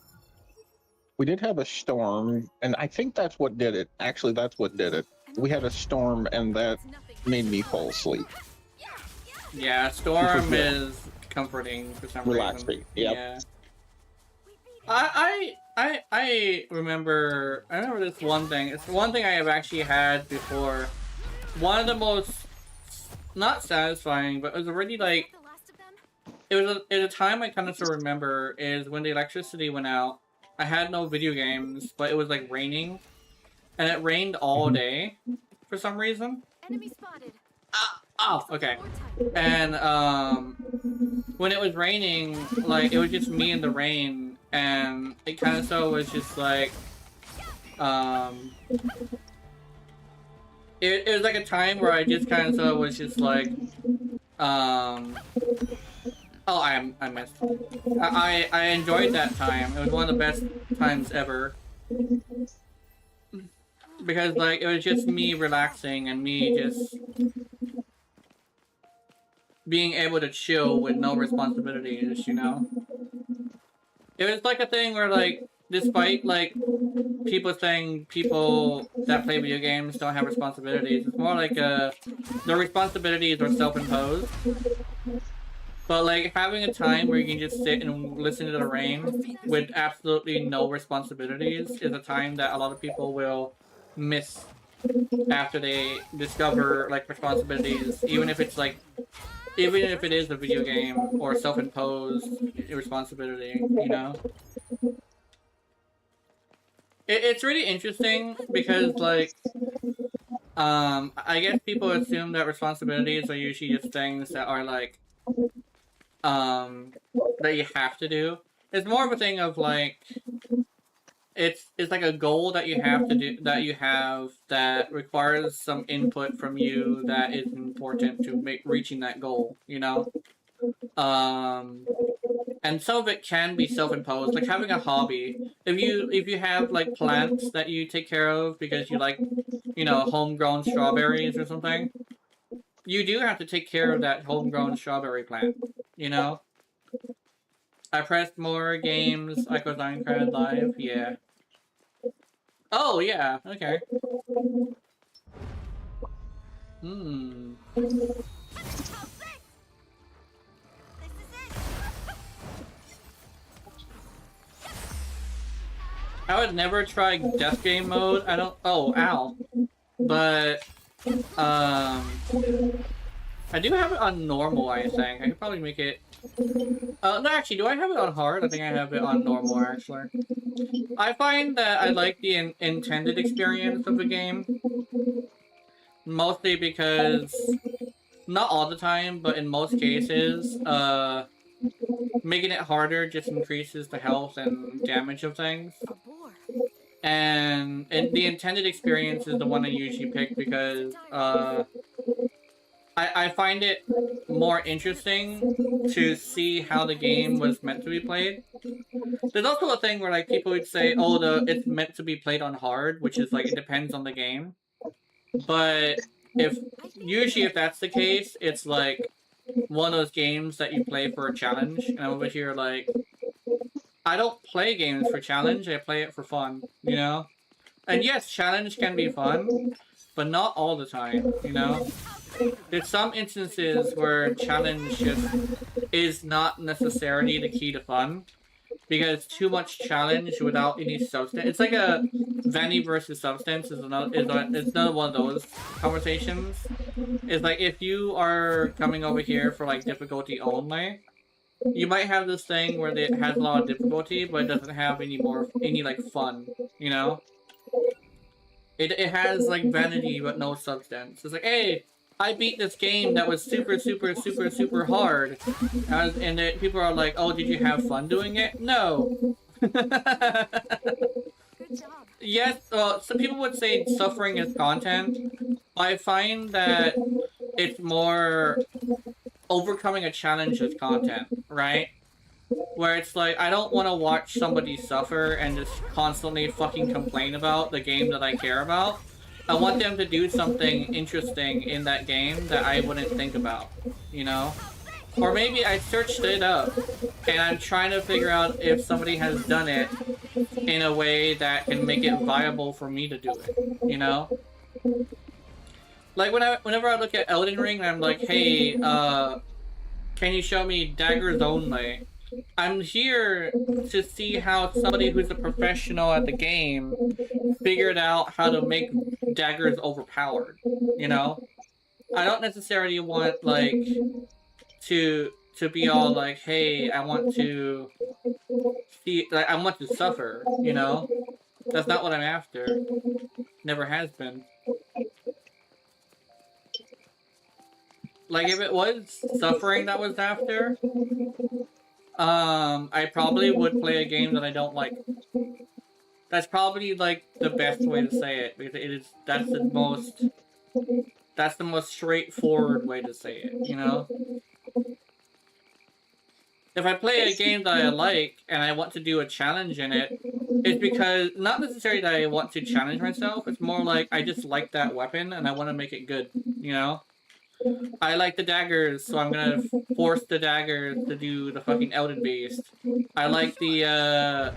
We did have a storm, and I think that's what did it. Actually, that's what did it. We had a storm, and that made me fall asleep. Yeah, storm is comforting for some Relaxing. reason. Yep. Yeah. I remember this one thing. It's one thing I have actually had before. One of the most not satisfying, but it was already like it was a time I kind of still remember is when the electricity went out. I had no video games, but it was like raining, and it rained all day for some reason. Enemy spotted. Oh, okay. And when it was raining, like it was just me in the rain, and it kind of so was just like it was like a time where I just kind of so was just like oh, I missed. I enjoyed that time. It was one of the best times ever. Because, like, it was just me relaxing and me just being able to chill with no responsibilities, you know? It was like a thing where, like, despite, like, people saying people that play video games don't have responsibilities, it's more like, the responsibilities are self-imposed. But, like, having a time where you can just sit and listen to the rain with absolutely no responsibilities is a time that a lot of people will miss after they discover, like, responsibilities, even if it's, like, even if it is a video game or self-imposed responsibility, you know? It's really interesting because, like, I guess people assume that responsibilities are usually just things that are, like, that you have to do. It's more of a thing of like it's like a goal that you have to do that requires some input from you that is important to reaching that goal, you know? And some of it can be self-imposed, like having a hobby. If you have like plants that you take care of because you like, you know, homegrown strawberries or something, you do have to take care of that homegrown strawberry plant, you know? I pressed more games, like with Aincrad Live, yeah. Oh, yeah, okay. Hmm. I would never try death game mode. I don't. Oh, ow. But I do have it on normal. I think I could probably make it. No, actually, do I have it on hard? I think I have it on normal. Actually, I find that I like the intended experience of the game, mostly because not all the time, but in most cases, making it harder just increases the health and damage of things. A boar. And the intended experience is the one I usually pick because I find it more interesting to see how the game was meant to be played. There's also a thing where like people would say, oh, it's meant to be played on hard, which is like it depends on the game. But usually if that's the case, it's like one of those games that you play for a challenge. And I'm over here like, I don't play games for challenge, I play it for fun, you know? And yes, challenge can be fun, but not all the time, you know? There's some instances where challenge just is not necessarily the key to fun, because too much challenge without any substance. It's like a vanity versus substance is another one of those conversations. It's like if you are coming over here for like difficulty only, you might have this thing where it has a lot of difficulty, but it doesn't have any like fun, you know? It has like vanity but no substance. It's like, hey, I beat this game that was super, super, super, super hard. And people are like, oh, did you have fun doing it? No. Good job. Yes, well, some people would say suffering is content. I find that it's more overcoming a challenge is content, right? Where it's like, I don't want to watch somebody suffer and just constantly fucking complain about the game that I care about. I want them to do something interesting in that game that I wouldn't think about, you know? Or maybe I searched it up, and I'm trying to figure out if somebody has done it in a way that can make it viable for me to do it, you know? Like, whenever I look at Elden Ring, I'm like, hey, can you show me daggers only? I'm here to see how somebody who's a professional at the game figured out how to make daggers overpowered, you know? I don't necessarily want, like, to be all like, hey, I want to see, like, I want to suffer, you know? That's not what I'm after. Never has been. Like, if it was suffering that was after, I probably would play a game that I don't like. That's probably, like, the best way to say it, because that's the most straightforward way to say it, you know? If I play a game that I like, and I want to do a challenge in it, it's because, not necessarily that I want to challenge myself, it's more like, I just like that weapon, and I want to make it good, you know? I like the daggers, so I'm gonna force the daggers to do the fucking Elden Beast. I like the,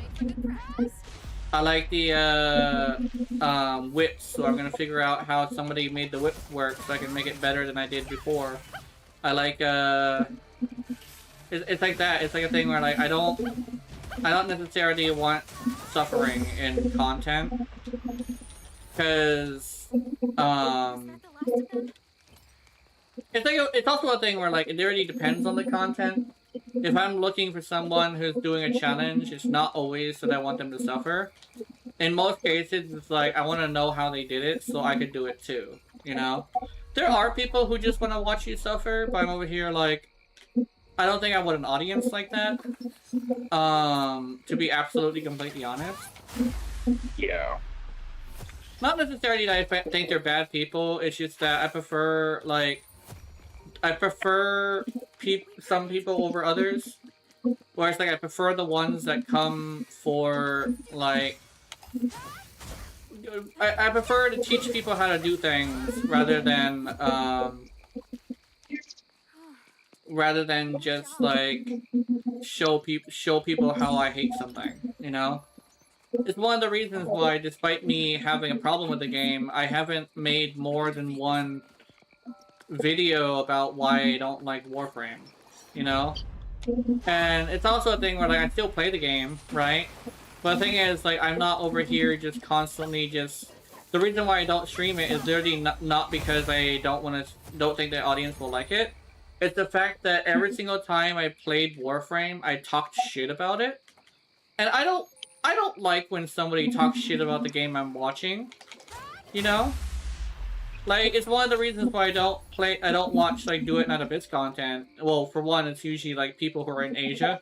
whips, so I'm gonna figure out how somebody made the whips work so I can make it better than I did before. I like, it's like that. It's like a thing where, like, I don't necessarily want suffering in content, because, it's also a thing where, like, it really depends on the content. If I'm looking for someone who's doing a challenge, it's not always that I want them to suffer. In most cases, it's like, I want to know how they did it so I could do it too, you know? There are people who just want to watch you suffer, but I'm over here like, I don't think I want an audience like that. To be absolutely completely honest. Yeah. Not necessarily that I think they're bad people, it's just that I prefer, like, some people over others. Whereas, like, I prefer the ones that come for, like... I prefer to teach people how to do things rather than just, like, show people how I hate something, you know? It's one of the reasons why, despite me having a problem with the game, I haven't made more than one video about why I don't like Warframe, you know? And it's also a thing where, like, I still play the game, right? But the thing is, like, I'm not over here just constantly just... The reason why I don't stream it is literally not because I don't think the audience will like it. It's the fact that every single time I played Warframe, I talked shit about it. And I don't like when somebody talks shit about the game I'm watching, you know? Like, it's one of the reasons why I don't watch, like, Do It Not a Bits content. Well, for one, it's usually, like, people who are in Asia,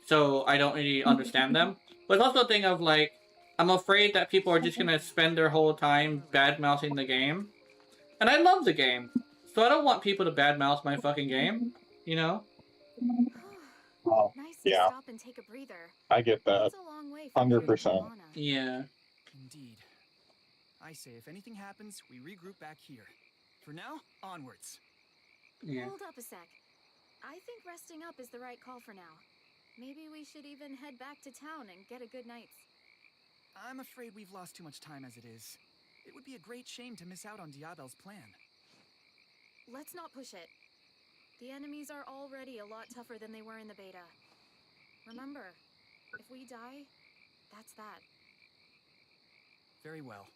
so I don't really understand them. But it's also a thing of, like, I'm afraid that people are just gonna spend their whole time bad-mouthing the game. And I love the game, so I don't want people to bad-mouth my fucking game, you know? Oh, Nice to yeah, stop and take a breather. I get that. It's a long way from here to 100%. Mana. Yeah. Indeed. I say, if anything happens, we regroup back here. For now, onwards. Yeah. Hold up a sec. I think resting up is the right call for now. Maybe we should even head back to town and get a good night's. I'm afraid we've lost too much time as it is. It would be a great shame to miss out on Diabel's plan. Let's not push it. The enemies are already a lot tougher than they were in the beta. Remember, if we die, that's that. Very well.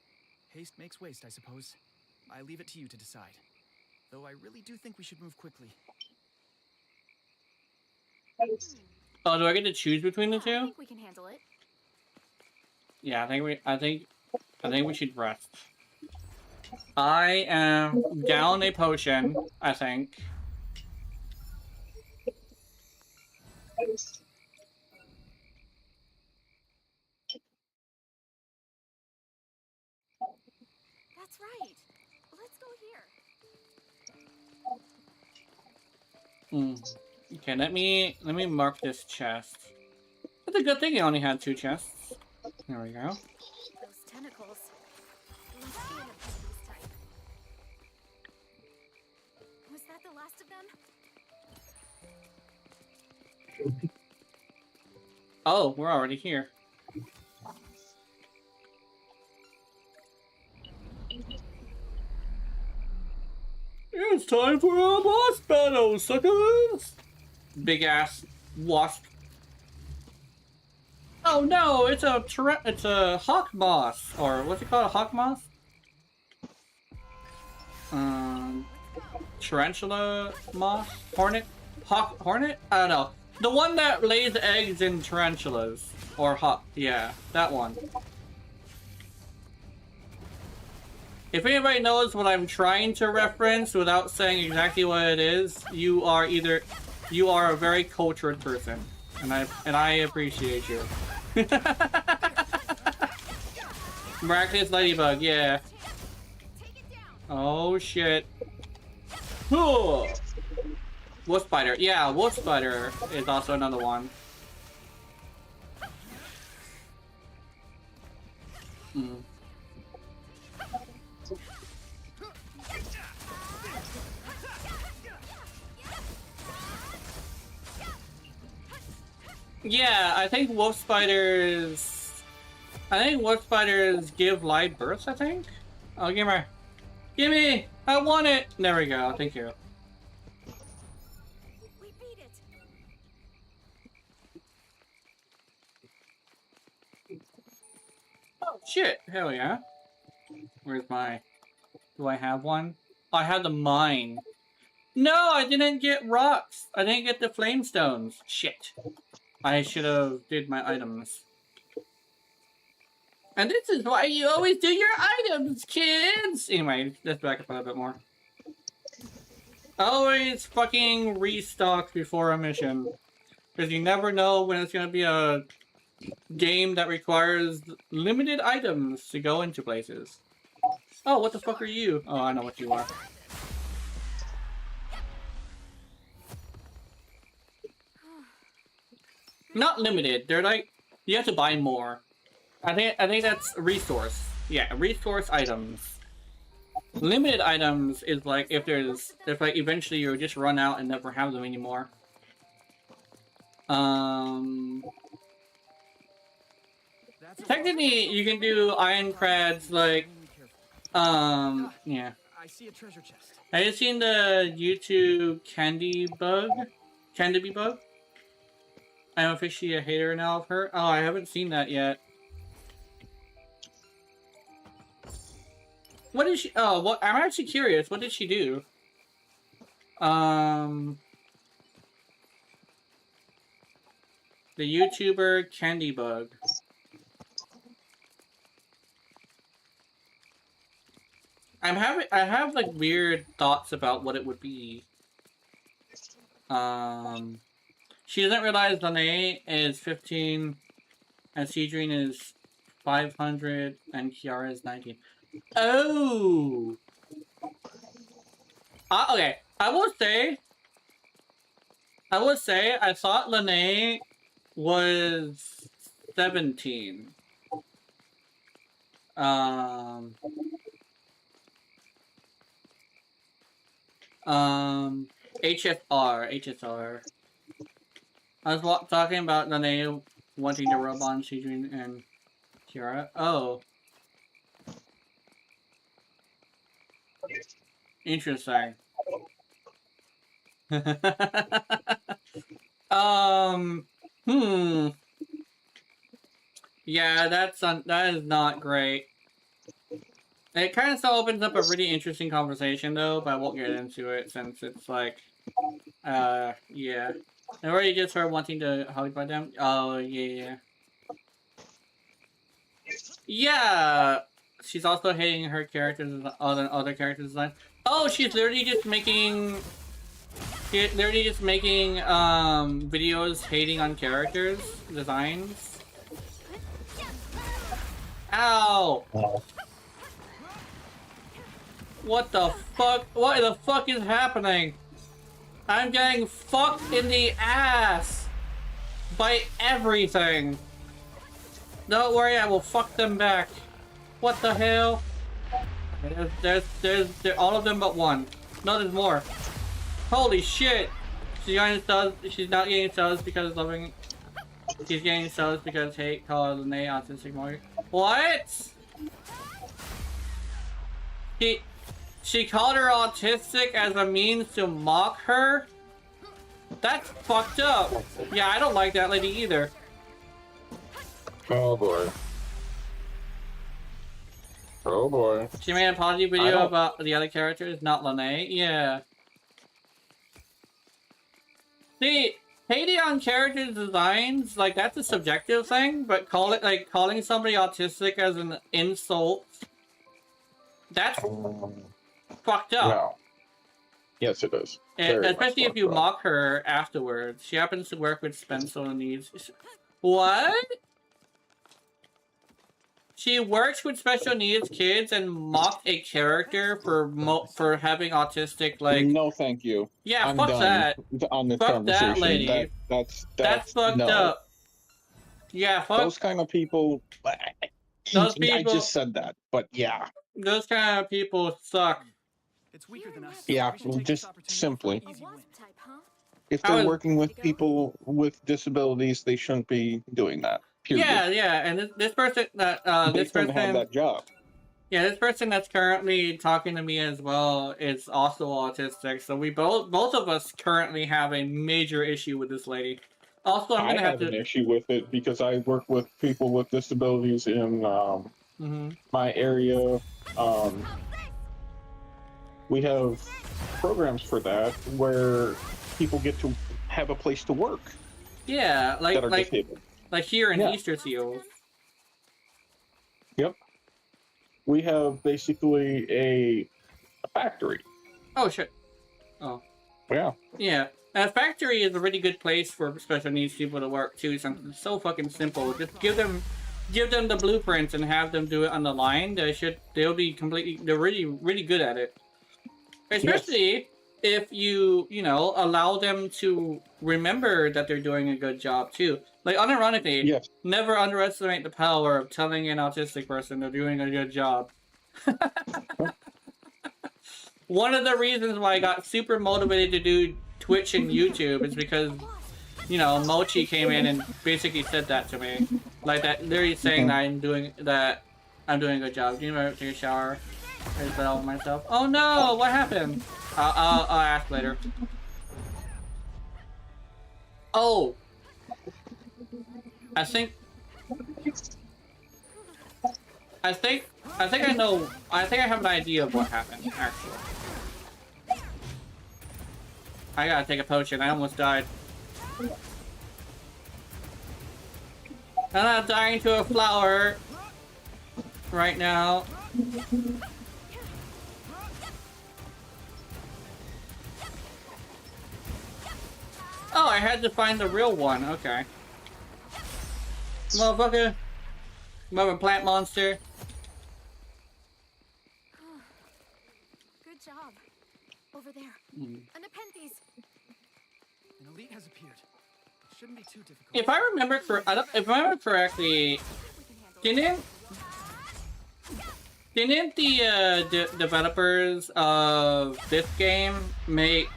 Haste makes waste, I suppose. I leave it to you to decide. Though I really do think we should move quickly. Oh, do I get to choose between the I two? think we can handle it. Yeah, I think we should rest. I am down a potion, I think. That's right. Let's go here. Okay, let me mark this chest. That's a good thing I only had 2 chests. There we go. Those tentacles. Must be an Epiphany's type. Was that the last of them? Oh, we're already here. It's time for a boss battle, suckers! Big ass wasp. Oh no, it's a hawk moth, or what's it called, a hawk moth? Tarantula moth? Hornet? Hornet? I don't know. The one that lays eggs in tarantulas. Or hawk, yeah, that one. If anybody knows what I'm trying to reference without saying exactly what it is, you are a very cultured person. And I appreciate you. Miraculous Ladybug, yeah. Oh shit. Wolf Spider, yeah, Wolf Spider is also another one. Yeah, I think wolf spiders give live birth, I think? Oh, gimme! I want it! There we go, thank you. We beat it. Oh, shit! Hell yeah. Where's my... Do I have one? I have the mine. No, I didn't get rocks! I didn't get the flame stones. Shit. I should have did my items. And this is why you always do your items, kids! Anyway, let's back up a little bit more. Always fucking restock before a mission. Because you never know when it's gonna be a game that requires limited items to go into places. Oh, what the fuck are you? Oh, I know what you are. Not limited. They're like, you have to buy more. I think that's resource. Yeah, resource items. Limited items is like if like eventually you just run out and never have them anymore. Technically, you can do Aincrad's like, yeah. I see a treasure chest. Have you seen the YouTube Candy Bug? I'm officially a hater now of her. Oh, I haven't seen that yet. What did she? Oh, what? I'm actually curious. What did she do? The YouTuber Candy Bug. I have like weird thoughts about what it would be. She doesn't realize Lene is 15 and Cedrine is 500 and Kiara is 19. Oh! Okay. I will say, I thought Lene was 17. HSR. I was talking about Lene wanting to rub on Cedrine and Kiara. Oh. Interesting. Yeah, that is not great. It kind of still opens up a really interesting conversation though, but I won't get into it since it's like, yeah. And already just her wanting to hug by them. Oh, yeah. Yeah! She's also hating her characters, other character design. Oh, she's literally just making... videos hating on characters, designs. Ow! Oh. What the fuck? What the fuck is happening? I'm getting fucked in the ass by everything. Don't worry, I will fuck them back. What the hell? There's all of them but one. No, there's more. Holy shit! She's not getting subs because loving. She's getting subs because hate called Lene autistic more. What? She called her autistic as a means to mock her? That's fucked up. Yeah, I don't like that lady either. Oh boy. Oh boy. She made a apology video about the other characters, not Lene. Yeah. See, hating on character designs, like, that's a subjective thing, but calling somebody autistic as an insult, that's fucked up. No. Yes, it is. Especially if you mock her afterwards. She happens to work with special needs. What? She works with special needs kids and mocked a character for having autistic, like... No, thank you. Yeah, I'm fuck done that. on this Fuck conversation. that lady. That's fucked no. up. Yeah, fuck... Those kind of people... Those people... I just said that, but yeah. Those kind of people suck. It's weaker than us. Yeah, We should take just this opportunity simply. for an easy win. If they're working with people with disabilities, they shouldn't be doing that. Period. Yeah, and this person that this don't have person that job. Yeah, this person that's currently talking to me as well is also autistic. So we both of us currently have a major issue with this lady. Also, I'm gonna have an issue with it because I work with people with disabilities in my area. We have programs for that where people get to have a place to work. Yeah, like here in Easter Seals. Yep. We have basically a factory. Oh shit. Oh. Yeah. Yeah. A factory is a really good place for special needs people to work too. Something so fucking simple. Just give them the blueprints and have them do it on the line. They're really good at it. Especially if you allow them to remember that they're doing a good job too. Like, unironically, never underestimate the power of telling an autistic person they're doing a good job. One of the reasons why I got super motivated to do Twitch and YouTube is because, Mochi came in and basically said that to me. Like that, literally saying that I'm doing a good job. Do you remember take a shower? I just fell myself. Oh no! What happened? I'll ask later. Oh! I think I know. I think I have an idea of what happened, actually. I gotta take a potion. I almost died. I'm not dying to a flower right now. Oh, I had to find the real one. Okay. Motherfucker. Mother plant monster. Good job. Over there. Mm. A Nepenthes. An elite has appeared. It shouldn't be too difficult. If I remember if I remember correctly, We can handle didn't the developers of this game make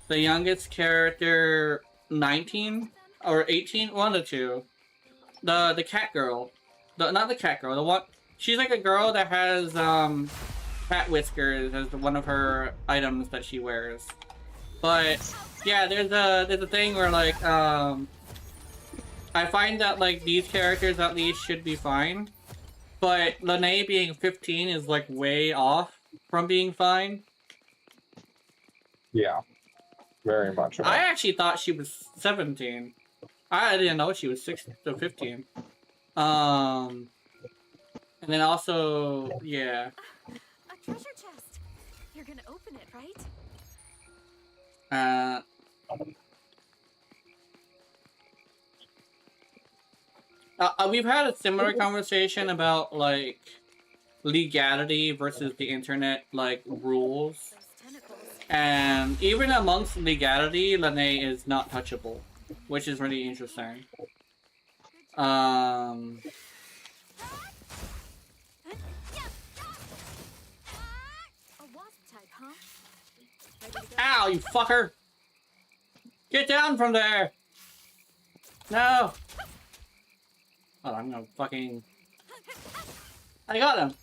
the youngest character 19 or 18? One of the two. The cat girl. Not the cat girl. The one. She's like a girl that has cat whiskers as one of her items that she wears. But yeah, there's a thing where like I find that like these characters at least should be fine, but Lene being 15 is like way off from being fine. Yeah, very much. I actually thought she was 17. I didn't know she was 16 to 15. And then also, yeah. a treasure chest. You're gonna open it, right? We've had a similar conversation about like legality versus the internet like rules, Those tentacles. and even amongst legality, Lene is not touchable, which is really interesting. A wasp type, huh? Ready to go? Ow, you fucker! Get down from there! No! Oh, I'm gonna fucking... I got him!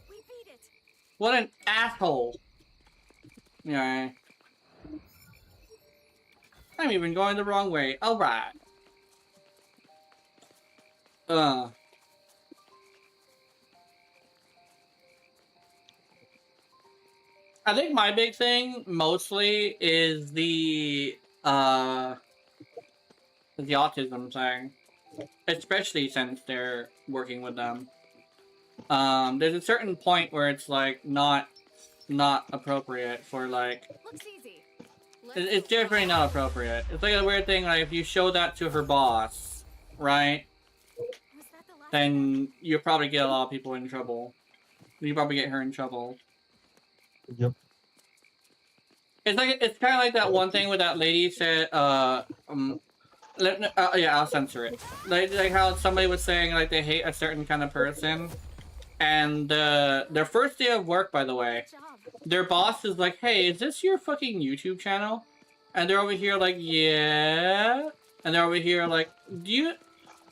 We beat it. What an asshole! Yeah. I'm even going the wrong way. Alright. I think my big thing mostly is the autism thing, especially since they're working with them. There's a certain point where it's like not appropriate for like Looks easy. it's definitely not appropriate. It's like a weird thing. Like if you show that to her boss, right? Was that the last Then you'll probably get a lot of people in trouble. You probably get her in trouble. Yep. It's kind of like that one thing where that lady said, yeah, I'll censor it. Like how somebody was saying like they hate a certain kind of person, and their first day of work, by the way, job? their boss is like, "Hey, is this your fucking YouTube channel?" And they're over here like, "Yeah," and they're over here like, "Do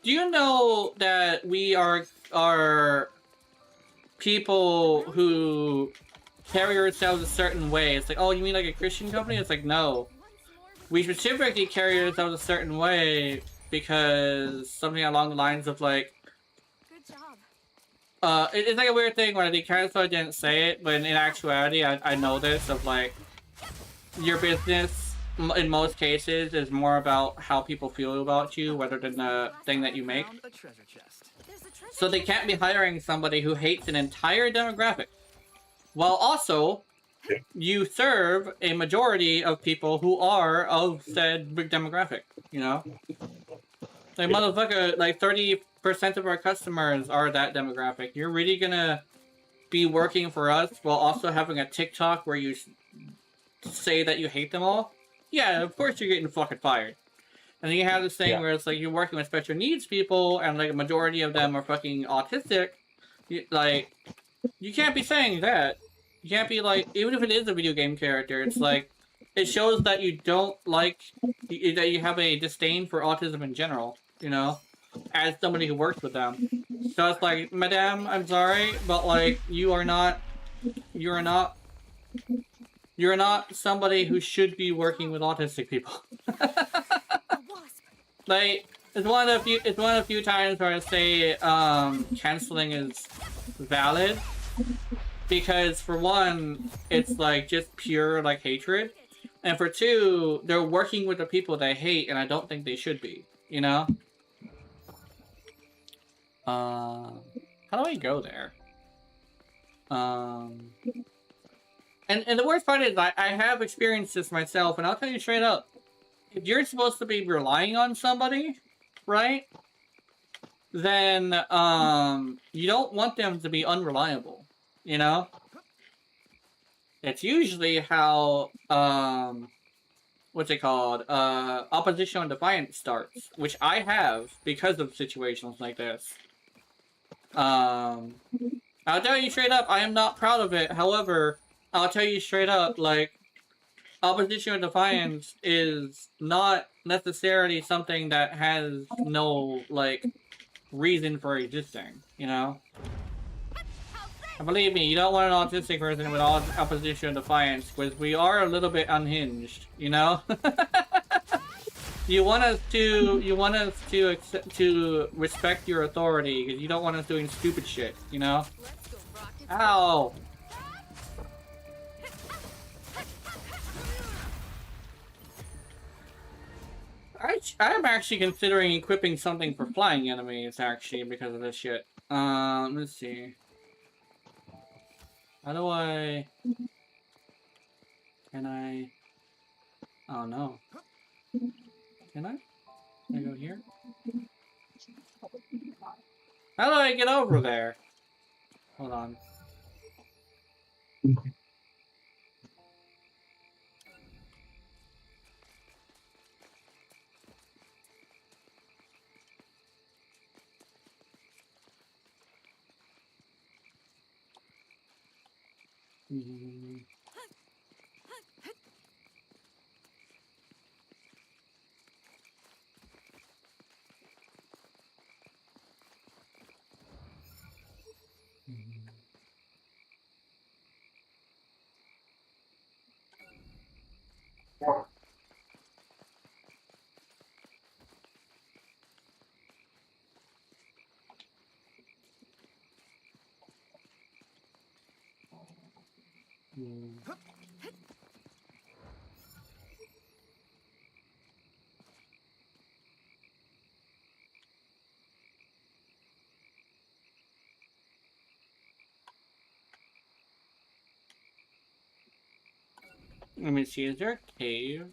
you know that we are people who carry ourselves a certain way?" It's like, "Oh, you mean like a Christian company?" It's like, no. We specifically carry ourselves a certain way because something along the lines of like, Good job. it's like a weird thing where they kind of sort of didn't say it, but in actuality, I know this of like, your business in most cases is more about how people feel about you rather than the thing that you make. Found a treasure chest. There's a treasure So they can't be hiring somebody who hates an entire demographic, while also you serve a majority of people who are of said big demographic, you know? Like, motherfucker, like 30% of our customers are that demographic. You're really gonna be working for us while also having a TikTok where you say that you hate them all? Yeah, of course you're getting fucking fired. And then you have this thing where it's like you're working with special needs people and like a majority of them are fucking autistic. Like, you can't be saying that. You can't be like, even if it is a video game character, it's like, it shows that you don't like, that you have a disdain for autism in general, you know? as somebody who works with them. So it's like, Madame, I'm sorry, but like you're not somebody who should be working with autistic people. Like it's one of the few times where I say canceling is valid, because for one, it's like just pure like hatred, and for two, they're working with the people they hate, and I don't think they should be. You know? How do I go there? And the worst part is I have experienced this myself, and I'll tell you straight up, if you're supposed to be relying on somebody, right? Then you don't want them to be unreliable, you know? It's usually how what's it called? Opposition and defiance starts, which I have because of situations like this. I'll tell you straight up, I am not proud of it. However, I'll tell you straight up, like, opposition and defiance is not necessarily something that has no, like, reason for existing, you know? And believe me, you don't want an autistic person with all opposition and defiance, because we are a little bit unhinged, you know? You want us to respect your authority, because you don't want us doing stupid shit, you know? Ow! I'm actually considering equipping something for flying enemies, actually, because of this shit. Let's see. How do I... Can I... Oh, no. Can I? Can I go here? How do I get over there? Hold on. Let me see, is there a cave?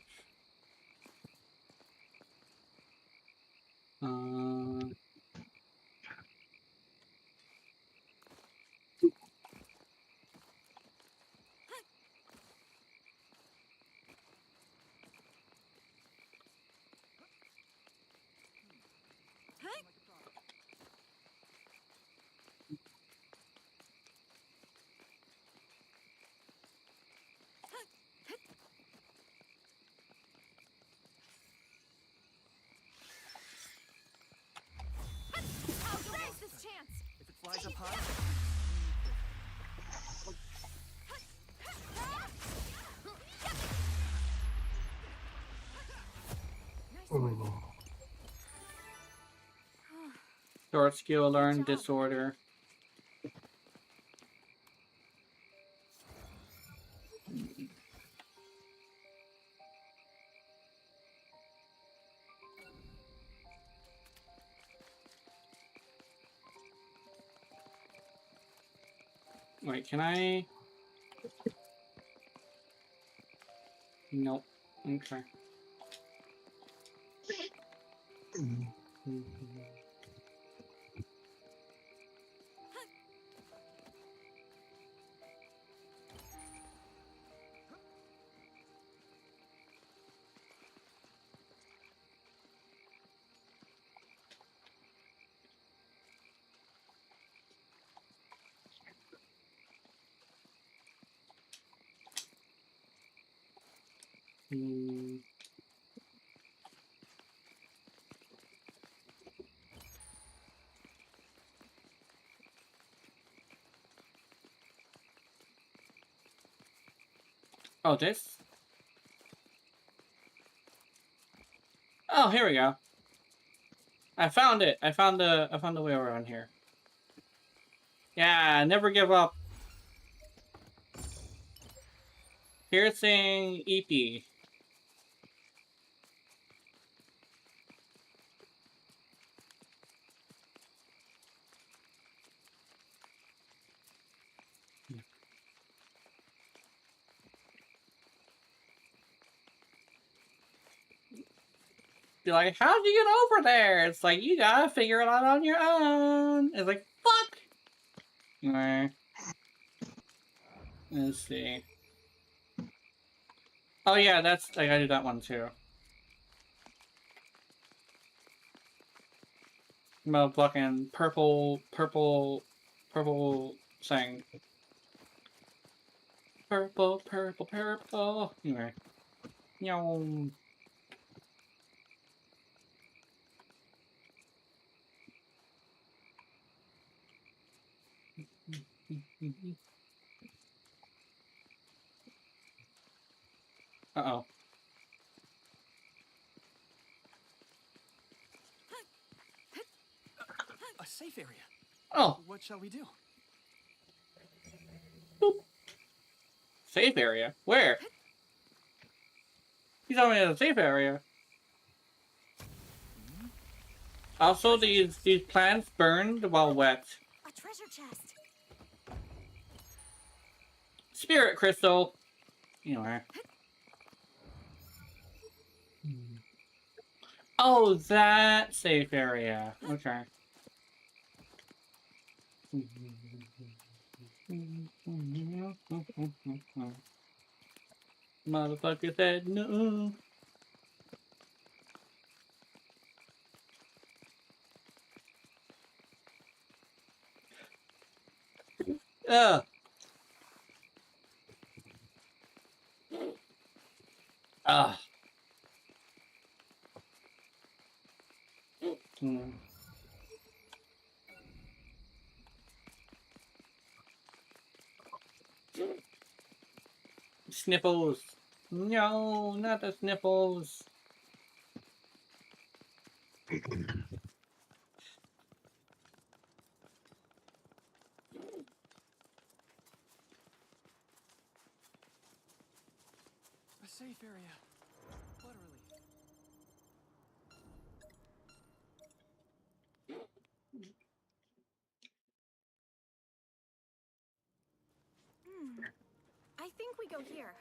If it flies up high, Short skill, learn disorder. Wait, can I? Nope. Okay. Oh, this? Oh, here we go. I found it. I found the way around here. Yeah, never give up. Piercing EP. You're like, how'd you get over there? It's like, you gotta figure it out on your own. It's like, fuck! Anyway. Let's see. Oh yeah, that's, I gotta do that one too. About fucking purple thing. Purple. Anyway. Yum. Uh-oh. A safe area. Oh, What shall we do? boop. Safe area? Where? He's already in a safe area. Also, these plants burned while wet. A treasure chest. Spirit crystal. Anyway. Oh, that safe area. Okay. Motherfucker said no. Ugh. Ah. Sniffles. No, not the sniffles. A safe area. What a relief. I think we go here.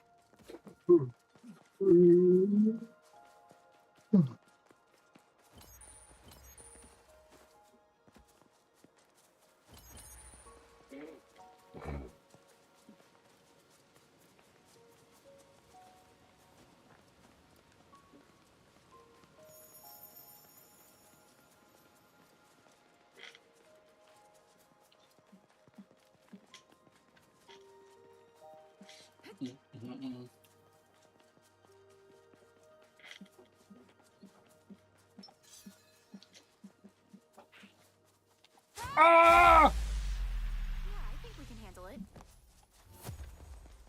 Ah! Yeah, I think we can handle it.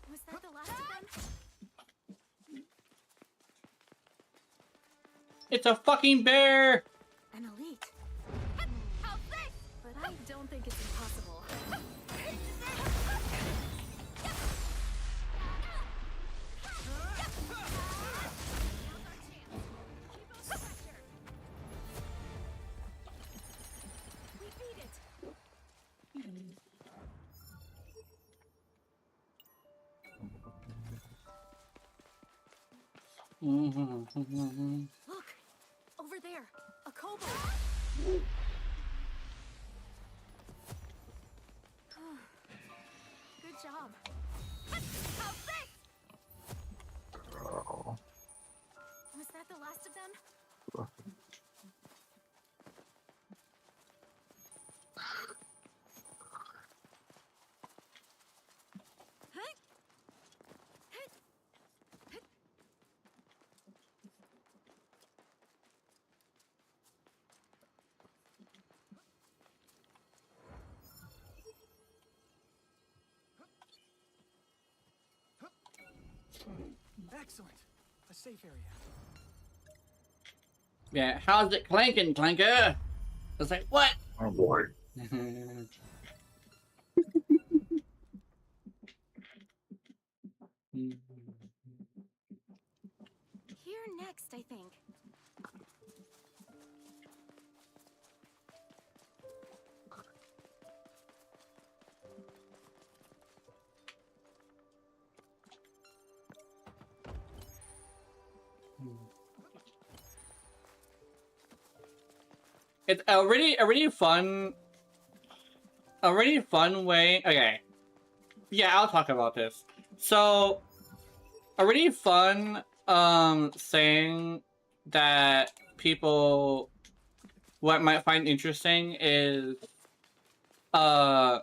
Was that the last of them? It's a fucking bear! An elite. But I don't think it's impossible. We beat it. Look, over there, a kobold. Good job. Was that the last of them? Excellent. A safe area. Yeah, how's it clanking, Clanker? It's like, what? Oh boy. Here next, I think. It's a really fun way. Okay, yeah, I'll talk about this. So, a really fun saying that people might find interesting is the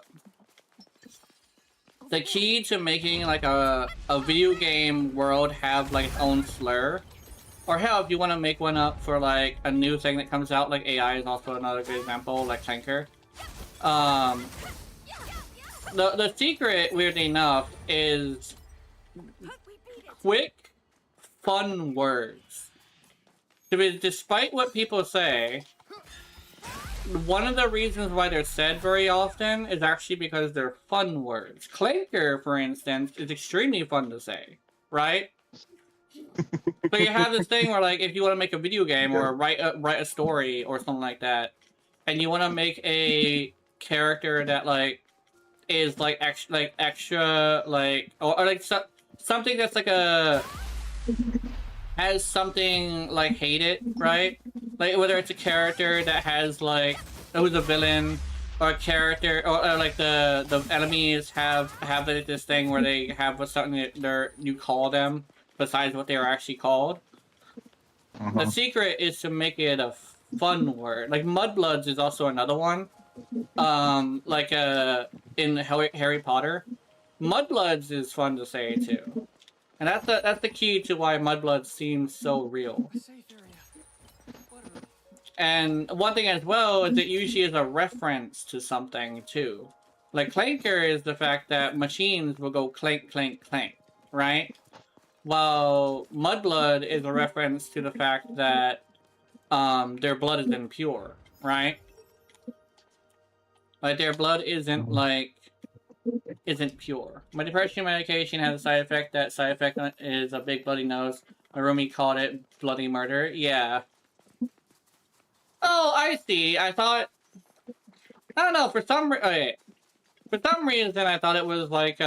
key to making like a video game world have like its own slur. Or hell, if you want to make one up for like a new thing that comes out, like AI is also another good example, like Clanker. The secret, weirdly enough, is quick, fun words. Because despite what people say, one of the reasons why they're said very often is actually because they're fun words. Clanker, for instance, is extremely fun to say, right? So you have this thing where, like, if you want to make a video game or write a story or something like that, and you want to make a character that like is like extra like or like something that's like has something like hated, right? Like whether it's a character that has like who's a villain, or a character, or like the enemies have this thing where they have something that you call them besides what they are actually called. The secret is to make it a fun word. Like Mudbloods is also another one. Like in Harry Potter, Mudbloods is fun to say too, and that's the key to why Mudbloods seems so real. A safe area. Literally. And one thing as well is it usually is a reference to something too. Like Clanker is the fact that machines will go clank, clank, clank, right? While Mudblood is a reference to the fact that their blood is impure, right? Like their blood isn't pure. My depression medication has a side effect. That side effect is a big bloody nose. My roomie called it bloody murder. Yeah. Oh, I see. I thought. I don't know. For some reason, I thought it was like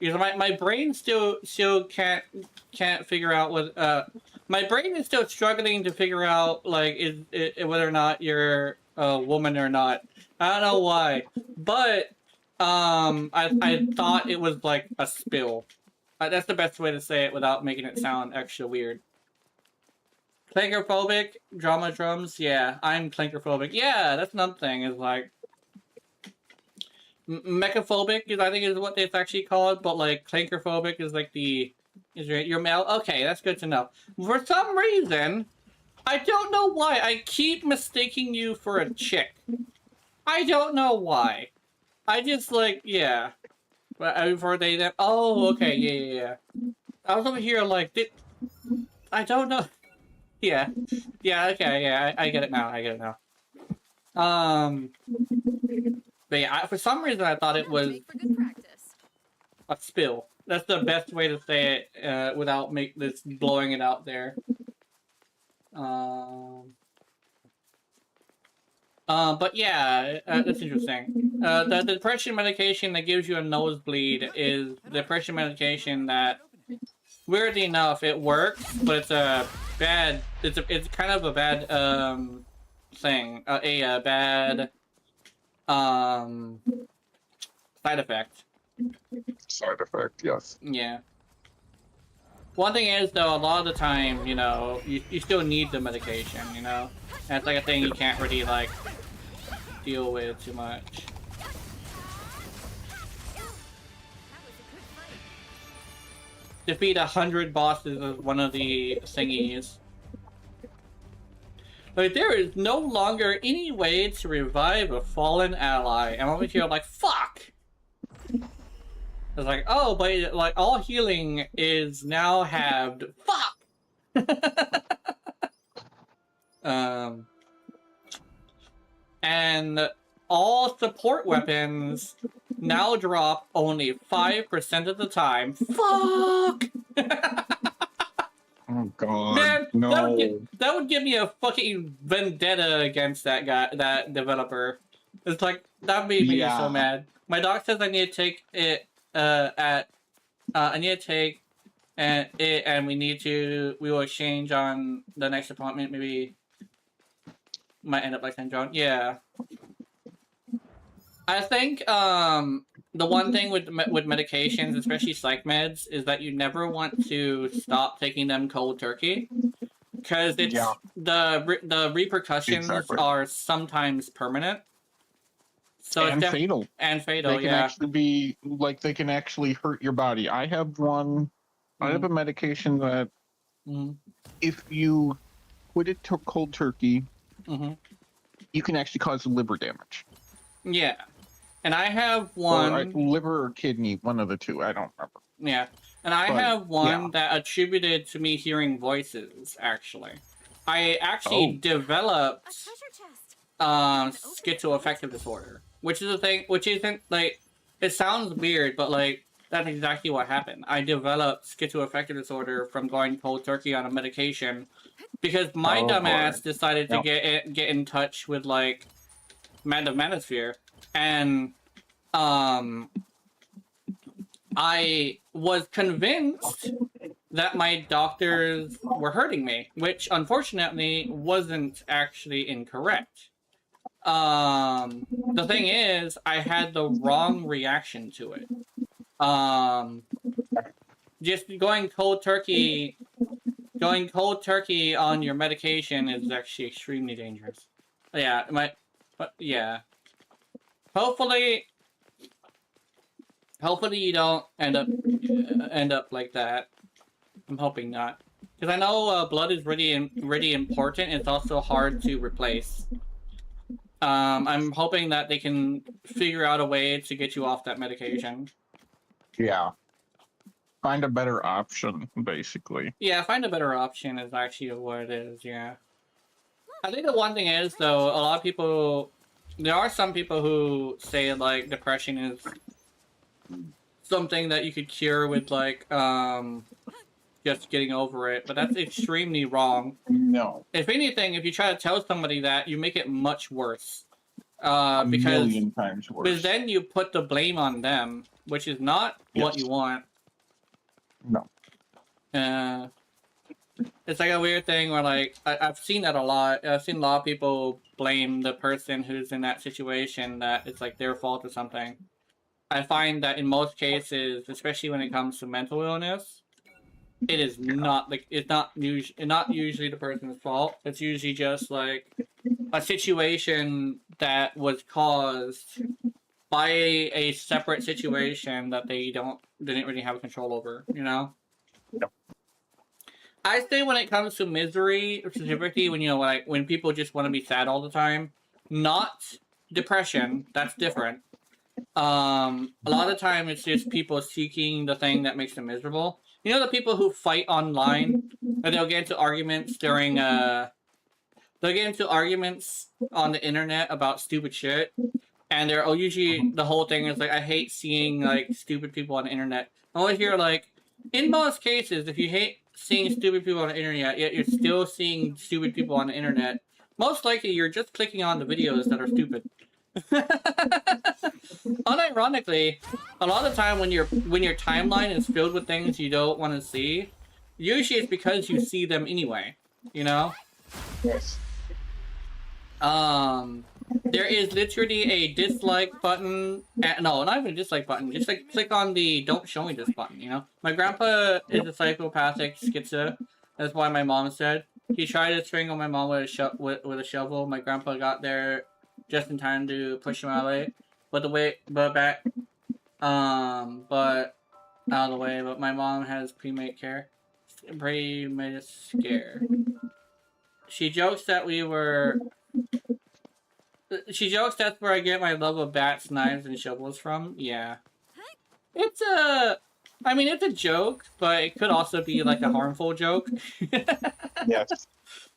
because my brain still can't figure out what my brain is still struggling to figure out like is whether or not you're a woman or not. I don't know why, but I thought it was like a spill. That's the best way to say it without making it sound extra weird. Clankerphobic, drama drums. Yeah, I'm clankerphobic. Yeah, that's another thing. Is like. Mechaphobic is I think is what it's actually called, but like clankerphobic is like you're male. Okay, that's good to know. For some reason, I don't know why I keep mistaking you for a chick. I don't know why. I just like yeah. But for they that oh okay yeah. I was over here like I don't know. Yeah okay yeah I get it now But yeah, for some reason I thought it was Make for good practice. a spill. That's the best way to say it without blowing it out there. But yeah, that's interesting. The depression medication that gives you a nosebleed is the depression medication that, weirdly enough, it works, but it's a bad. It's kind of a bad thing. A bad side effect. Side effect, yes. Yeah. One thing is, though, a lot of the time, you know, you still need the medication, you know? And it's like a thing you can't really, like, deal with too much. Defeat 100 bosses is one of the thingies. Like, there is no longer any way to revive a fallen ally. I'm over here like, fuck! It's like, oh, but like all healing is now halved. Fuck. And all support weapons now drop only 5% of the time. Fuck! Oh god, Man, no. that would give me a fucking vendetta against that guy, that developer. It's like, that made me so mad. My doc says I need to take it, I need to take and we will exchange on the next appointment, maybe might end up like St. John. Yeah. I think the one thing with medications, especially psych meds, is that you never want to stop taking them cold turkey, because it's the repercussions are sometimes permanent. So and fatal. And fatal. They can actually be like, they can actually hurt your body. I have one. I have a medication that if you put it to cold turkey, you can actually cause liver damage. Yeah. And I have one... liver or kidney, one of the two, I don't remember. Yeah. And I have one that attributed to me hearing voices, actually. I actually developed schizoaffective disorder, which is a thing, which isn't, like, it sounds weird, but, like, that's exactly what happened. I developed schizoaffective disorder from going cold turkey on a medication because my dumbass decided to get in touch with, like, Manosphere. And I was convinced that my doctors were hurting me, which unfortunately wasn't actually incorrect. The thing is, I had the wrong reaction to it. Just going cold turkey on your medication is actually extremely dangerous. Yeah, yeah. Hopefully you don't end up like that. I'm hoping not, because I know blood is really important. It's also hard to replace. I'm hoping that they can figure out a way to get you off that medication. Yeah. Find a better option, basically. Yeah, find a better option is actually what it is. Yeah. I think the one thing is, though, a lot of people. There are some people who say, like, depression is something that you could cure with, like, just getting over it, but that's extremely wrong. No. If anything, if you try to tell somebody that, you make it much worse. A million times worse. Because then you put the blame on them, which is not what you want. No. It's like a weird thing where, like, I've seen that a lot. I've seen a lot of people blame the person who's in that situation, that it's like their fault or something. I find that in most cases, especially when it comes to mental illness, it is not like it's not usually the person's fault. It's usually just like a situation that was caused by a separate situation that they didn't really have control over, you know? Yep. I say when it comes to misery, specifically when, you know, like when people just want to be sad all the time, not depression, that's different. A lot of the time it's just people seeking the thing that makes them miserable. You know, the people who fight online, and they'll get into arguments during, they'll get into arguments on the internet about stupid shit, and they're usually, the whole thing is like, I hate seeing, like, stupid people on the internet. I always hear, like, in most cases, if you hate seeing stupid people on the internet, yet you're still seeing stupid people on the internet, most likely you're just clicking on the videos that are stupid. Unironically, a lot of the time when your timeline is filled with things you don't want to see, usually it's because you see them anyway, you know? Yes. There is literally a dislike button. No, not even a dislike button. Just like click on the "Don't show me this" button. You know, my grandpa is a psychopathic schizo. That's why my mom said he tried to strangle my mom with a shovel. My grandpa got there just in time to push him out of the way. But out of the way. But my mom has premade scare. She jokes that She jokes that's where I get my love of bats, knives, and shovels from. Yeah. It's a, I mean, it's a joke, but it could also be like a harmful joke. Yes.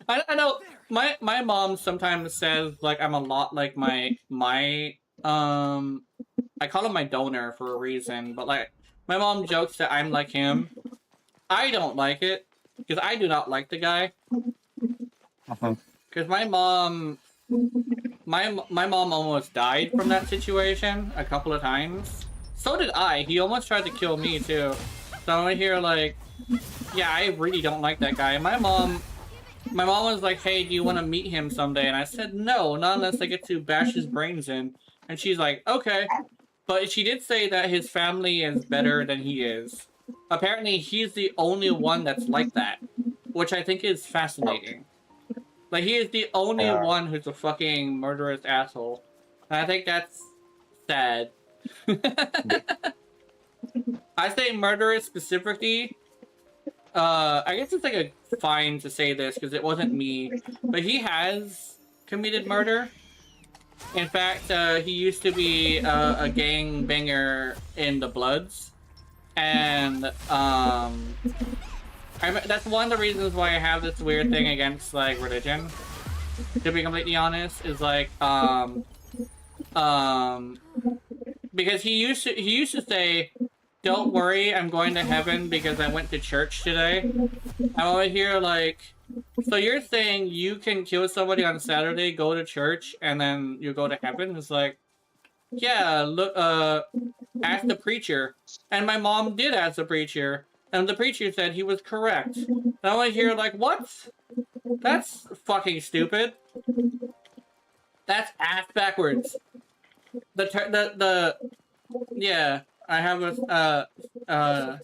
I know my mom sometimes says like I'm a lot like my I call him my donor for a reason, but like my mom jokes that I'm like him. I don't like it because I do not like the guy. Because my mom almost died from that situation a couple of times. So did I. He almost tried to kill me too. So I hear like, yeah, I really don't like that guy. My mom was like, hey, do you want to meet him someday? And I said, no, not unless I get to bash his brains in. And she's like, okay. But she did say that his family is better than he is. Apparently, he's the only one that's like that, which I think is fascinating. Like, he is the only one who's a fucking murderous asshole. And I think that's sad. I say murderous specifically. I guess it's like a fine to say this because it wasn't me, but he has committed murder. In fact, he used to be a gang banger in the Bloods, and that's one of the reasons why I have this weird thing against like religion. To be completely honest, is like because he used to say, "Don't worry, I'm going to heaven because I went to church today." I always hear like, so you're saying you can kill somebody on Saturday, go to church, and then you go to heaven? It's like, yeah, look, ask the preacher. And my mom did ask the preacher, and the preacher said he was correct. And I always hear like, what? That's fucking stupid. That's ass backwards. Yeah, I have a I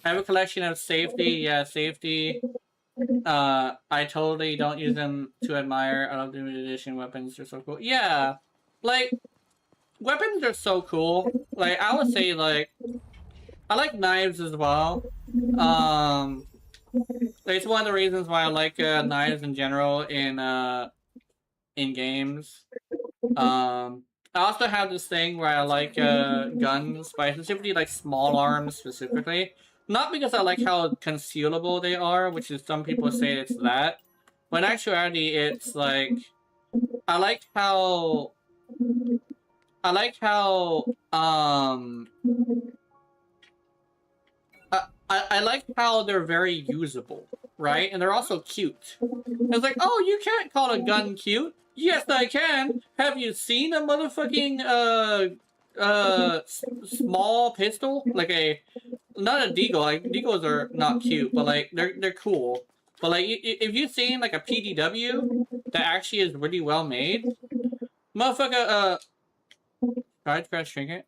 have a collection of safety. Yeah, safety. I totally don't use them to admire. I love the limited edition weapons. They're so cool. Yeah, like weapons are so cool. Like I would say, like I like knives as well. It's one of the reasons why I like knives in general in games. I also have this thing where I like guns, but I specifically like small arms specifically. Not because I like how concealable they are, which is some people say it's that. But in actuality, it's like I like how I like how they're very usable, right? And they're also cute. It's like, oh, you can't call a gun cute. Yes, I can. Have you seen a motherfucking small pistol? Like not a deagle. Like deagles are not cute, but like they're cool. But like if you've seen like a PDW that actually is really well made, motherfucker. Alright, crash trinket.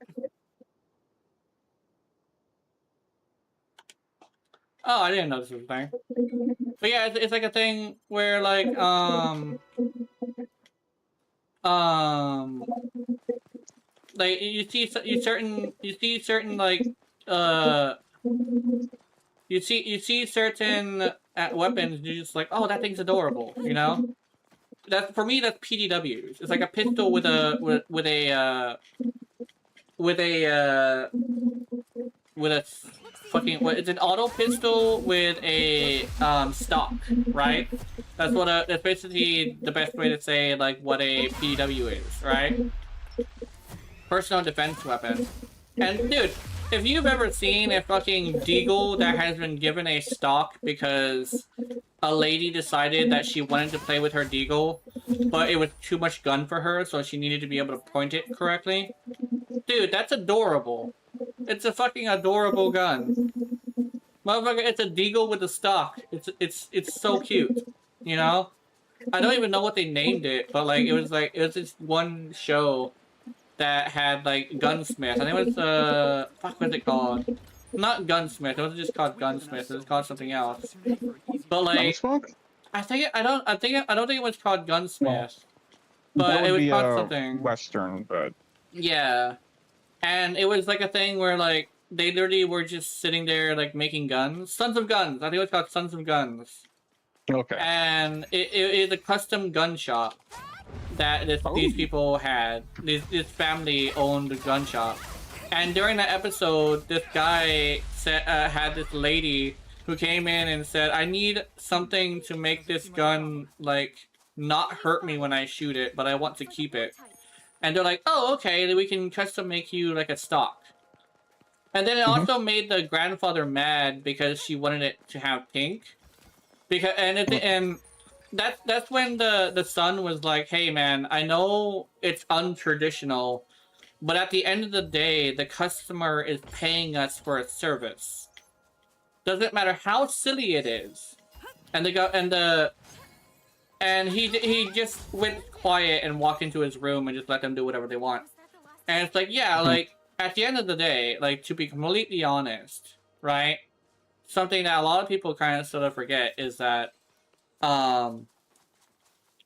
Oh, I didn't know this was a thing. But yeah, it's like a thing where like like you see certain like you see certain weapons, and you're just like, oh, that thing's adorable, you know? That's for me. That's PDWs. It's like a pistol with a fucking it's an auto pistol with a stock, right? That's basically the best way to say like what a PDW is, right? Personal defense weapon. And dude, if you've ever seen a fucking deagle that has been given a stock because a lady decided that she wanted to play with her deagle, but it was too much gun for her, so she needed to be able to point it correctly. Dude, that's adorable. It's a fucking adorable gun. Motherfucker, it's a deagle with a stock. It's so cute. You know? I don't even know what they named it, but like it was this one show that had like Gunsmith. I think it was fuck, what's it called? Not Gunsmith. It wasn't just called Gunsmith. It was called something else. But like, I don't think it was called Gunsmith. But it was called something. Western, but yeah, and it was like a thing where like they literally were just sitting there like making guns. Sons of Guns. I think it was called Sons of Guns. Okay. And it is a custom gun shop that these people had. This family owned a gun shop. And during that episode, this guy said, had this lady who came in and said, I need something to make this gun, like, not hurt me when I shoot it, but I want to keep it. And they're like, oh, okay, then we can custom make you, like, a stock. And then it also made the grandfather mad because she wanted it to have pink. Because, and that's when the son was like, hey, man, I know it's untraditional, but at the end of the day, the customer is paying us for a service. Doesn't matter how silly it is. And he just went quiet and walked into his room and just let them do whatever they want. And it's like, yeah, like, at the end of the day, like, to be completely honest, right? Something that a lot of people kind of sort of forget is that,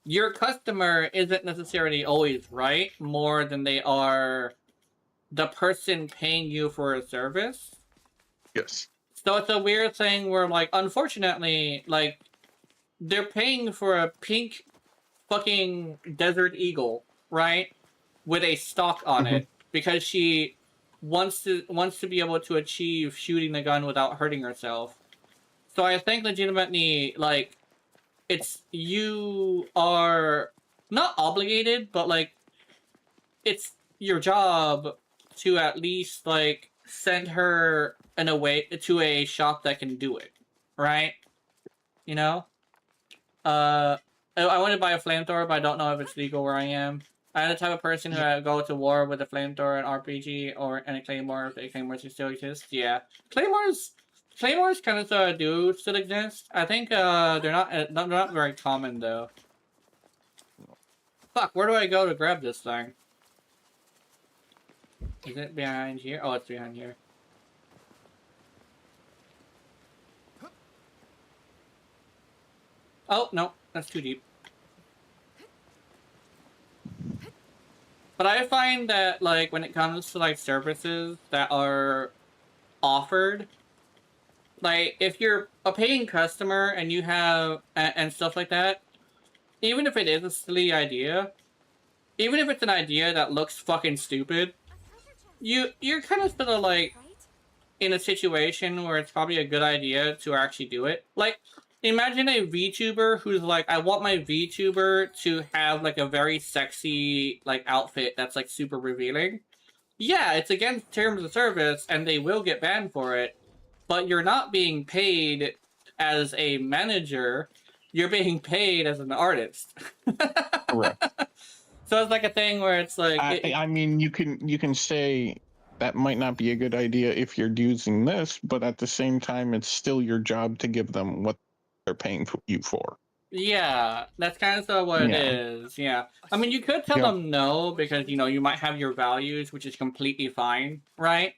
your customer isn't necessarily always right more than they are the person paying you for a service. Yes. So it's a weird thing where, like, unfortunately, like, they're paying for a pink fucking Desert Eagle, right? With a stock on it because she wants to be able to achieve shooting the gun without hurting herself. So I think legitimately, like, it's, you are not obligated, but, like, it's your job to at least, like, send her in a way to a shop that can do it, right? You know? I want to buy a flamethrower, but I don't know if it's legal where I am. I'm the type of person who would go to war with a flamethrower, an RPG, or any claymore if the claymores still exist. Yeah, claymores kind of do still exist. I think they're not very common though. Fuck, where do I go to grab this thing? Is it behind here? Oh, it's behind here. Oh no, that's too deep. But I find that, like, when it comes to, like, services that are offered, like, if you're a paying customer and you have, and stuff like that, even if it is a silly idea, even if it's an idea that looks fucking stupid, you're kind of sort of, like, in a situation where it's probably a good idea to actually do it. Like, imagine a VTuber who's like, I want my VTuber to have, like, a very sexy, like, outfit that's, like, super revealing. Yeah, it's against terms of service, and they will get banned for it, but you're not being paid as a manager, you're being paid as an artist. Correct. So it's like a thing where it's like... I mean, you can say that might not be a good idea if you're using this, but at the same time, it's still your job to give them what they're paying you for. Yeah, that's kind of what it is, yeah. I mean, you could tell them no, because, you know, you might have your values, which is completely fine, right?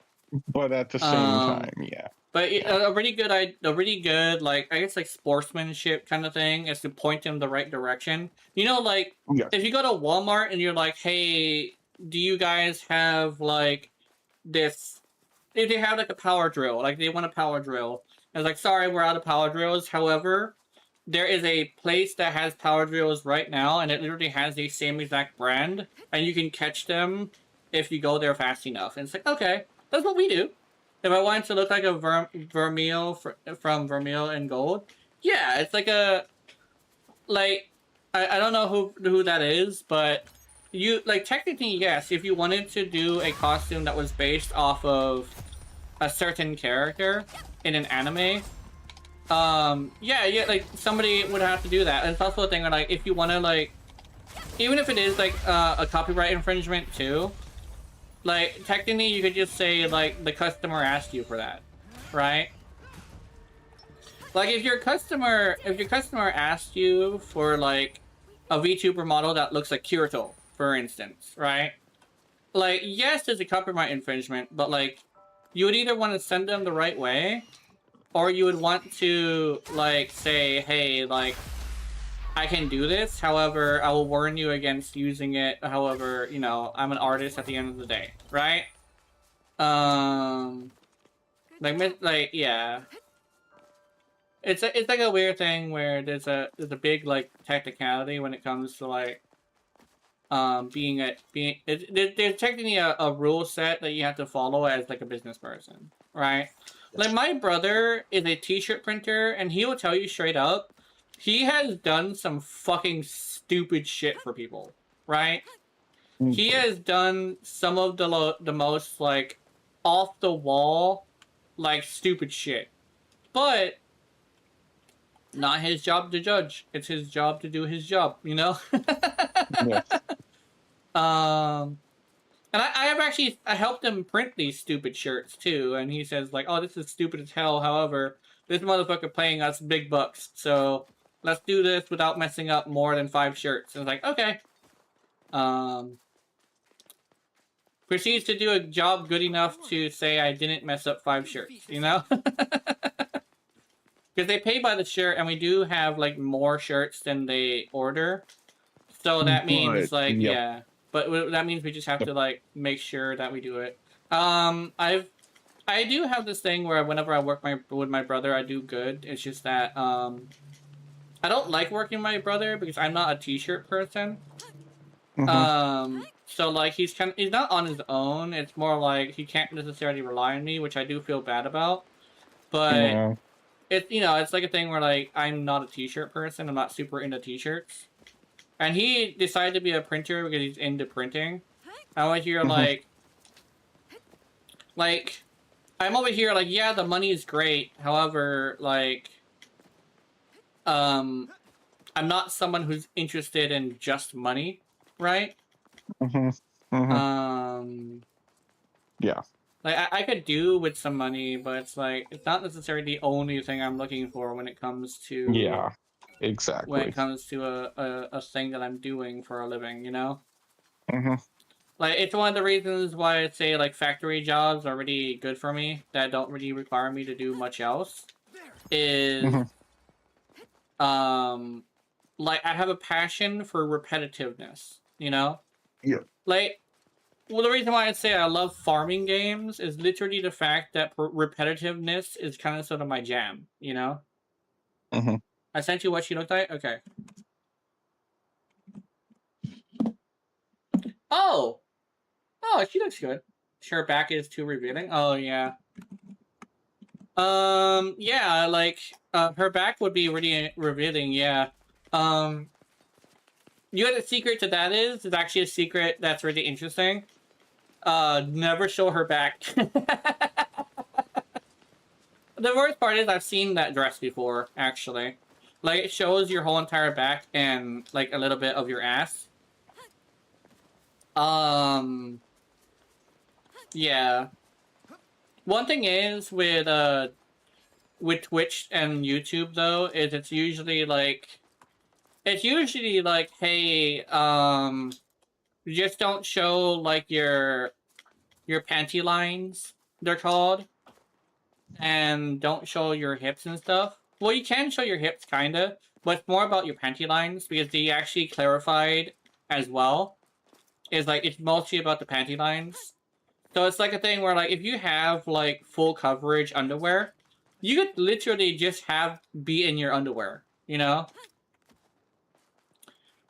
But at the same time, yeah. But a really good, like, I guess, like, sportsmanship kind of thing is to point them the right direction. You know, like, if you go to Walmart and you're like, hey, do you guys have, like, this... If they have, like, a power drill, like, they want a power drill. And it's like, sorry, we're out of power drills. However, there is a place that has power drills right now, and it literally has the same exact brand, and you can catch them if you go there fast enough. And it's like, okay, that's what we do. If I wanted to look like a Vermeil from Vermeil and Gold, yeah, it's like a, like, I don't know who that is, but you, like, technically, yes, if you wanted to do a costume that was based off of a certain character in an anime, yeah, like, somebody would have to do that. And it's also a thing where, like, if you want to, like, even if it is, like, a copyright infringement, too, like, technically, you could just say, like, the customer asked you for that, right? Like, if your customer asked you for, like, a VTuber model that looks like Kirito, for instance, right? Like, yes, there's a copyright infringement, but, like, you would either want to send them the right way, or you would want to, like, say, hey, like, I can do this, however, I will warn you against using it, however, you know, I'm an artist at the end of the day, right? Like, yeah. It's like a weird thing where there's a big, like, technicality when it comes to, like, there's technically a rule set that you have to follow as like a business person, right? Like my brother is a t-shirt printer, and he will tell you straight up, he has done some fucking stupid shit for people, right? He has done some of the most like off the wall, like stupid shit, but not his job to judge. It's his job to do his job, you know? Yes. And I have actually, I helped him print these stupid shirts too, and he says like, oh, this is stupid as hell, however, this motherfucker paying us big bucks, so let's do this without messing up more than 5 shirts. And it's like, okay. Proceeds to do a job good enough to say I didn't mess up 5 shirts, you know? Because they pay by the shirt, and we do have, like, more shirts than they order. So that means, like, yep. yeah. But that means we just have to, like, make sure that we do it. I do have this thing where whenever I work with my brother, I do good. It's just that, I don't like working with my brother because I'm not a t-shirt person. So, like, he's not on his own. It's more like he can't necessarily rely on me, which I do feel bad about. But... Yeah. It's, you know, it's like a thing where, like, I'm not a t-shirt person. I'm not super into t-shirts. And he decided to be a printer because he's into printing. I'm over here, like, I'm over here, like, yeah, the money is great. However, like, I'm not someone who's interested in just money, right? Yeah. Like, I could do with some money, but it's like, it's not necessarily the only thing I'm looking for when it comes to... Yeah, exactly. When it comes to a thing that I'm doing for a living, you know? Like, it's one of the reasons why I say, like, factory jobs are really good for me, that don't really require me to do much else, is... like, I have a passion for repetitiveness, you know? Yeah. Like... Well, the reason why I say I love farming games is literally the fact that repetitiveness is kind of sort of my jam, you know? I sent you what she looked like? Okay. Oh! Oh, she looks good. Her back is too revealing? Oh, yeah. Yeah, like, her back would be really revealing, yeah. You know what the secret to that is? It's actually a secret that's really interesting. Never show her back. The worst part is I've seen that dress before, actually. Like, it shows your whole entire back and, like, a little bit of your ass. Yeah. One thing is, with Twitch and YouTube, though, is it's usually, like, hey, you just don't show, like, your panty lines, they're called. And don't show your hips and stuff. Well, you can show your hips, kinda, but it's more about your panty lines, because they actually clarified as well. Is, like, it's mostly about the panty lines. So it's like a thing where, like, if you have, like, full coverage underwear, you could literally just be in your underwear, you know?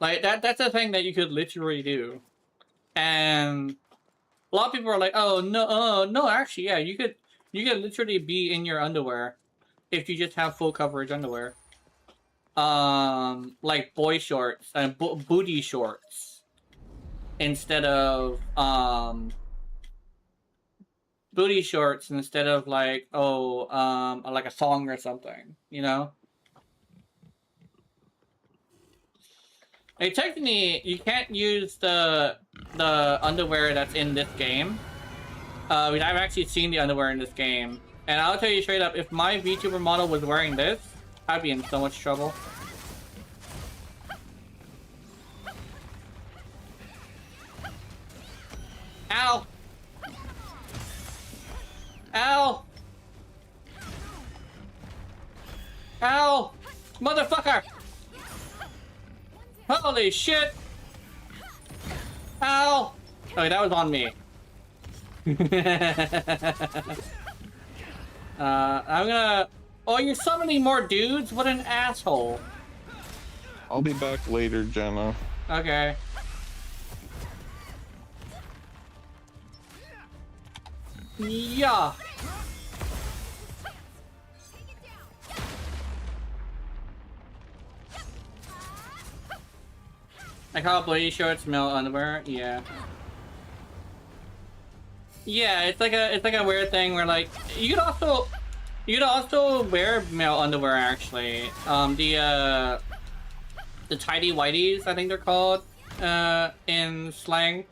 Like, that's a thing that you could literally do. And a lot of people are like, oh, no, actually, yeah, you could literally be in your underwear if you just have full coverage underwear. Like boy shorts and booty shorts instead of, booty shorts instead of, like, like a thong or something, you know? Like, technically, you can't use the underwear that's in this game. I've actually seen the underwear in this game. And I'll tell you straight up, if my VTuber model was wearing this, I'd be in so much trouble. Ow! Ow! Ow! Motherfucker! Holy shit! Ow! Okay, that was on me. I'm gonna... Oh, you're summoning more dudes? What an asshole. I'll be back later, Jenna. Okay. Yeah. I call it bloody shorts, male underwear. Yeah. Yeah, it's like a weird thing where like you could also wear male underwear actually. The tidy whities, I think they're called in slang.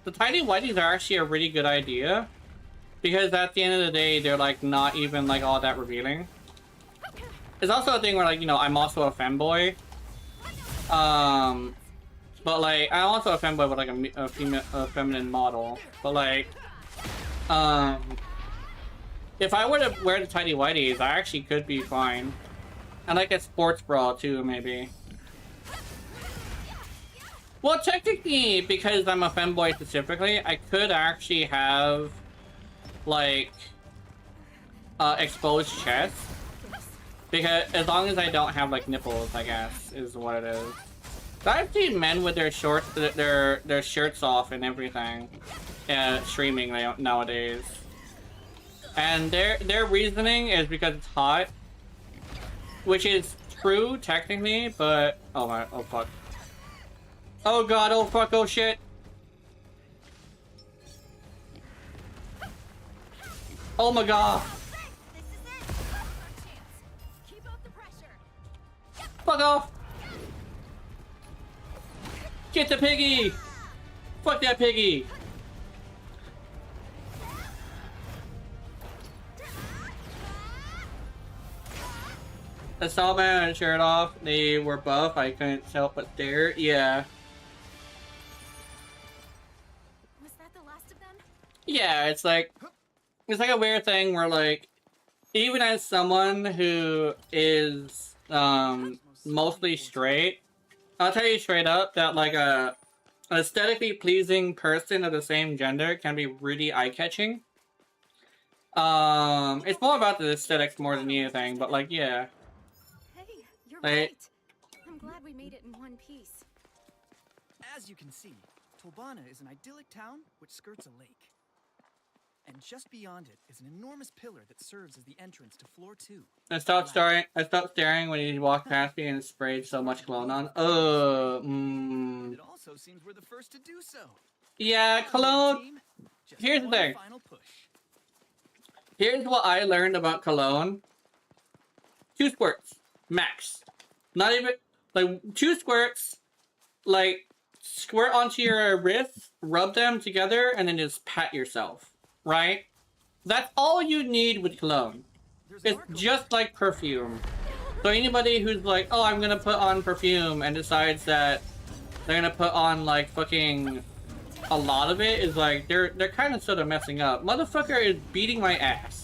The tidy whities are actually a really good idea because at the end of the day they're like not even like all that revealing. It's also a thing where like, you know, I'm also a femboy. But like I'm also a femboy with like a feminine model. But like if I were to wear the tidy whities, I actually could be fine. And like a sports bra too, maybe. Well, technically, because I'm a femboy specifically, I could actually have like exposed chest. Because as long as I don't have like nipples, I guess is what it is. But I've seen men with their shorts, their shirts off and everything, streaming nowadays. And their reasoning is because it's hot, which is true technically, but oh fuck, oh god, oh fuck, oh shit, oh my god, fuck off, get the piggy, fuck that piggy. I saw my shirt off. They were buff. I couldn't help but stare. Yeah. Was that the last of them? Yeah, it's like a weird thing where like even as someone who is mostly straight, I'll tell you straight up that like an aesthetically pleasing person of the same gender can be really eye-catching. It's more about the aesthetics more than anything, but like yeah. Hey, you're Like, right. I'm glad we made it in one piece. As you can see, Tolbana is an idyllic town which skirts a lake. And just beyond it is an enormous pillar that serves as the entrance to floor 2. I stopped staring when he walked past me and sprayed so much cologne on. It also seems we're the first to do so. Yeah, cologne. Team, just Here's the one thing. final push. Here's what I learned about cologne. 2 squirts, max. Not even, like, 2 squirts, like, squirt onto your wrists, rub them together, and then just pat yourself, right? That's all you need with cologne. It's just like perfume. So anybody who's like, oh, I'm gonna put on perfume, and decides that they're gonna put on, like, fucking a lot of it, is like, they're kind of sort of messing up. Motherfucker is beating my ass.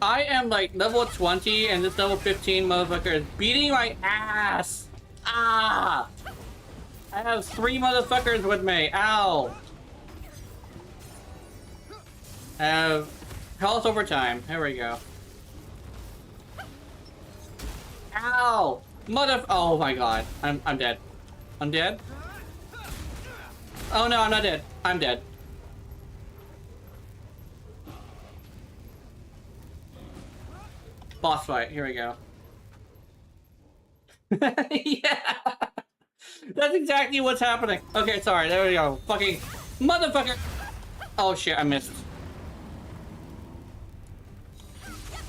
I am like level 20 and this level 15 motherfucker is beating my ass. Ah! I have 3 motherfuckers with me. Ow! I have health over time. Here we go. Ow! Oh my god. I'm dead. I'm dead? Oh no, I'm not dead. I'm dead. Boss fight, here we go. Yeah! That's exactly what's happening. Okay, sorry, there we go. Fucking motherfucker! Oh shit, I missed.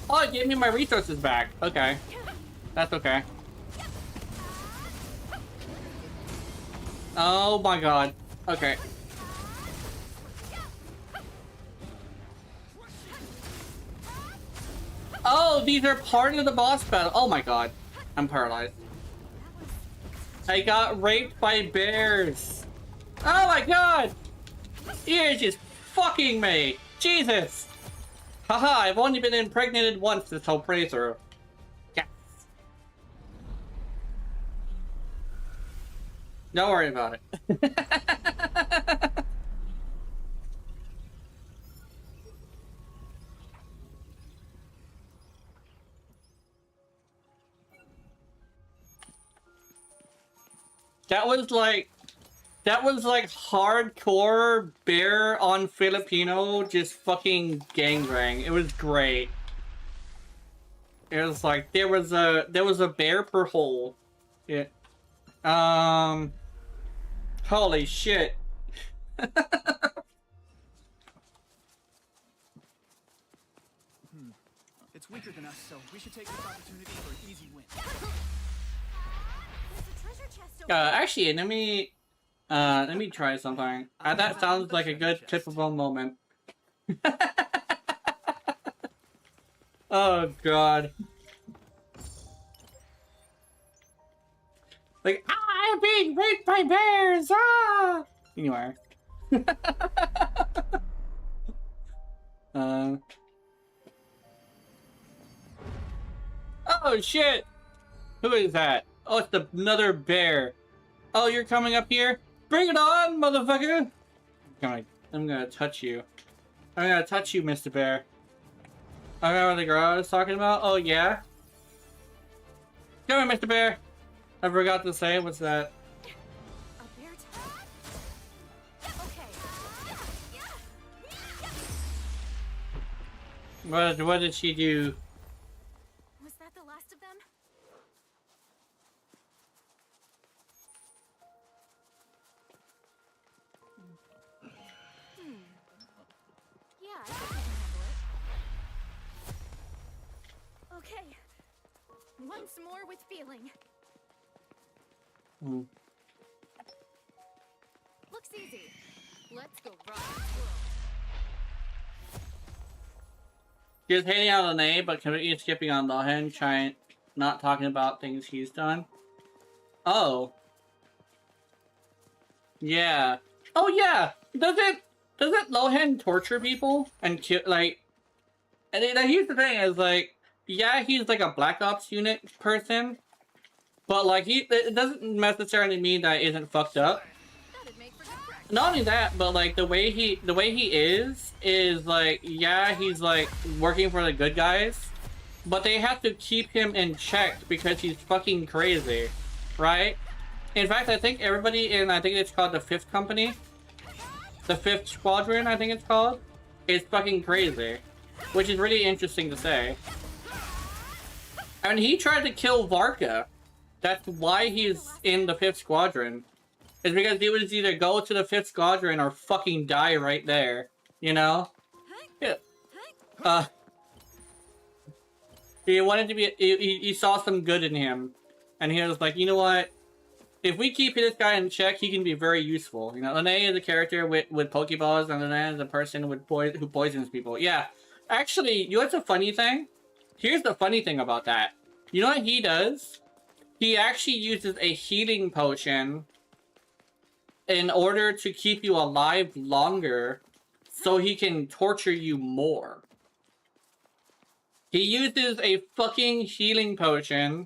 Oh, it gave me my resources back. Okay. That's okay. Oh my god. Okay. Oh, these are part of the boss battle. Oh my god. I'm paralyzed. I got raped by bears. Oh my god! You're just fucking me. Jesus. Haha, I've only been impregnated once this whole playthrough. Yes. Don't worry about it. That was like That was like hardcore bear on Filipino, just fucking gangbang. It was great. It was like there was a bear per hole. Yeah. Holy shit. It's weaker than us, so we should take this opportunity for an easy win. There's a treasure chest over Actually, let me try something. That sounds like a good typical moment. Oh god. Like, I'm being raped by bears! Ah! Anyway. Oh shit! Who is that? Oh, it's another bear. Oh, you're coming up here? Bring it on, motherfucker! I'm gonna touch you. I'm gonna touch you, Mr. Bear. I remember the girl I was talking about? Oh, yeah? Come here, Mr. Bear! I forgot to say, what's that? a bear trap. Okay. What did she do? Was that the last of them? Yeah, I think I can handle it. Okay. Once more with feeling. Hmm. Looks easy. Let's go rock this world. Just hating out on A, but completely skipping on Lohan, trying not talking about things he's done. Oh. Yeah. Oh yeah! Doesn't Lohan torture people and kill, like, and here's the thing is, like, yeah, he's like a Black Ops unit person, but like it doesn't necessarily mean that it isn't fucked up. That'd make for good practice. Not only that, but like the way he is like, yeah, he's like working for the good guys, but they have to keep him in check because he's fucking crazy, right? In fact, I think everybody in, I think it's called the 5th Company, the 5th Squadron, I think it's called, is fucking crazy, which is really interesting to say. And he tried to kill Varka. That's why he's in the 5th Squadron. It's because he would either go to the 5th Squadron or fucking die right there. You know? Yeah. He wanted to be, he saw some good in him. And he was like, you know what? If we keep this guy in check, he can be very useful. You know, Lene is a character with Pokeballs, and Lene is a person with who poisons people. Yeah. Actually, you know what's a funny thing? Here's the funny thing about that. You know what he does? He actually uses a healing potion in order to keep you alive longer so he can torture you more. He uses a fucking healing potion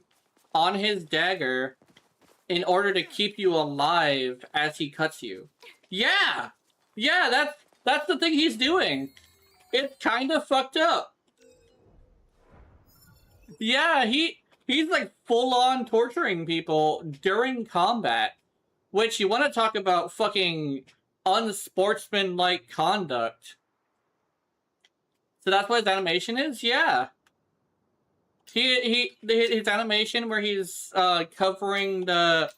on his dagger in order to keep you alive as he cuts you. Yeah! Yeah, that's the thing he's doing. It's kind of fucked up. Yeah, he's like full-on torturing people during combat. Which, you want to talk about fucking unsportsmanlike conduct. So that's what his animation is? Yeah. His animation where he's covering the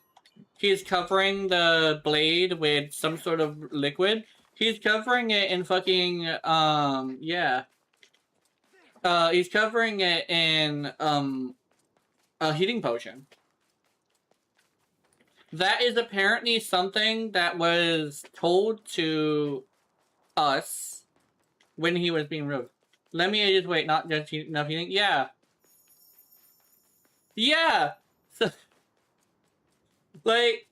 blade with some sort of liquid. He's covering it in fucking yeah. He's covering it in a heating potion. That is apparently something that was told to us when he was being removed. Let me just wait, not just enough healing. Yeah. Yeah. So, like,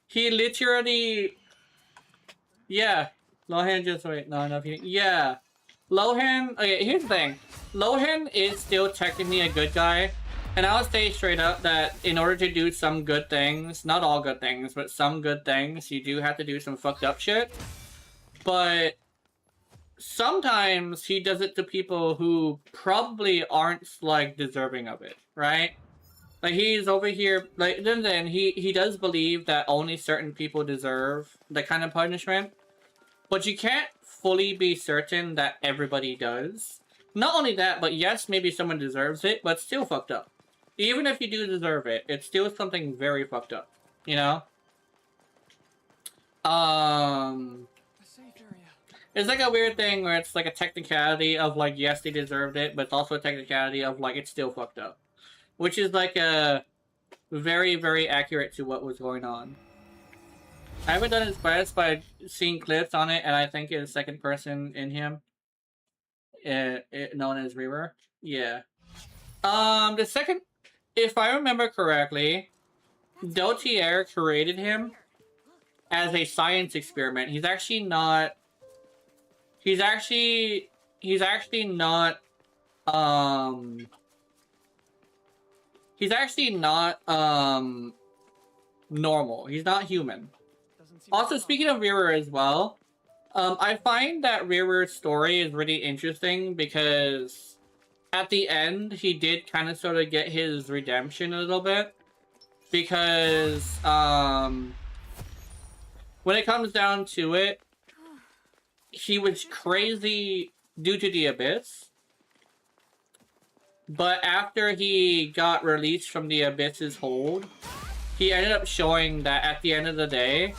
he literally, yeah. Lohan, just wait, not enough healing. Yeah. Lohan, okay, here's the thing. Lohan is still technically a good guy. And I'll say straight up that in order to do some good things, not all good things, but some good things, you do have to do some fucked up shit. But sometimes he does it to people who probably aren't, like, deserving of it, right? Like, he's over here, like, then he does believe that only certain people deserve that kind of punishment. But you can't fully be certain that everybody does. Not only that, but yes, maybe someone deserves it, but still fucked up. Even if you do deserve it, it's still something very fucked up. You know? A safe area. It's like a weird thing where it's like a technicality of like, yes, they deserved it, but it's also a technicality of like, it's still fucked up. Which is like a very, very accurate to what was going on. I haven't done his quest, but I've seen clips on it, and I think it's second person in him. Known as Reaver. Yeah. The second, if I remember correctly, Dotier created him as a science experiment. He's actually not normal. He's not human. Also, speaking of Reaver as well, I find that Reaver's story is really interesting because at the end, he did kind of sort of get his redemption a little bit. Because, when it comes down to it, he was crazy due to the Abyss. But after he got released from the Abyss's hold, he ended up showing that at the end of the day,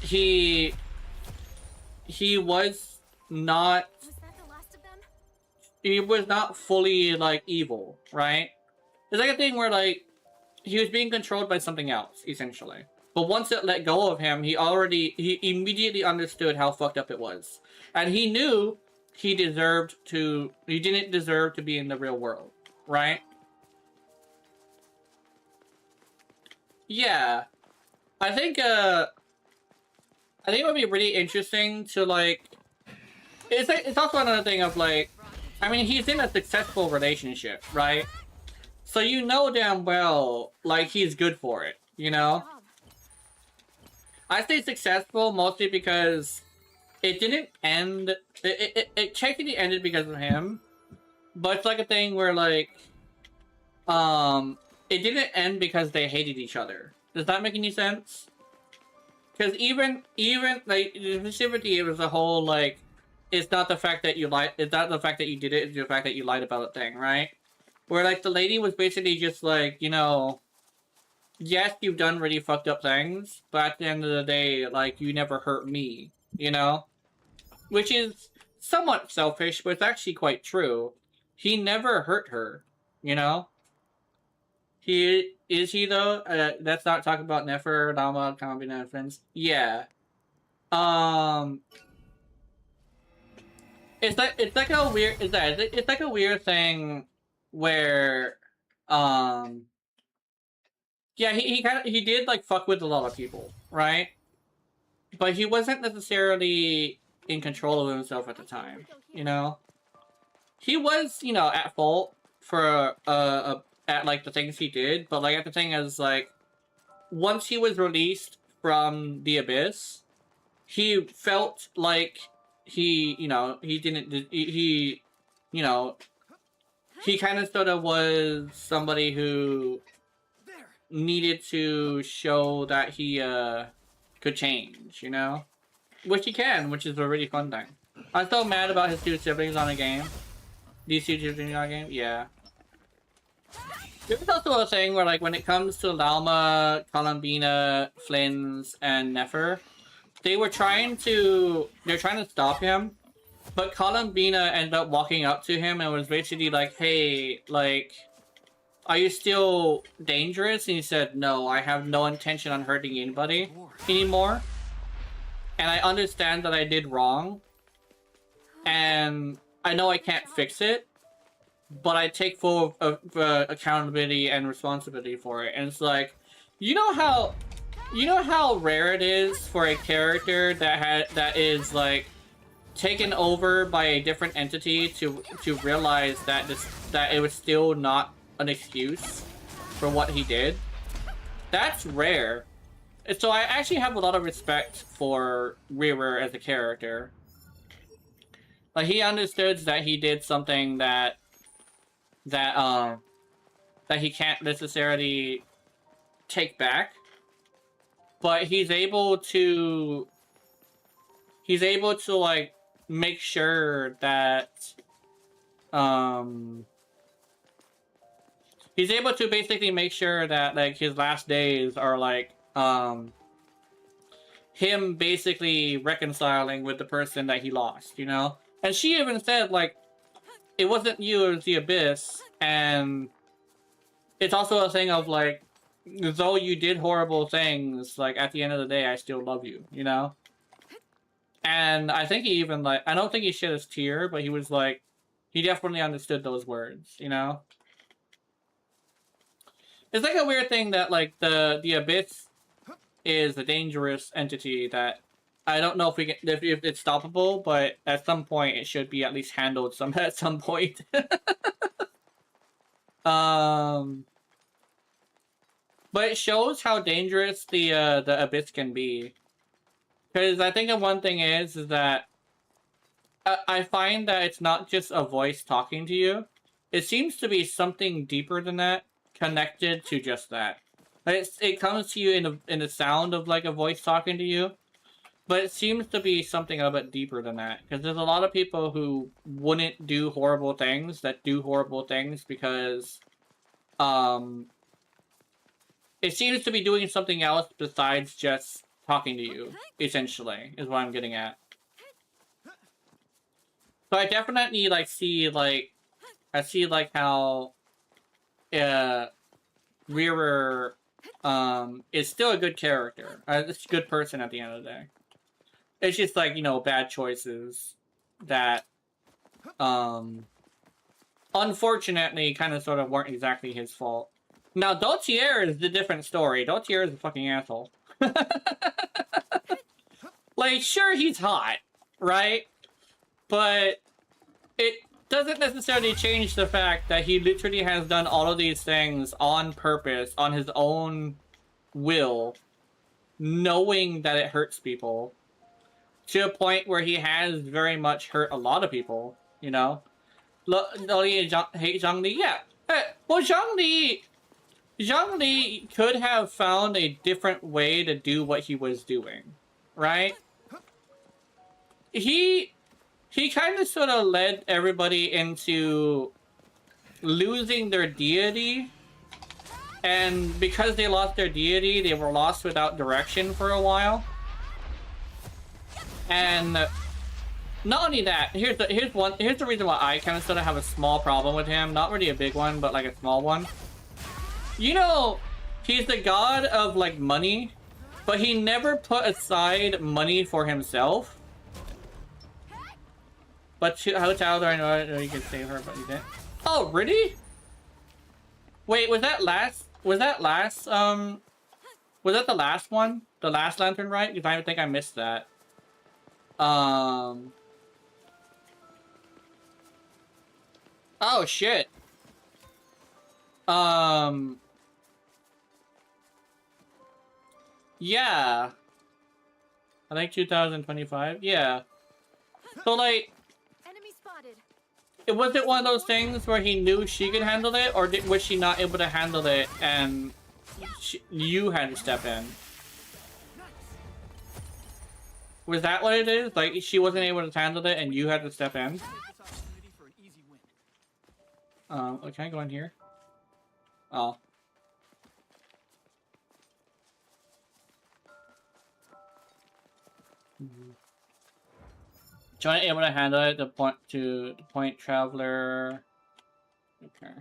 he was not... Was that the last of them? He was not fully, like, evil, right? It's like a thing where, like, he was being controlled by something else, essentially. But once it let go of him, he immediately understood how fucked up it was. And he knew he didn't deserve to be in the real world, right? Yeah. I think it would be really interesting to, like... It's also another thing of, like... I mean, he's in a successful relationship, right? So you know damn well, like, he's good for it, you know? I say successful mostly because it didn't end... It technically ended because of him. But it's like a thing where, like... It didn't end because they hated each other. Does that make any sense? Because even like the sympathy, it was a whole like, it's not the fact that you lied, it's not the fact that you did it, it's the fact that you lied about the thing, right? Where like the lady was basically just like, you know, yes, you've done really fucked up things, but at the end of the day, like you never hurt me, you know, which is somewhat selfish, but it's actually quite true. He never hurt her, you know. Is he though? Let's not talk about Nefer, Lama, Combina, and friends. Yeah. It's like a weird thing where yeah, he did like fuck with a lot of people, right? But he wasn't necessarily in control of himself at the time, you know. He was, you know, at fault for at like the things he did, but like at the thing is like once he was released from the Abyss, he felt like he kind of sort of was somebody who needed to show that he could change, you know, which he can, which is a really fun thing. I'm so mad about his two siblings on a game. These two siblings on a game, yeah. There's also a thing where, like, when it comes to Lalma, Columbina, Flynn's, and Nefer, they're trying to stop him, but Columbina ended up walking up to him and was basically like, hey, like, are you still dangerous? And he said, no, I have no intention on hurting anybody anymore. And I understand that I did wrong. And I know I can't fix it. But I take full accountability and responsibility for it. And it's like, you know how rare it is for a character that is like taken over by a different entity to realize that it was still not an excuse for what he did. That's rare. And so I actually have a lot of respect for Reaver as a character. Like, he understood that he did something that that he can't necessarily take back, but he's able to like make sure that he's able to basically make sure that like his last days are like him basically reconciling with the person that he lost, you know? And she even said like it wasn't you, it was the abyss. And it's also a thing of like, though you did horrible things, like at the end of the day I still love you, you know? And I think he even like, I don't think he shed his tear, but he was like, he definitely understood those words, you know? It's like a weird thing that like the abyss is a dangerous entity that I don't know if we can, if it's stoppable, but at some point it should be at least handled at some point. But it shows how dangerous the abyss can be. Because I think the one thing is that I find that it's not just a voice talking to you. It seems to be something deeper than that, connected to just that. It comes to you in the sound of like a voice talking to you, but it seems to be something a bit deeper than that. Because there's a lot of people who wouldn't do horrible things that do horrible things because it seems to be doing something else besides just talking to you, essentially, is what I'm getting at. So I definitely like see like how Rearer is still a good character. It's a good person at the end of the day. It's just like, you know, bad choices that unfortunately kind of sort of weren't exactly his fault. Now Dautier is the different story. Dautier is a fucking asshole. Like, sure, he's hot, right? But it doesn't necessarily change the fact that he literally has done all of these things on purpose, on his own will, knowing that it hurts people, to a point where he has very much hurt a lot of people, you know? Hate Zhang Li, yeah. Well, Zhang Li could have found a different way to do what he was doing, right? He kind of sort of led everybody into losing their deity, and because they lost their deity, they were lost without direction for a while. And not only that, here's the reason why I kind of sort of have a small problem with him. Not really a big one, but like a small one. You know, he's the god of like money, but he never put aside money for himself. But how child I know you can save her, but you didn't. Oh, really? Wait, was that the last one? The last lantern, right? Because I think I missed that. Oh shit. Yeah. I think 2025. Yeah. So like, Enemy spotted. was it one of those things where he knew she could handle it, or was she not able to handle it and you had to step in? Was that what it is? Like, she wasn't able to handle it and you had to step in? Can I go in here? Oh. Joint able to handle it, the point traveler. Okay.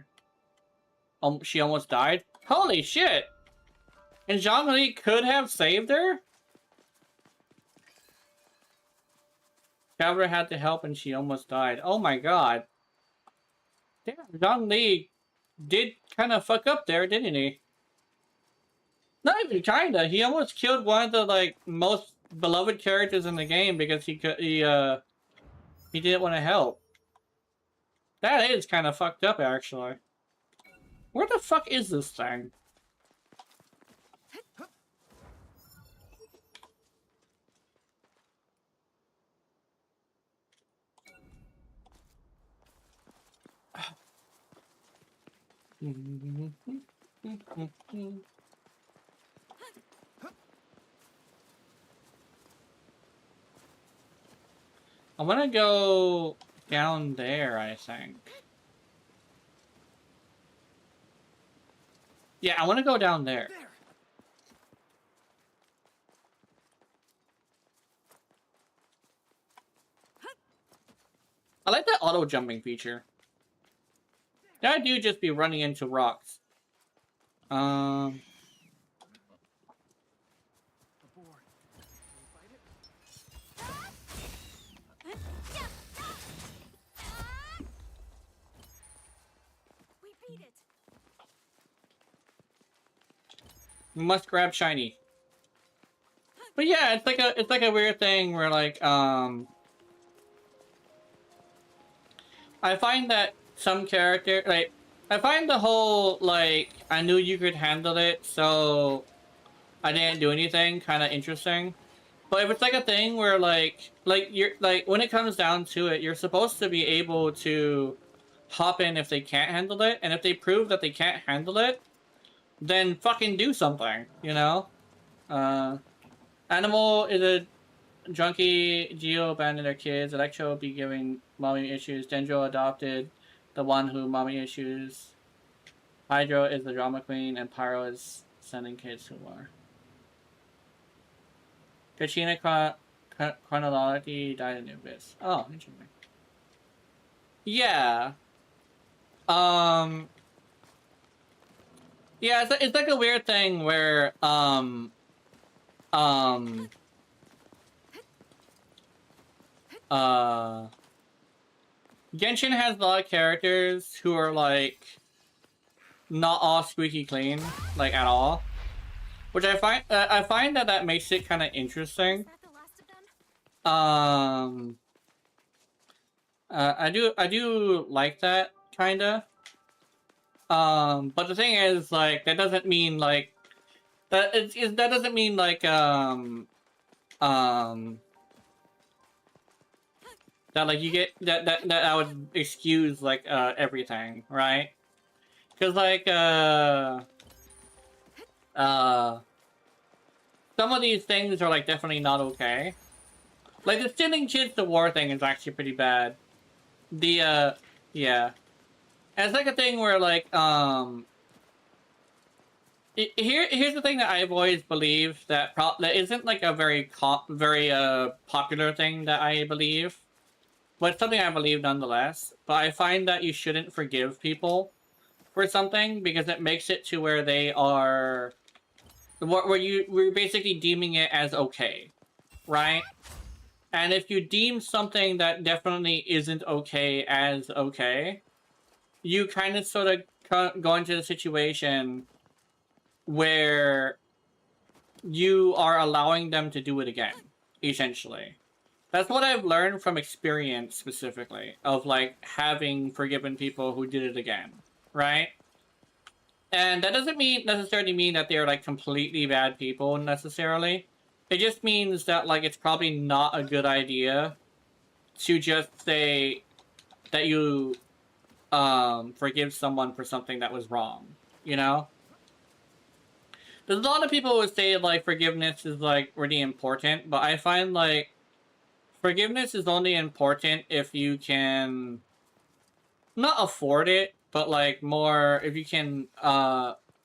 She almost died? Holy shit! And Zhang Li could have saved her? Traveler had to help and she almost died. Oh my god. Damn, Zhang Li did kind of fuck up there, didn't he? Not even kinda. He almost killed one of the like most beloved characters in the game because he didn't want to help. That is kind of fucked up, actually. Where the fuck is this thing? I want to go down there, I think. Yeah, I want to go down there. There. I like that auto jumping feature. That dude just be running into rocks. Aboard. Can we fight it? We beat it. We must grab shiny. But yeah, it's like a weird thing where like I find that some character like I find the whole like I knew you could handle it, so I didn't do anything kind of interesting. But if it's like a thing where like you're like when it comes down to it, you're supposed to be able to hop in if they can't handle it, and if they prove that they can't handle it, then fucking do something, you know? Animal is a junkie, Geo abandoned their kids, Electro be giving mommy issues, Dendro adopted the one who mommy issues, Hydro is the drama queen, and Pyro is sending kids who are. Kachina chronologically died in Abyss. Oh, interesting. Yeah. Yeah, it's like a weird thing where, Genshin has a lot of characters who are, like, not all squeaky clean, like, at all. Which I find that makes it kind of interesting. Is that the last of them? I do like that, kinda. But the thing is, like, that doesn't mean, like, that doesn't mean, like, that, like, you get, that I would excuse, like, everything, right? Because, like, some of these things are, like, definitely not okay. Like, the sending kids to war thing is actually pretty bad. The, yeah. And it's like a thing where, like, here's the thing that I've always believed that that isn't, like, a very popular thing that I believe. But it's something I believe nonetheless. But I find that you shouldn't forgive people for something because it makes it to where they are... we're basically deeming it as okay, right? And if you deem something that definitely isn't okay as okay, you kind of sort of go into the situation where you are allowing them to do it again, essentially. That's what I've learned from experience specifically, of like having forgiven people who did it again, right? And that doesn't necessarily mean that they're like completely bad people necessarily. It just means that like it's probably not a good idea to just say that you forgive someone for something that was wrong, you know? There's a lot of people who say like forgiveness is like really important, but I find like forgiveness is only important if you can not afford it, but like more if you can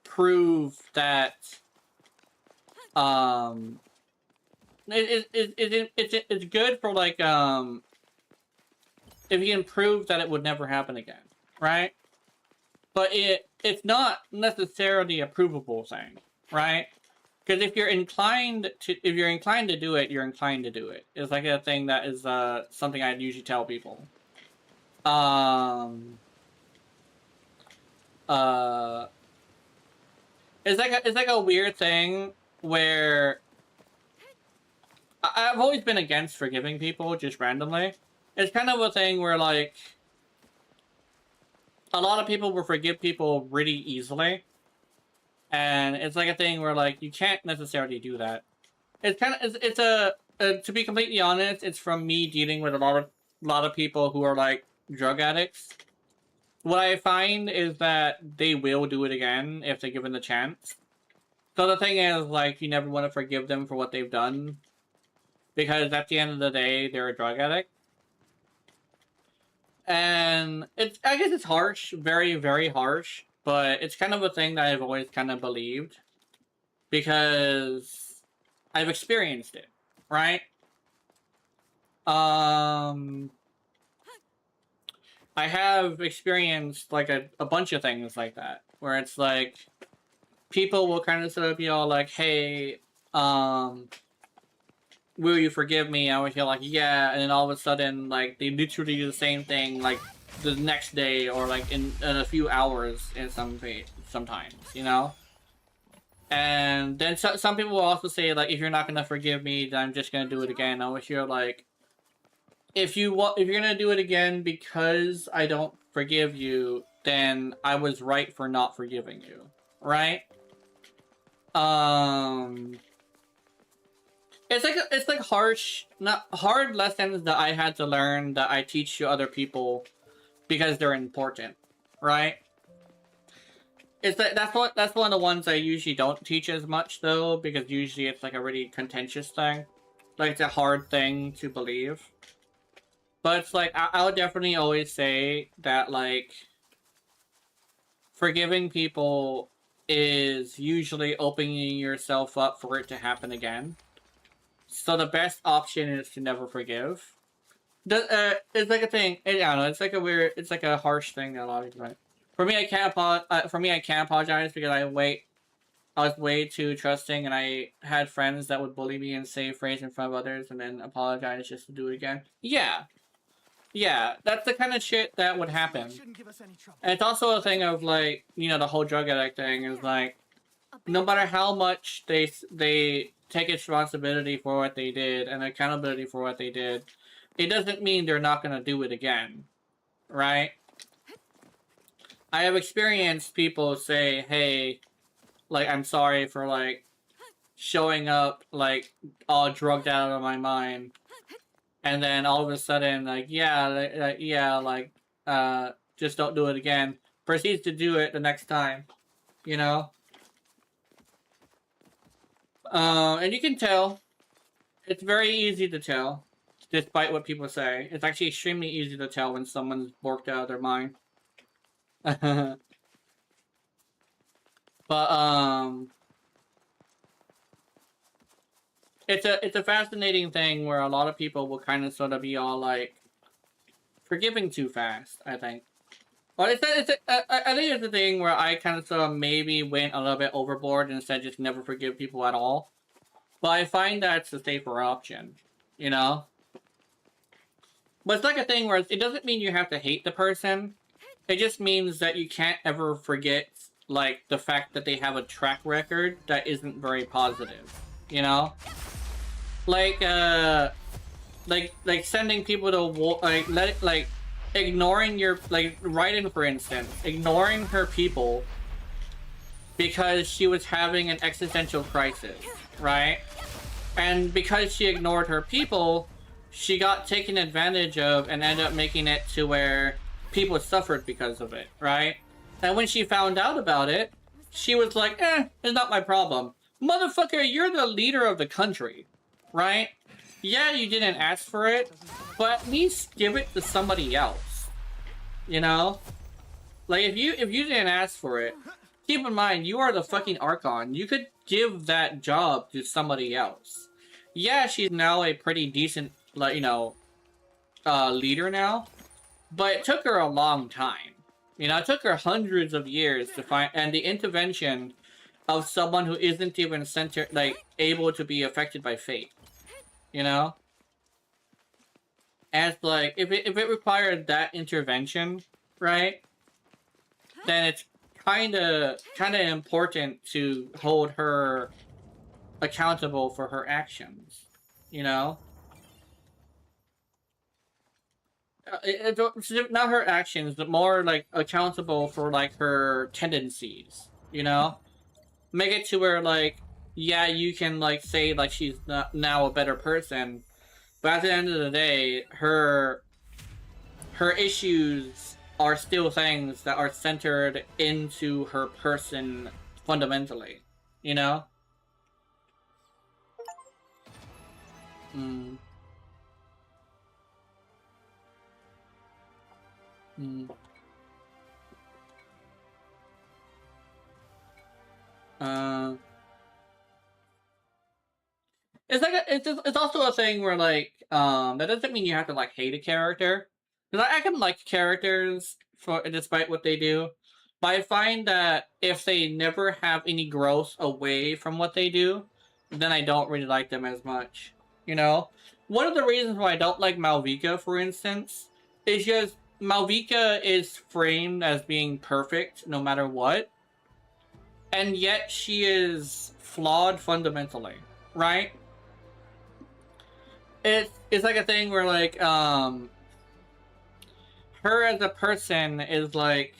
prove that it's good for like if you can prove that it would never happen again, right? But it's not necessarily a provable thing, right? Because if you're inclined to do it, you're inclined to do it. It's like a thing that is something I'd usually tell people. It's like a weird thing where I've always been against forgiving people just randomly. It's kind of a thing where like a lot of people will forgive people really easily. And it's like a thing where, like, you can't necessarily do that. It's kind of, it's a, to be completely honest, it's from me dealing with a lot of people who are, like, drug addicts. what I find is that they will do it again if they're given the chance. So the thing is, like, you never want to forgive them for what they've done, because at the end of the day, they're a drug addict. And I guess it's harsh, very, very harsh, but it's kind of a thing that I've always kind of believed, because I've experienced it, right? I have experienced, like, a bunch of things like that, where it's like, people will kind of sort of be all like, hey, will you forgive me? I would feel like, yeah, and then all of a sudden, like, they literally do the same thing, like, the next day, or, like, in a few hours in sometimes, you know? And then some people will also say, like, if you're not gonna forgive me, then I'm just gonna do it again. I would hear, like, if you're gonna do it again because I don't forgive you, then I was right for not forgiving you, right? It's like harsh, not hard lessons that I had to learn that I teach to other people because they're important, right? It's like that's one of the ones I usually don't teach as much though, because usually it's like a really contentious thing, like it's a hard thing to believe. But it's like, I would definitely always say that, like, forgiving people is usually opening yourself up for it to happen again. So the best option is to never forgive. It's like a thing, I don't know, it's like a weird, it's like a harsh thing that a lot of people, for me, I can't apologize because I was way too trusting, and I had friends that would bully me and say phrases in front of others and then apologize just to do it again. Yeah, that's the kind of shit that would happen. And it's also a thing of, like, you know, the whole drug addict thing is, like, no matter how much they take responsibility for what they did and accountability for what they did, it doesn't mean they're not going to do it again, right? I have experienced people say, hey, like, I'm sorry for, like, showing up, like, all drugged out of my mind. And then all of a sudden, like, just don't do it again. Proceeds to do it the next time, you know? And you can tell. It's very easy to tell, despite what people say. It's actually extremely easy to tell when someone's borked out of their mind. But, it's a fascinating thing where a lot of people will kind of sort of be all like forgiving too fast, I think. But I think it's a thing where I kind of sort of maybe went a little bit overboard and instead just never forgive people at all. But I find that's the safer option, you know? But it's like a thing where it doesn't mean you have to hate the person. It just means that you can't ever forget, like, the fact that they have a track record that isn't very positive, you know? Like sending people to war, ignoring your, like, Raiden, for instance, ignoring her people because she was having an existential crisis, right? And because she ignored her people, she got taken advantage of and ended up making it to where people suffered because of it, right? And when she found out about it, she was like, it's not my problem. Motherfucker, you're the leader of the country, right? Yeah, you didn't ask for it, but at least give it to somebody else, you know? Like, if you didn't ask for it, keep in mind, you are the fucking Archon. You could give that job to somebody else. Yeah, she's now a pretty decent, like, you know, leader now, but it took her a long time. You know, it took her hundreds of years to find, and the intervention of someone who isn't even able to be affected by fate. You know? As, like, if it required that intervention, right? Then it's kinda important to hold her accountable for her actions. You know? Not her actions, but more, like, accountable for, like, her tendencies, you know? Make it to where, like, yeah, you can, like, say, like, she's not now a better person, but at the end of the day, her issues are still things that are centered into her person fundamentally, you know? Mm. Mm. It's like it's also a thing where like that doesn't mean you have to like hate a character, because I can like characters for despite what they do, but I find that if they never have any growth away from what they do, then I don't really like them as much. You know, one of the reasons why I don't like Malvika, for instance, is just Malvika is framed as being perfect no matter what, and yet she is flawed fundamentally, right? It's like a thing where like her as a person is like,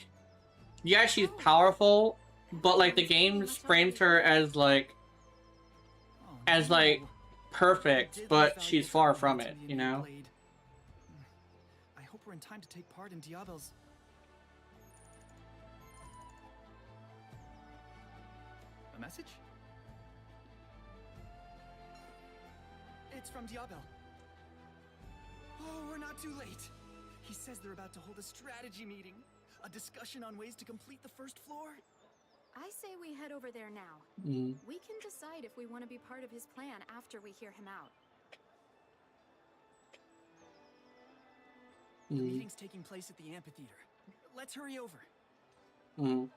yeah, she's powerful, but like the game frames her as like perfect, but she's far from it, you know? I hope we're in time to take part in Diabel's. A message? It's from Diabel. Oh, we're not too late. He says they're about to hold a strategy meeting. A discussion on ways to complete the first floor. I say we head over there now. Mm. We can decide if we want to be part of his plan after we hear him out. The meeting's taking place at the amphitheater. Let's hurry over. Mm.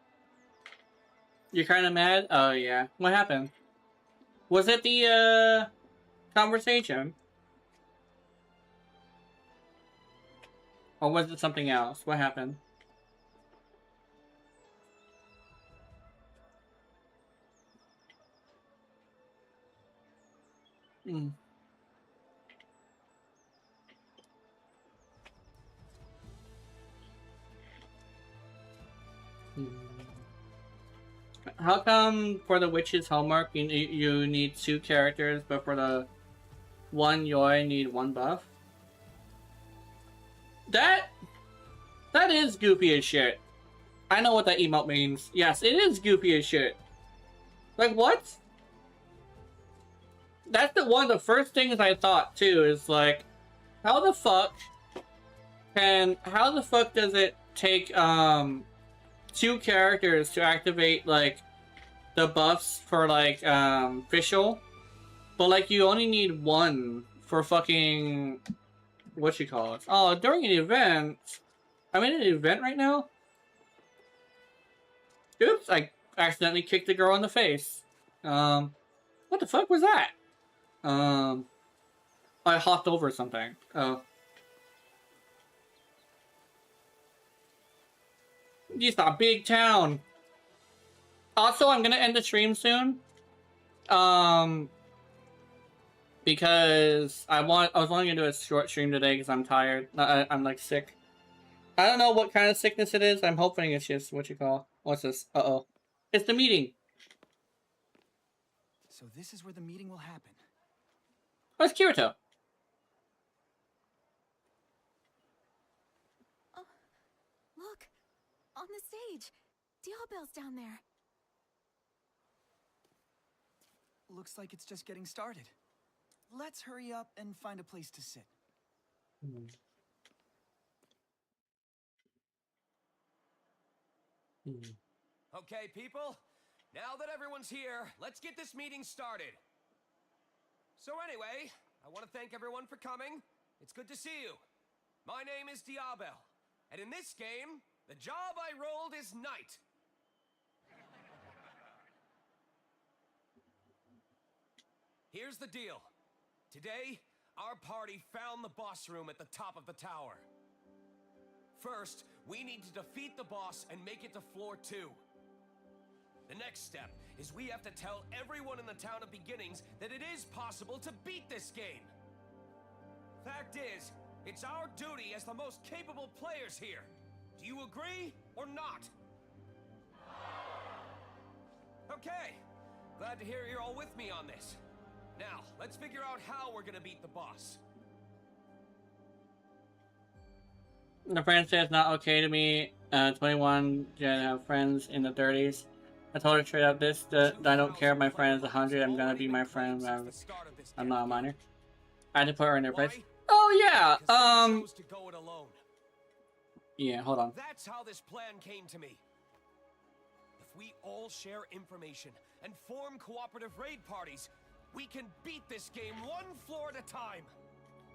You're kind of mad? Oh yeah. What happened? Was it the conversation? Or was it something else? What happened? Mm. How come for the witch's homework you need 2 characters, but for the one Yoi need 1 buff? That is goofy as shit. I know what that emote means. Yes, it is goofy as shit. Like what? That's one of the first things I thought too. Is like, how the fuck does it take 2 characters to activate like the buffs for like Fischl, but like you only need 1 for fucking what you call it? Oh, during an event. I'm in an event right now. Oops! I accidentally kicked the girl in the face. What the fuck was that? I hopped over something. Oh. Just a big town. Also, I'm gonna end the stream soon. Because I was only gonna do a short stream today because I'm tired. I'm like sick. I don't know what kind of sickness it is. I'm hoping it's just what you call. What's this? Uh-oh. It's the meeting. So this is where the meeting will happen. Where's Kirito? Oh, look! On the stage! Diabel's down there. Looks like it's just getting started. Let's hurry up and find a place to sit. Okay, people. Now that everyone's here, let's get this meeting started. So anyway, I want to thank everyone for coming. It's good to see you. My name is Diabel, and in this game, the job I rolled is Knight. Here's the deal. Today, our party found the boss room at the top of the tower. First, we need to defeat the boss and make it to floor 2. The next step is we have to tell everyone in the town of Beginnings that it is possible to beat this game. Fact is, it's our duty as the most capable players here. Do you agree or not? Okay, glad to hear you're all with me on this. Now, let's figure out how we're gonna beat the boss. The friend said it's not okay to be 21 to have friends in the 30s. I told her straight up I don't care if my friend is 100, I'm gonna be my friend. I'm not a minor. I had to put her in her place. Why? Oh yeah, Because they chose to go it alone. yeah, hold on. That's how this plan came to me. If we all share information and form cooperative raid parties, we can beat this game one floor at a time.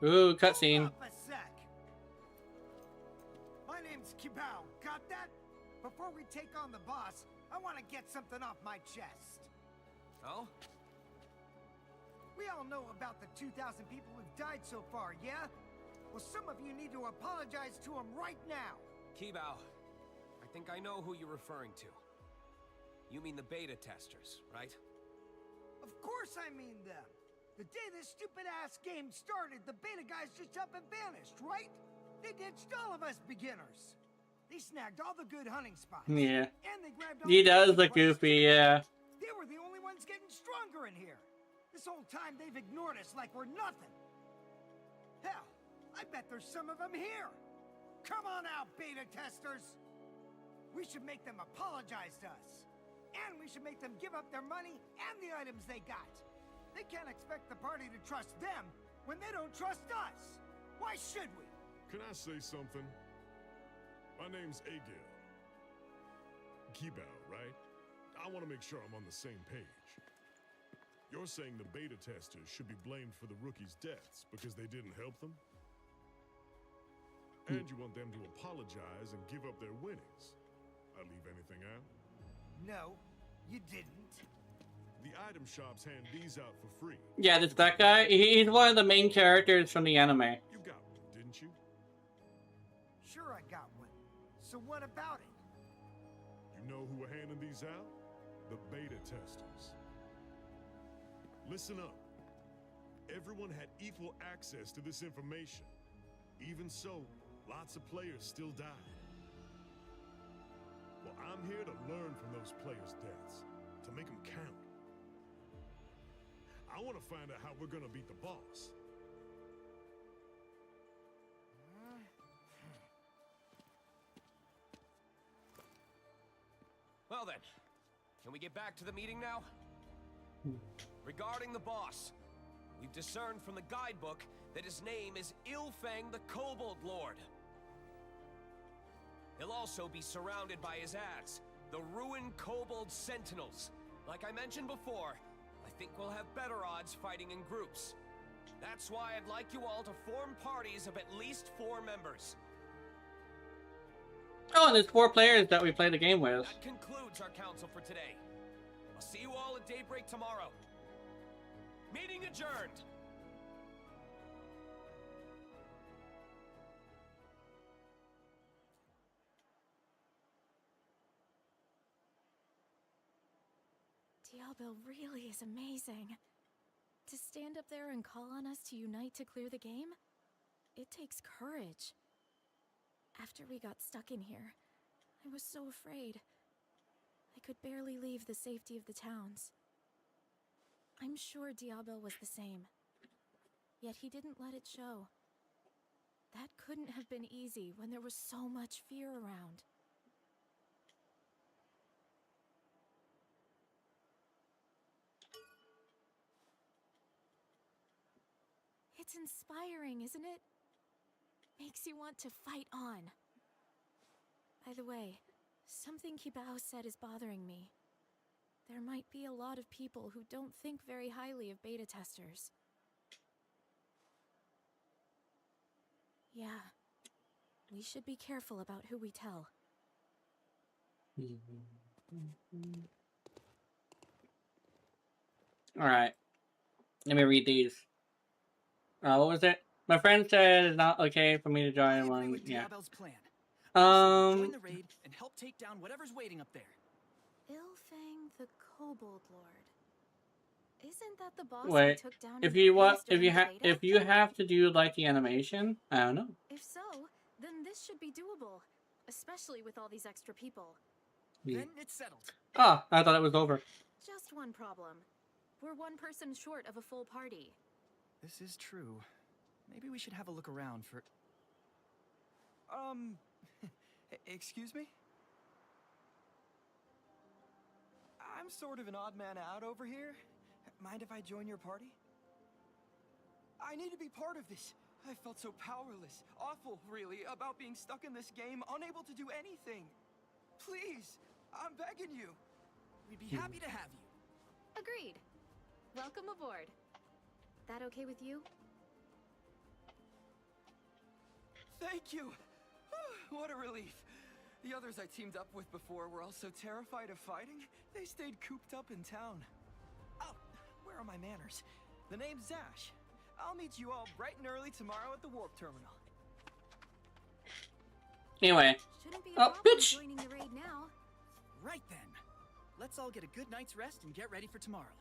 Ooh, cutscene. Hold up a sec. My name's Kibao. Got that? Before we take on the boss, I want to get something off my chest. Oh? We all know about the 2,000 people who've died so far, yeah? Well, some of you need to apologize to them right now. Kibao, I think I know who you're referring to. You mean the beta testers, right? Of course I mean them. The day this stupid-ass game started, the beta guys just up and vanished, right? They ditched all of us beginners. They snagged all the good hunting spots. Yeah. And they grabbed all He the does easy look quests, goofy, too. yeah. They were the only ones getting stronger in here. This whole time they've ignored us like we're nothing. Hell, I bet there's some of them here. Come on out, beta testers. We should make them apologize to us. And we should make them give up their money and the items they got. They can't expect the party to trust them when they don't trust us. Why should we? Can I say something? My name's Agil. Kibao, right? I want to make sure I'm on the same page. You're saying the beta testers should be blamed for the rookies' deaths because they didn't help them? And you want them to apologize and give up their winnings. I leave anything out? No, you didn't. The item shops hand these out for free. Yeah, this that guy, he's one of the main characters from the anime. You got one, didn't you? Sure I got one. So what about it? You know who were handing these out? The beta testers. Listen up. Everyone had equal access to this information. Even so, lots of players still died. Well, I'm here to learn from those players' deaths, to make them count. I want to find out how we're gonna beat the boss. Well then, can we get back to the meeting now? Regarding the boss, we've discerned from the guidebook that his name is Ilfang the Kobold Lord. He'll also be surrounded by his ads, the Ruined Kobold Sentinels. Like I mentioned before, I think we'll have better odds fighting in groups. That's why I'd like you all to form parties of at least 4 members. Oh, and there's 4 players that we play the game with. That concludes our council for today. I'll see you all at daybreak tomorrow. Meeting adjourned. Diablo really is amazing. To stand up there and call on us to unite to clear the game? It takes courage. After we got stuck in here, I was so afraid. I could barely leave the safety of the towns. I'm sure Diablo was the same. Yet he didn't let it show. That couldn't have been easy when there was so much fear around. It's inspiring, isn't it? Makes you want to fight on. By the way, something Kibao said is bothering me. There might be a lot of people who don't think very highly of beta testers. Yeah, we should be careful about who we tell. Alright. Let me read these. What was it? My friend said it's not okay for me to I join agree one. with Yeah. Diabel's plan. Join Um, the raid and help take down whatever's waiting up there. Ilfang the Kobold Lord. Isn't that the boss wait. we took down If in the you want, caves during the beta? if you have to do like the animation, I don't know. If so, then this should be doable, especially with all these extra people. Yeah. Then it's settled. Ah, I thought it was over. Just one problem. We're one person short of a full party. This is true. Maybe we should have a look around for... Excuse me? I'm sort of an odd man out over here. Mind if I join your party? I need to be part of this. I felt so powerless, awful, really, about being stuck in this game, unable to do anything. Please, I'm begging you. We'd be happy to have you. Agreed. Welcome aboard. That okay with you? Thank you. What a relief. The others I teamed up with before were all so terrified of fighting, they stayed cooped up in town. Oh, where are my manners? The name's Zash. I'll meet you all bright and early tomorrow at the warp terminal. Anyway. Shouldn't be a Oh, problem bitch! joining the raid now. Right then. Let's all get a good night's rest and get ready for tomorrow.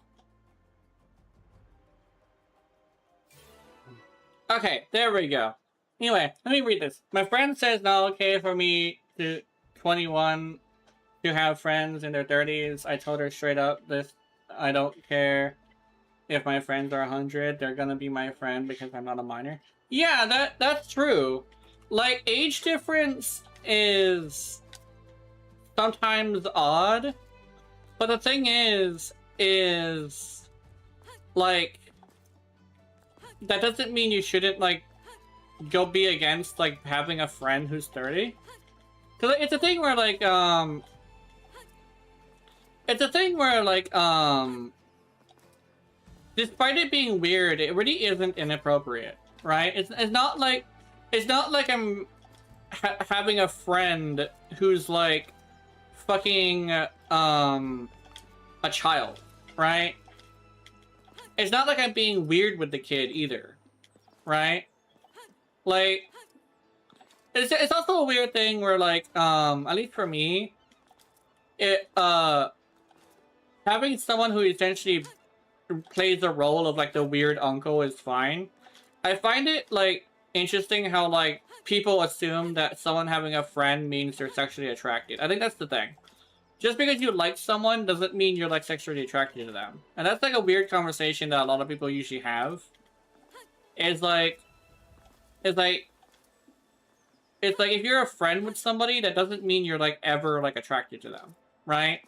Okay, there we go. Anyway, let me read this. My friend says not okay for me to 21 to have friends in their 30s. I told her straight up this. I don't care if my friends are 100. They're gonna be my friend because I'm not a minor. Yeah, that's true. Like, age difference is sometimes odd. But the thing is like, that doesn't mean you shouldn't, like, go be against, like, having a friend who's 30. Cause it's a thing where, like, despite it being weird, it really isn't inappropriate, right? It's not like I'm having a friend who's, like, fucking, a child, right? It's not like I'm being weird with the kid either, right? Like, it's also a weird thing where, like, at least for me, having someone who essentially plays the role of, like, the weird uncle is fine. I find it, like, interesting how, like, people assume that someone having a friend means they're sexually attracted. I think that's the thing. Just because you like someone doesn't mean you're, like, sexually attracted to them. And that's, like, a weird conversation that a lot of people usually have. It's like, if you're a friend with somebody, that doesn't mean you're, like, ever, like, attracted to them, right?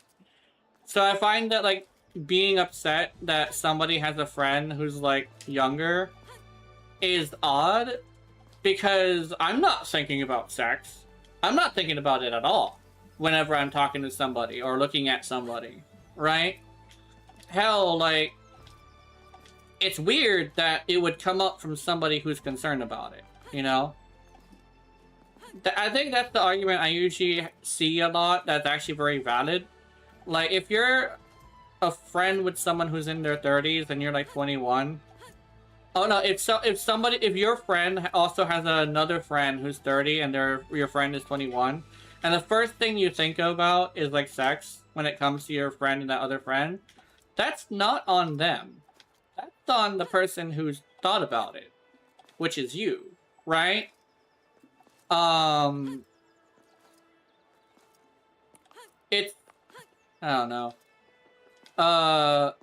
So I find that, like, being upset that somebody has a friend who's, like, younger is odd, because I'm not thinking about sex. I'm not thinking about it at all whenever I'm talking to somebody or looking at somebody, right? Hell, like, it's weird that it would come up from somebody who's concerned about it, you know? I think that's the argument I usually see a lot that's actually very valid. Like, if you're a friend with someone who's in their 30s and you're, like, 21... Oh, no, if your friend also has another friend who's 30 and your friend is 21, and the first thing you think about is, like, sex when it comes to your friend and that other friend, that's not on them. That's on the person who's thought about it, which is you, right? It's... I don't know. I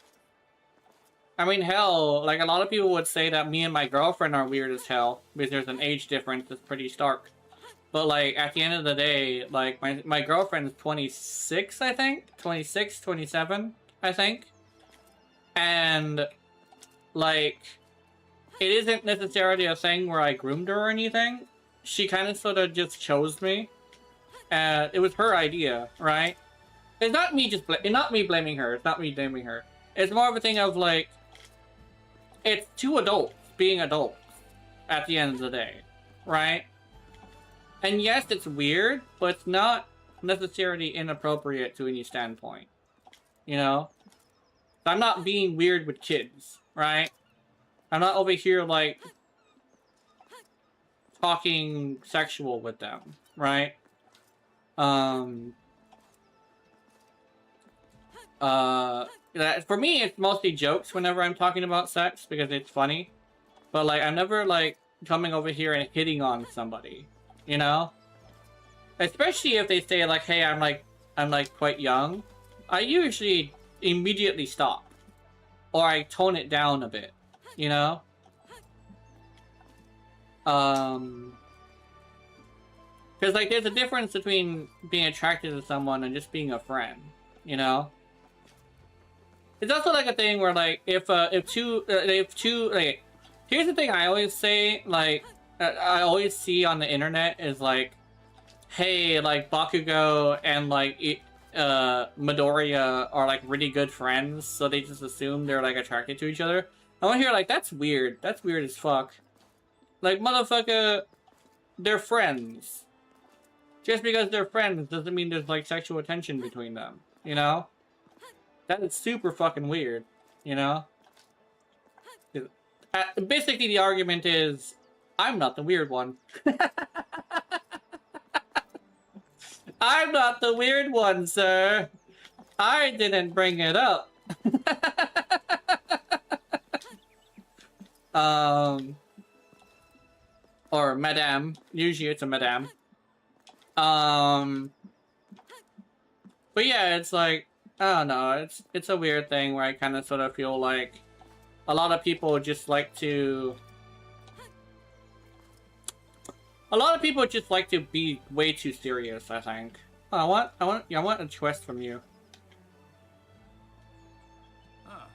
mean, hell, like, a lot of people would say that me and my girlfriend are weird as hell, because there's an age difference that's pretty stark. But, like, at the end of the day, like, my girlfriend is 26, I think? 26, 27, I think? And, like, it isn't necessarily a thing where I groomed her or anything. She kind of sort of just chose me. And it was her idea, right? It's not me not me blaming her. It's not me blaming her. It's more of a thing of, like, it's two adults being adults at the end of the day, right? And yes, it's weird, but it's not necessarily inappropriate to any standpoint, you know? I'm not being weird with kids, right? I'm not over here, like, talking sexual with them, right? For me, it's mostly jokes whenever I'm talking about sex, because it's funny. But, like, I'm never, like, coming over here and hitting on somebody, you know? Especially if they say, like, hey, I'm quite young. I usually immediately stop. Or I tone it down a bit, you know? Because, like, there's a difference between being attracted to someone and just being a friend, you know? It's also, like, a thing where, like, if two, like, here's the thing I always say, like, I always see on the internet is, like, hey, like, Bakugo and, like, Midoriya are, like, really good friends, so they just assume they're, like, attracted to each other. I want to hear, like, that's weird. That's weird as fuck. Like, motherfucker, they're friends. Just because they're friends doesn't mean there's, like, sexual tension between them, you know? That is super fucking weird, you know? Basically, the argument is, I'm not the weird one. I'm not the weird one, sir. I didn't bring it up. Or madame. Usually it's a madame. But yeah, it's like, I don't know, it's a weird thing where I kind of sort of feel like a lot of people just like to... A lot of people just like to be way too serious, I think. Oh, I want a quest from you. Huh.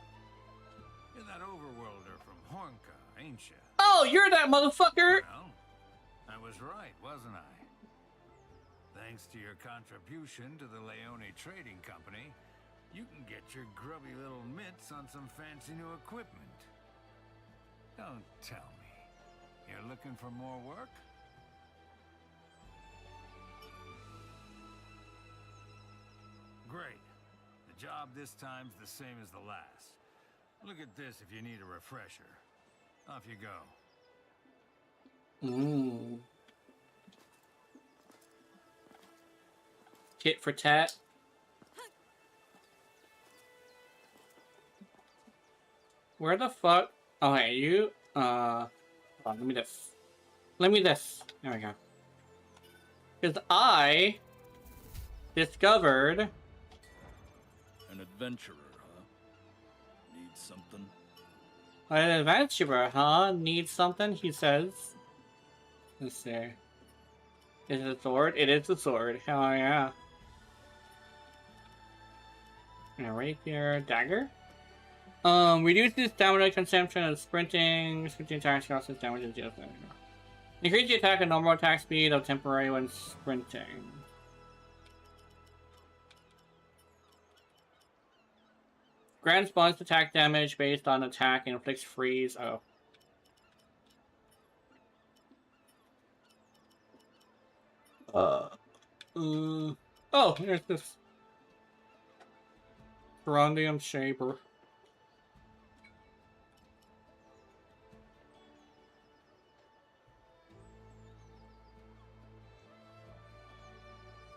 You're that overworlder from Hornka, ain't you? Oh, you're that motherfucker! Well, I was right, wasn't I? Thanks to your contribution to the Leone Trading Company, you can get your grubby little mitts on some fancy new equipment. Don't tell me. You're looking for more work? Great. The job this time's the same as the last. Look at this if you need a refresher. Off you go. Mmm. Tit for tat. Where the fuck? Oh, hey, you, hold on, let me this. Let me this. There we go. Because I discovered... An adventurer, huh? Need something? An adventurer, huh? Needs something, he says. Let's see. Is it a sword? It is a sword. Hell yeah. And a rapier. Dagger? Reduces stamina consumption of sprinting. Sprinting attacks causes damage to deals. Increase the attack and normal attack speed of temporary when sprinting. Grants bonus attack damage based on attack and inflicts freeze. Oh. Oh, here's this. Strontium Shaper.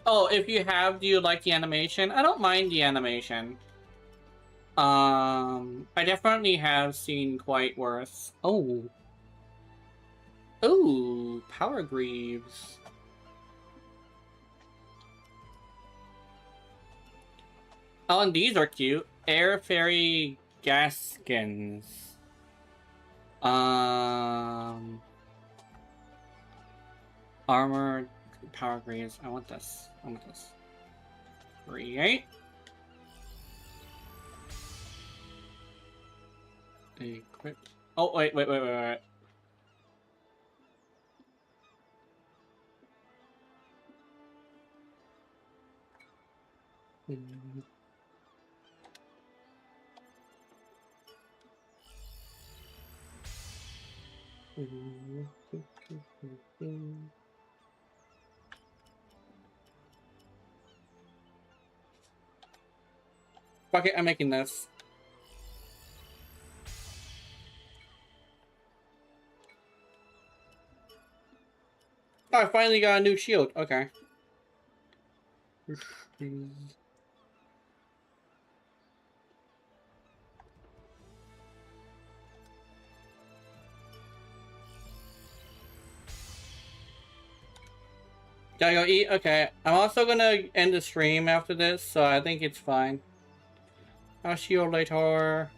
Oh, if you have, do you like the animation? I don't mind the animation. I definitely have seen quite worse. Oh. Ooh, Power Greaves. Oh, and these are cute. Air Fairy Gaskins. Armored Power Greaves. I want this. I want this. Create. Equip. Oh, wait. Fuck it, I'm making this. Oh, I finally got a new shield. Okay. Gotta go eat? Okay. I'm also gonna end the stream after this, so I think it's fine. I'll see you later.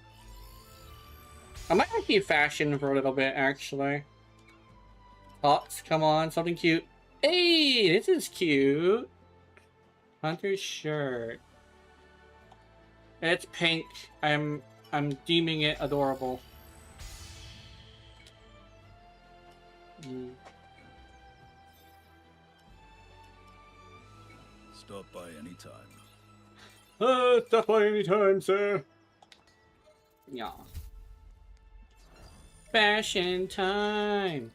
I might keep fashion for a little bit, actually. Thoughts? Come on, something cute. Hey, this is cute. Hunter's shirt. It's pink. I'm deeming it adorable. Stop by anytime. Stop by anytime, sir. Yeah. Fashion time.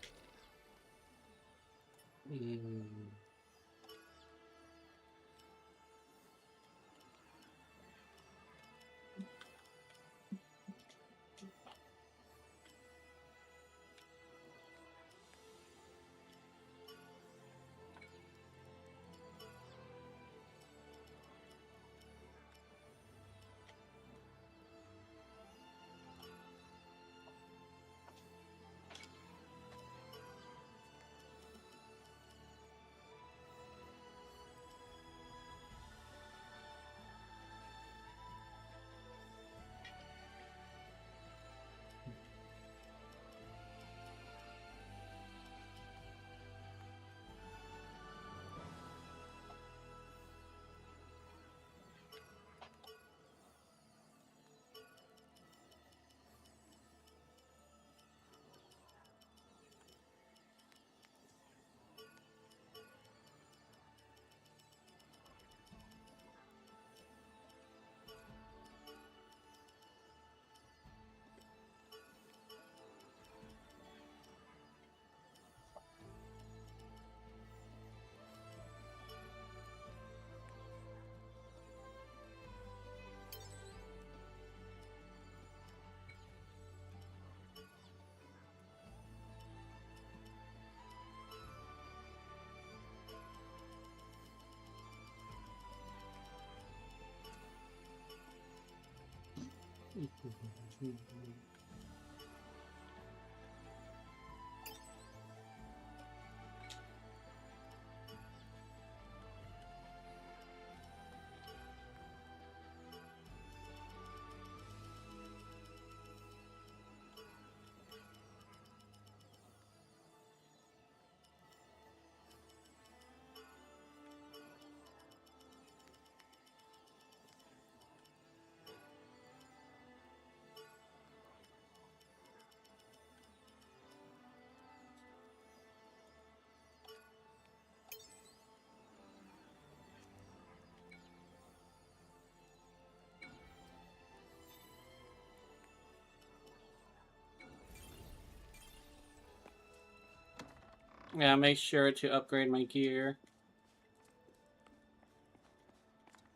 Yeah, make sure to upgrade my gear.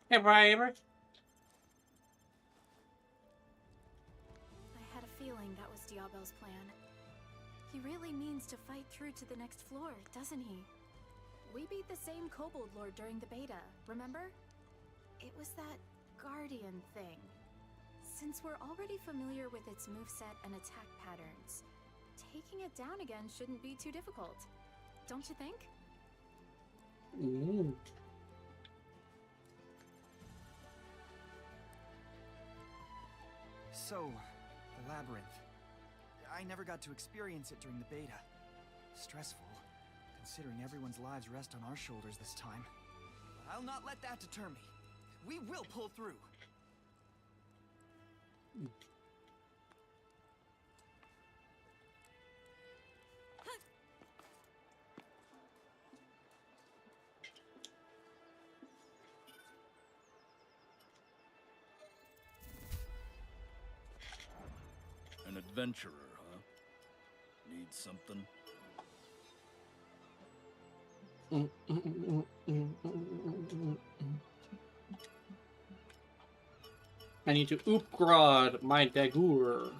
Hey, Brian. I had a feeling that was Diablo's plan. He really means to fight through to the next floor, doesn't he? We beat the same Kobold Lord during the beta, remember? It was that Guardian thing. Since we're already familiar with its moveset and attack patterns, taking it down again shouldn't be too difficult. Don't you think? So, the labyrinth. I never got to experience it during the beta. Stressful, considering everyone's lives rest on our shoulders this time. But I'll not let that deter me. We will pull through. An adventurer, huh? Need something? I need to upgrade my dagger.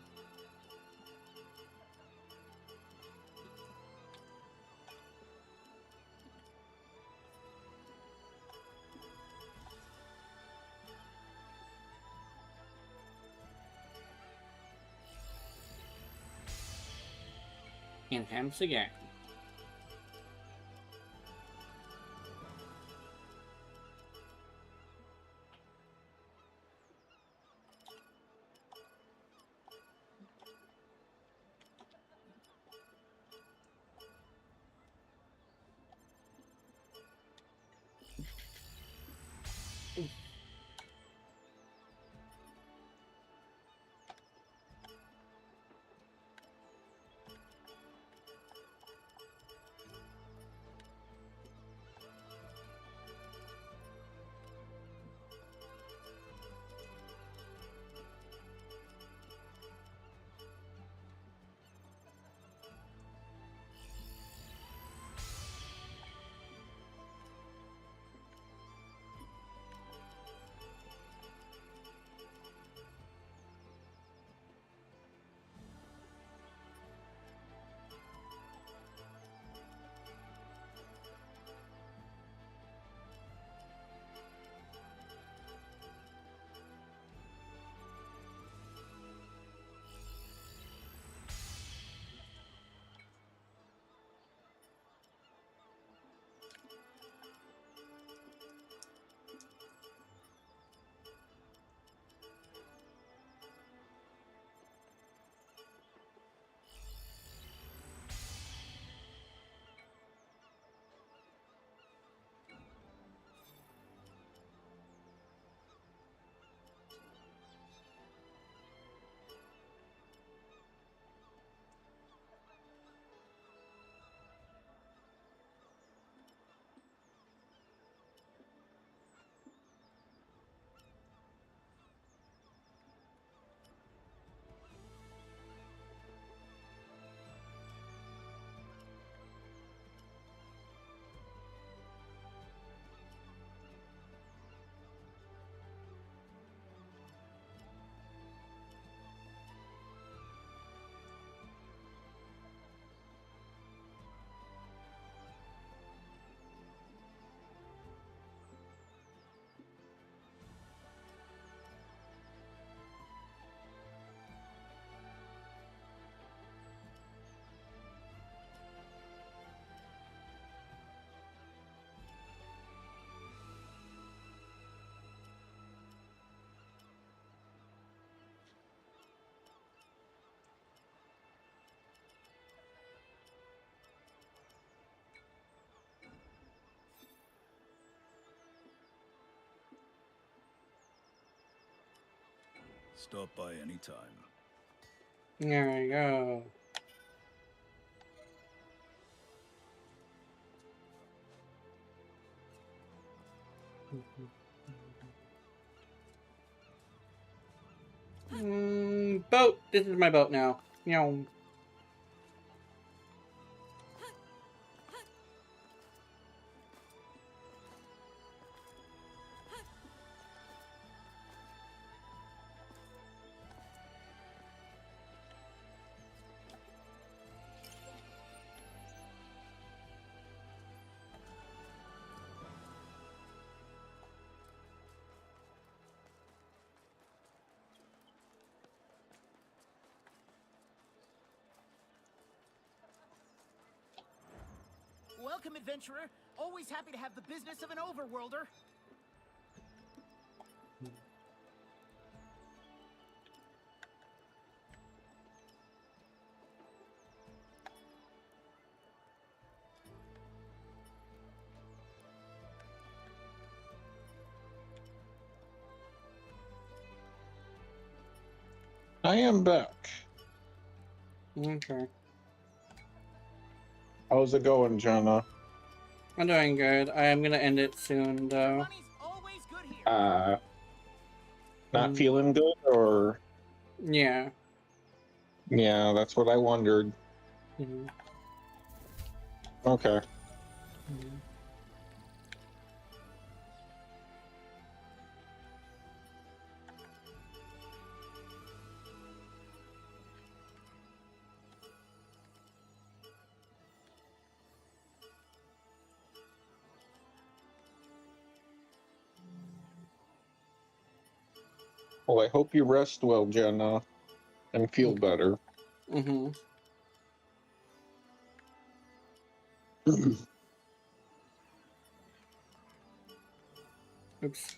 Enhance again. Stop by anytime. There we go. Boat. This is my boat now. Meow. Welcome, adventurer. Always happy to have the business of an overworlder. I am back. Okay. How's it going, Jenna? I'm doing good. I am gonna end it soon, though. Money's always good here. Not feeling good, or? Yeah. Yeah, that's what I wondered. Okay. Well, I hope you rest well, Jenna, and feel better. Oops.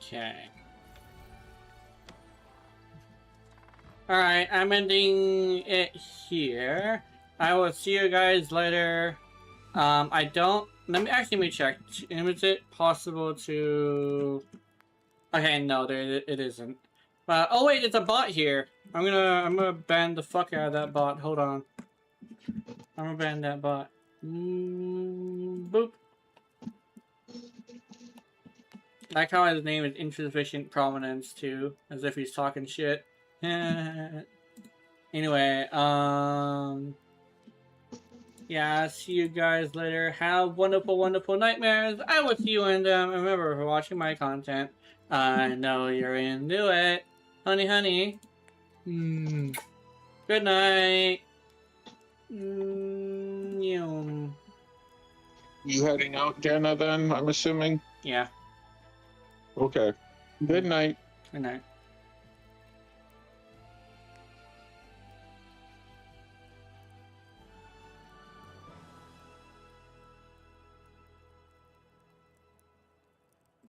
Okay. Alright, I'm ending it here. I will see you guys later. I don't... Let me check. Is it possible to... Okay, no, it isn't. Oh wait, it's a bot here. I'm gonna ban the fuck out of that bot. Hold on. I'm gonna ban that bot. Boop. I like how his name is insufficient prominence too, as if he's talking shit. Anyway, yeah, see you guys later. Have wonderful, wonderful nightmares. I will see you in them. Remember, for watching my content, I know you're into it. Honey, honey. Good night. You heading out, Jenna, then, I'm assuming? Yeah. Okay. Good night. Good night.